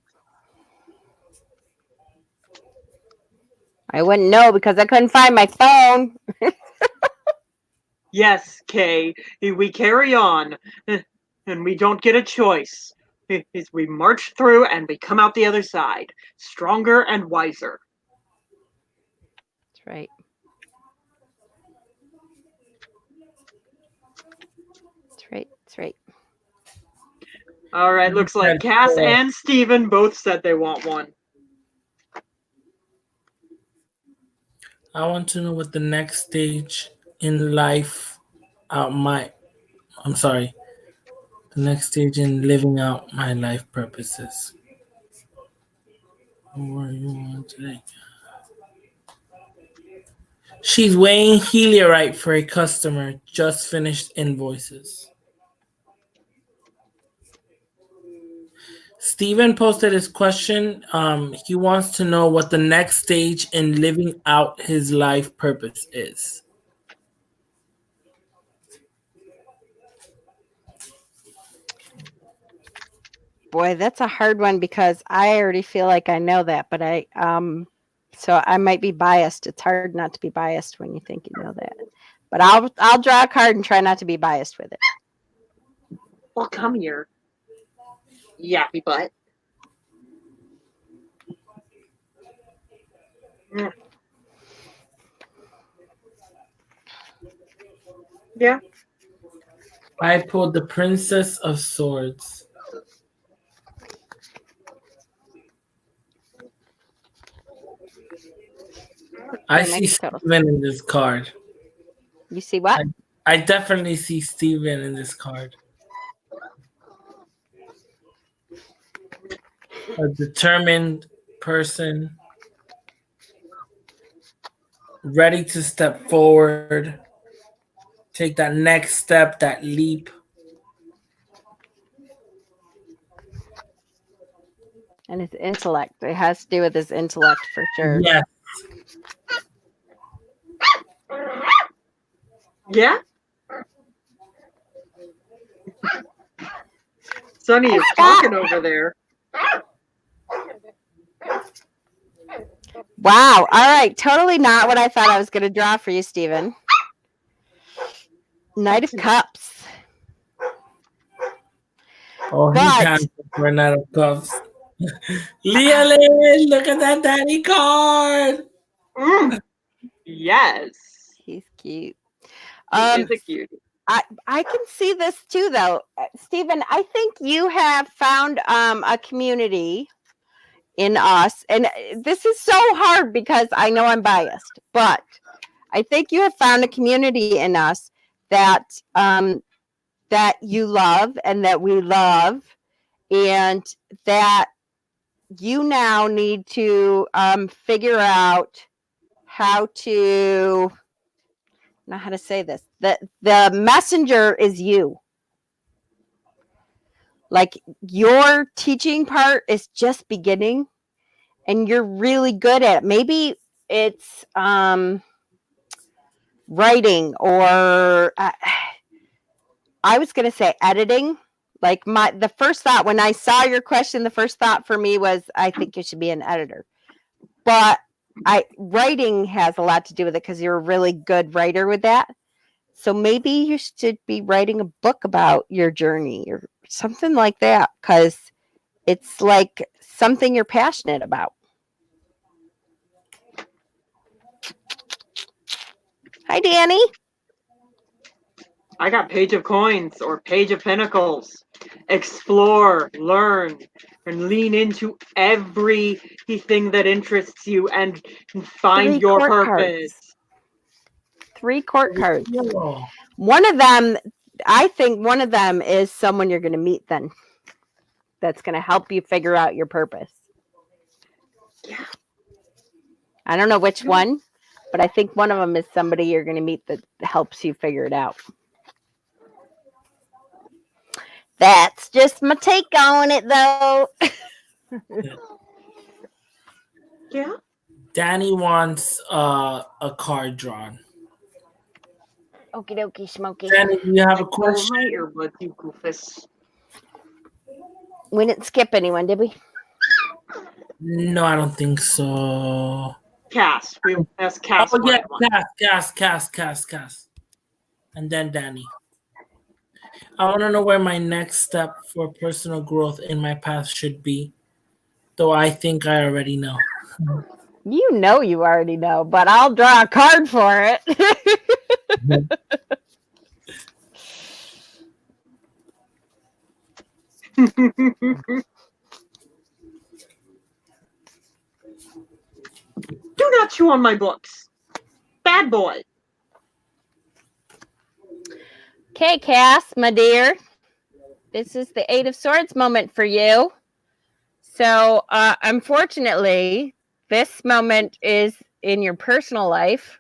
I wouldn't know because I couldn't find my phone. Yes, Kay, we carry on, and we don't get a choice. We march through and we come out the other side, stronger and wiser. That's right. That's right. That's right. All right, looks like Cass and Steven both said they want one. I want to know what the next stage in life the next stage in living out my life purposes. Where are you on today? She's weighing Heliorite for a customer. Just finished invoices. Steven posted his question. He wants to know what the next stage in living out his life purpose is. Boy, that's a hard one because I already feel like I know that, but so I might be biased. It's hard not to be biased when you think you know that. But I'll draw a card and try not to be biased with it. Well, come here, yappy butt. Yeah. I pulled the Princess of Swords. I see Steven in this card. You see what? I definitely see Steven in this card. A determined person, ready to step forward, take that next step, that leap. And his intellect. It has to do with his intellect for sure. Yes. Yeah? Sonny is talking over there. Wow. All right. Totally not what I thought I was going to draw for you, Steven. Knight of Cups. Oh, he can't for Knight of Cups. Leah Lynn, look at that daddy card. Yes. He's cute. He's a cutie. I can see this too, though. Steven, I think you have found a community in us. And this is so hard because I know I'm biased. But I think you have found a community in us that that you love and that we love. And that you now need to figure out how to... know how to say this. The messenger is you. Like your teaching part is just beginning and you're really good at it. Maybe it's writing or I was going to say editing. Like the first thought when I saw your question, the first thought for me was, I think you should be an editor. But writing has a lot to do with it because you're a really good writer with that. So maybe you should be writing a book about your journey or something like that because it's like something you're passionate about. Hi, Danny. I got Page of Coins or Page of Pentacles. Explore, learn, and lean into everything that interests you and find your purpose. 3 court cards. One of them, I think one of them is someone you're going to meet then. That's going to help you figure out your purpose. Yeah. I don't know which one, but I think one of them is somebody you're going to meet that helps you figure it out. That's just my take on it, though. Yeah. Danny wants a card drawn. Okie dokie, smoky. Danny, do you have a Oh, question? my earbuds, you goofus. We didn't skip anyone, did we? No, I don't think so. Cass. We asked Cass. Oh yeah, one. Cass. And then Danny. I want to know where my next step for personal growth in my path should be. Though I think I already know. You know you already know, but I'll draw a card for it. Do not chew on my books. Bad boy. Okay, Cass, my dear. This is the Eight of Swords moment for you. So, unfortunately, this moment is in your personal life.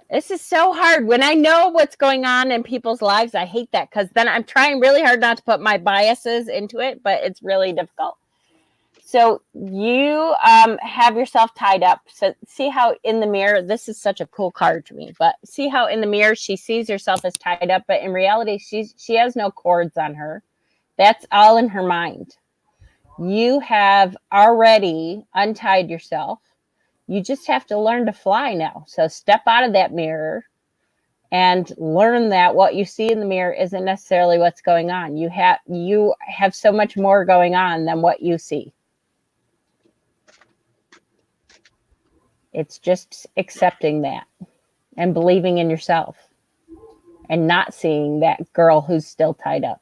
This is so hard. When I know what's going on in people's lives, I hate that because then I'm trying really hard not to put my biases into it, but it's really difficult. So you have yourself tied up. So see how in the mirror, this is such a cool card to me, but see how in the mirror she sees herself as tied up, but in reality, she has no cords on her. That's all in her mind. You have already untied yourself. You just have to learn to fly now. So step out of that mirror and learn that what you see in the mirror isn't necessarily what's going on. You have so much more going on than what you see. It's just accepting that and believing in yourself and not seeing that girl who's still tied up.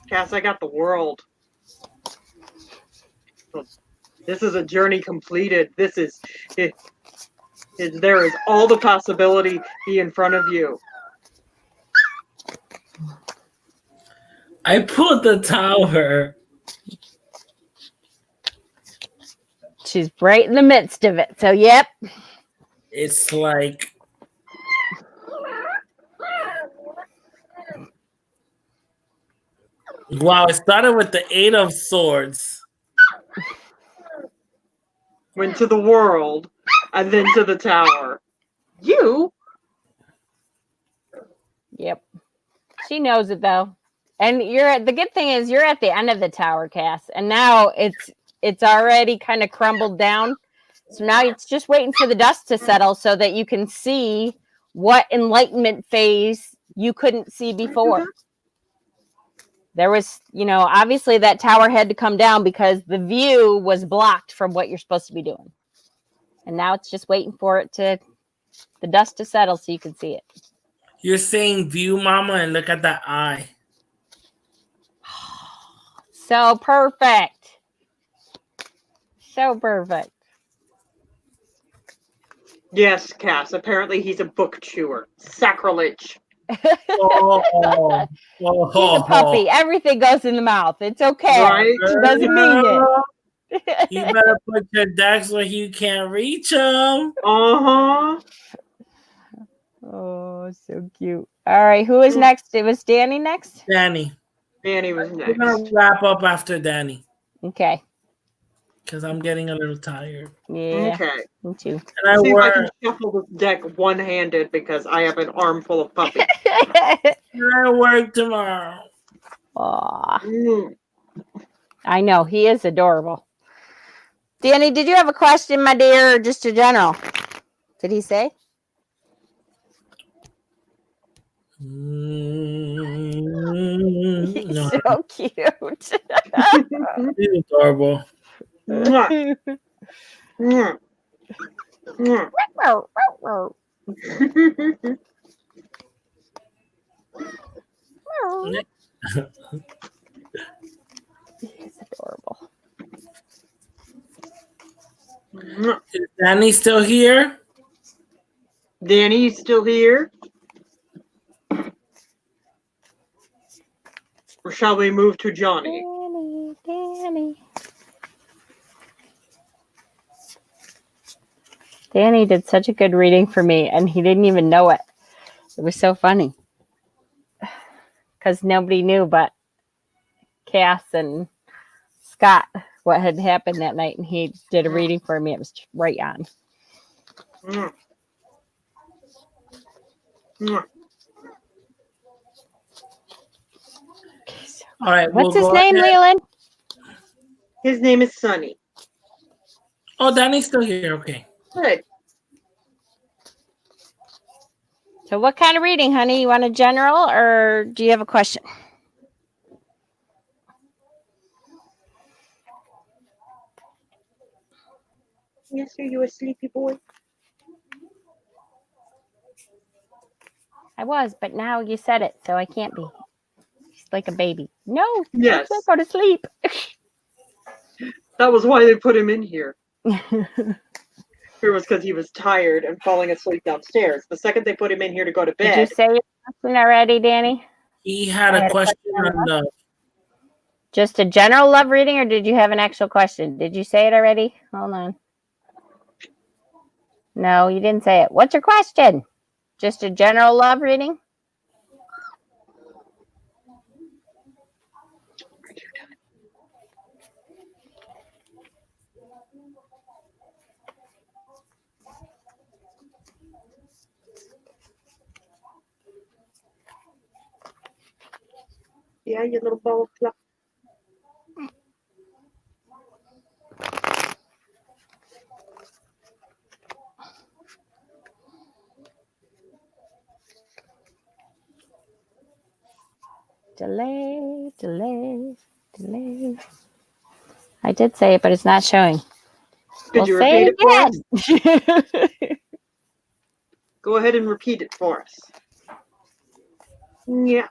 Cass, I got the world. This is a journey completed. This is it. There is all the possibility be in front of you. I pulled the tower. She's right in the midst of it. So, yep. It's like wow, it started with the Eight of Swords. Went to the world and then to the tower. You? Yep. She knows it though. And the good thing is you're at the end of the tower, Cass. And now it's already kind of crumbled down. So now it's just waiting for the dust to settle so that you can see what enlightenment phase you couldn't see before. There was, obviously that tower had to come down because the view was blocked from what you're supposed to be doing. And now it's just waiting for the dust to settle so you can see it. You're saying view, mama, and look at that eye. So perfect. So perfect. Yes, Cass. Apparently he's a book chewer. Sacrilege. Oh, He's a puppy. Everything goes in the mouth. It's okay. Right? He doesn't mean it. You better put your decks where you can't reach them. Uh-huh. Oh, so cute. All right, who is next? It was Danny next? Danny. Danny was We're next. going to wrap up after Danny. Okay. Because I'm getting a little tired. Yeah. Okay. Me too. And I See if I work. can shuffle this deck one-handed because I have an armful of puppies. And I work tomorrow. Aw, Mm. I know. He is adorable. Danny, did you have a question, my dear, or just a general? Did he say? He's No, so cute. he's adorable. Mwah. Mwah. Mwah. He's adorable. Is Danny still here? Danny's still here? Or shall we move to Johnny? Danny. Danny did such a good reading for me, and he didn't even know it. It was so funny. Because nobody knew but Cass and Scott what had happened that night, and he did a reading for me. It was right on. Mm. Mm. All right. What's we'll his go name, ahead. Leland? His name is Sonny. Oh, Danny's still here. Okay. Good. So what kind of reading, honey? You want a general, or do you have a question? Yes, are you a sleepy boy? I was, but now you said it, so I can't be. He's like a baby. No, Yes. let's not go to sleep. That was why they put him in here. It was because he was tired and falling asleep downstairs. The second they put him in here to go to Did you bed, say your question already, Danny? He had I a had a question question on the. Just a general love reading, or did you have an actual question? Did you say it already? Hold on. No, you didn't say it. What's your question? Just a general love reading? yeah, you little ball of fluff. Delay. I did say it, but it's not showing. Could you say repeat it for us? again. Go ahead and repeat it for us. Yeah.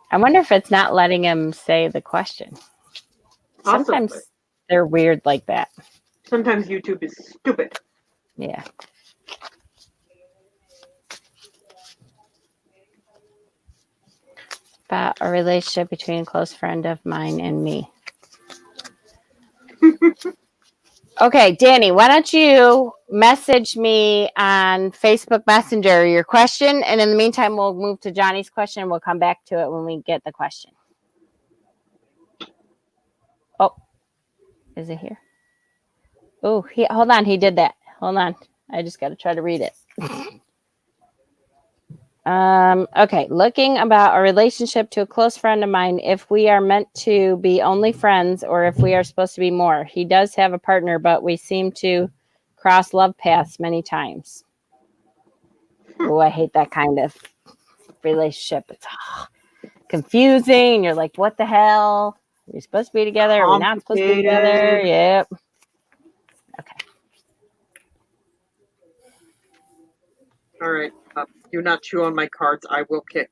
I wonder if it's not letting him say the question. Sometimes Possibly. they're weird like that. Sometimes YouTube is stupid. Yeah. About a relationship between a close friend of mine and me. Okay, Danny, why don't you message me on Facebook Messenger your question, and in the meantime, we'll move to Johnny's question. We'll come back to it when we get the question. Oh, is it here? Oh, hold on. He did that. Hold on. I just got to try to read it. Okay, looking about a relationship to a close friend of mine, if we are meant to be only friends or if we are supposed to be more. He does have a partner, but we seem to cross love paths many times. Oh, I hate that kind of relationship. It's confusing. You're like, what the hell? Are we supposed to be together? Are we not supposed to be together? Yep. Okay. All right. Do not chew on my cards. I will kick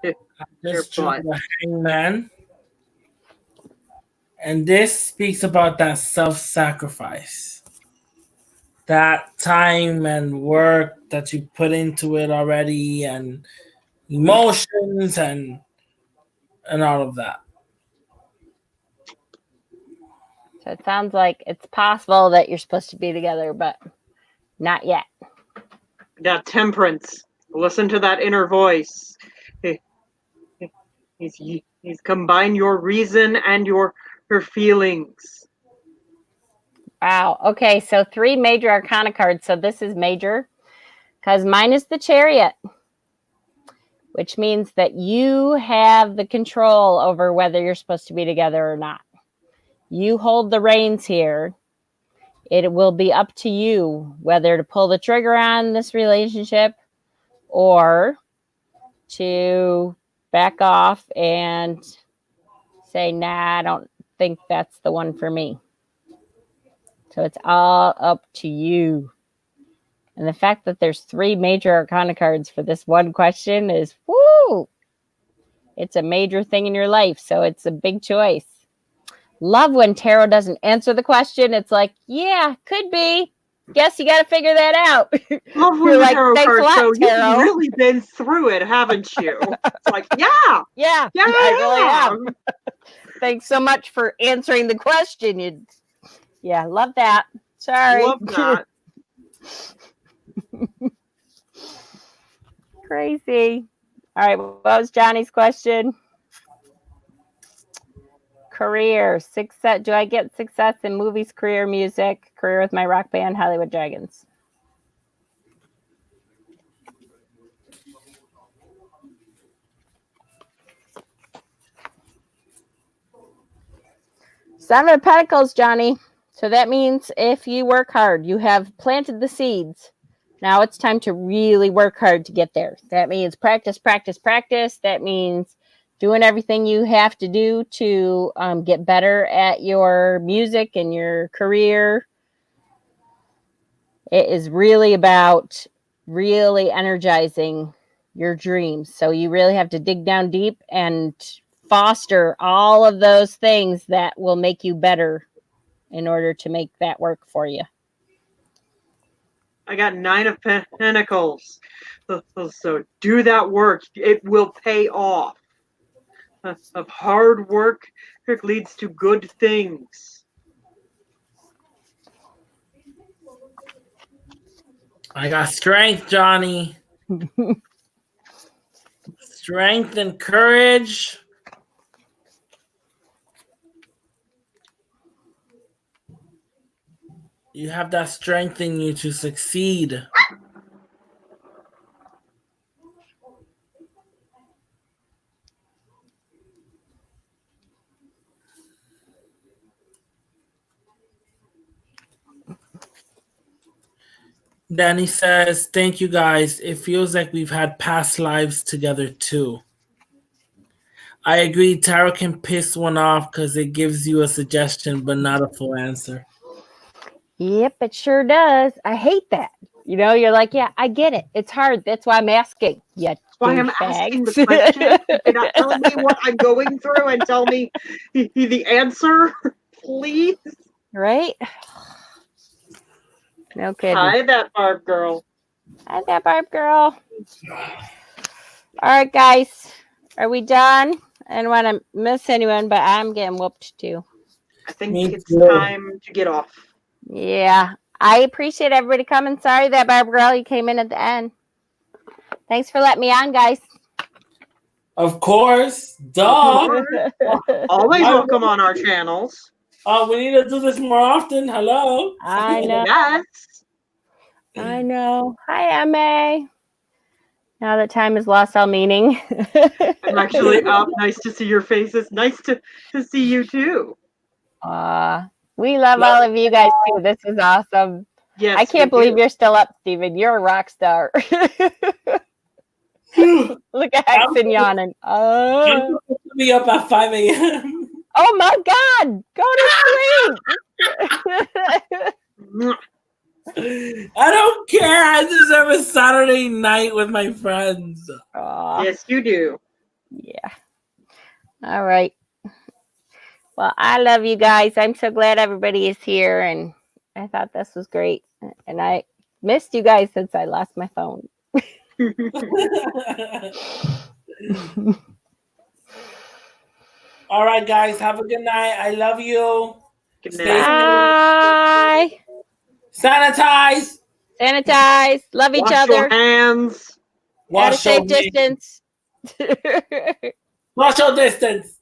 your Just butt. the Hangman. And this speaks about that self-sacrifice. That time and work that you put into it already, and emotions and all of that. So it sounds like it's possible that you're supposed to be together, but not yet. That temperance. Listen to that inner voice. He's combined your reason and your feelings. Wow. Okay. So 3 major arcana cards. So this is major. Because mine is the Chariot, which means that you have the control over whether you're supposed to be together or not. You hold the reins here. It will be up to you whether to pull the trigger on this relationship or to back off and say, nah, I don't think that's the one for me. So it's all up to you. And the fact that there's 3 major arcana cards for this one question is, woo! It's a major thing in your life, so it's a big choice. Love when tarot doesn't answer the question. It's like, yeah, could be. Guess you got to figure that out. Love when You're the like, tarot thanks a cards lot, go, tarot. you've really been through it, haven't you? It's like, yeah, Yeah, yeah, I really have. Thanks so much for answering the question. Yeah, love that. Sorry. Love that. Crazy. All right, what was Johnny's question? Career, success. Do I get success in movies, career, music, career with my rock band, Hollywood Dragons? Seven of Pentacles, Johnny. So that means if you work hard, you have planted the seeds. Now it's time to really work hard to get there. That means practice, practice, practice. That means doing everything you have to do to get better at your music and your career. It is really about really energizing your dreams. So you really have to dig down deep and foster all of those things that will make you better in order to make that work for you. I got 9 of Pentacles. So do that work. It will pay off. Of hard work leads to good things. I got strength, Johnny. Strength and courage. You have that strength in you to succeed. Danny says, thank you guys. It feels like we've had past lives together too. I agree. Tarot can piss one off because it gives you a suggestion, but not a full answer. Yep, it sure does. I hate that. You know, you're like, yeah, I get it. It's hard. That's why I'm asking. Yeah, That's why I'm asking the question. Do not tell me what I'm going through and tell me the answer, please. Right? No kidding. Hi, that Barb girl. Hi, that Barb girl. All right, guys. Are we done? I don't want to miss anyone, but I'm getting whooped too. I think Me it's too. time to get off. Yeah. I appreciate everybody coming. Sorry that Barb girl, you came in at the end. Thanks for letting me on, guys. Of course. Duh. Always welcome on our channels. We need to do this more often. Hello. I know. Yes. I know. Hi, Emma. Now that time has lost all meaning. I'm actually up. Nice to see your faces. Nice to see you too. We love all of you guys too. This is awesome. Yes. I can't believe you're still up, Steven. You're a rock star. Look at Hexen yawning. I'm supposed to be up at 5 a.m. Oh my God. Go to sleep. I don't care. I deserve a Saturday night with my friends. Yes, you do. Yeah. All right. Well, I love you guys. I'm so glad everybody is here, and I thought this was great. And I missed you guys since I lost my phone. All right, guys. Have a good night. I love you. Good Stay Bye. Sanitize. Sanitize. Love each Wash other. your hands. At a Wash safe your distance. Wash your distance.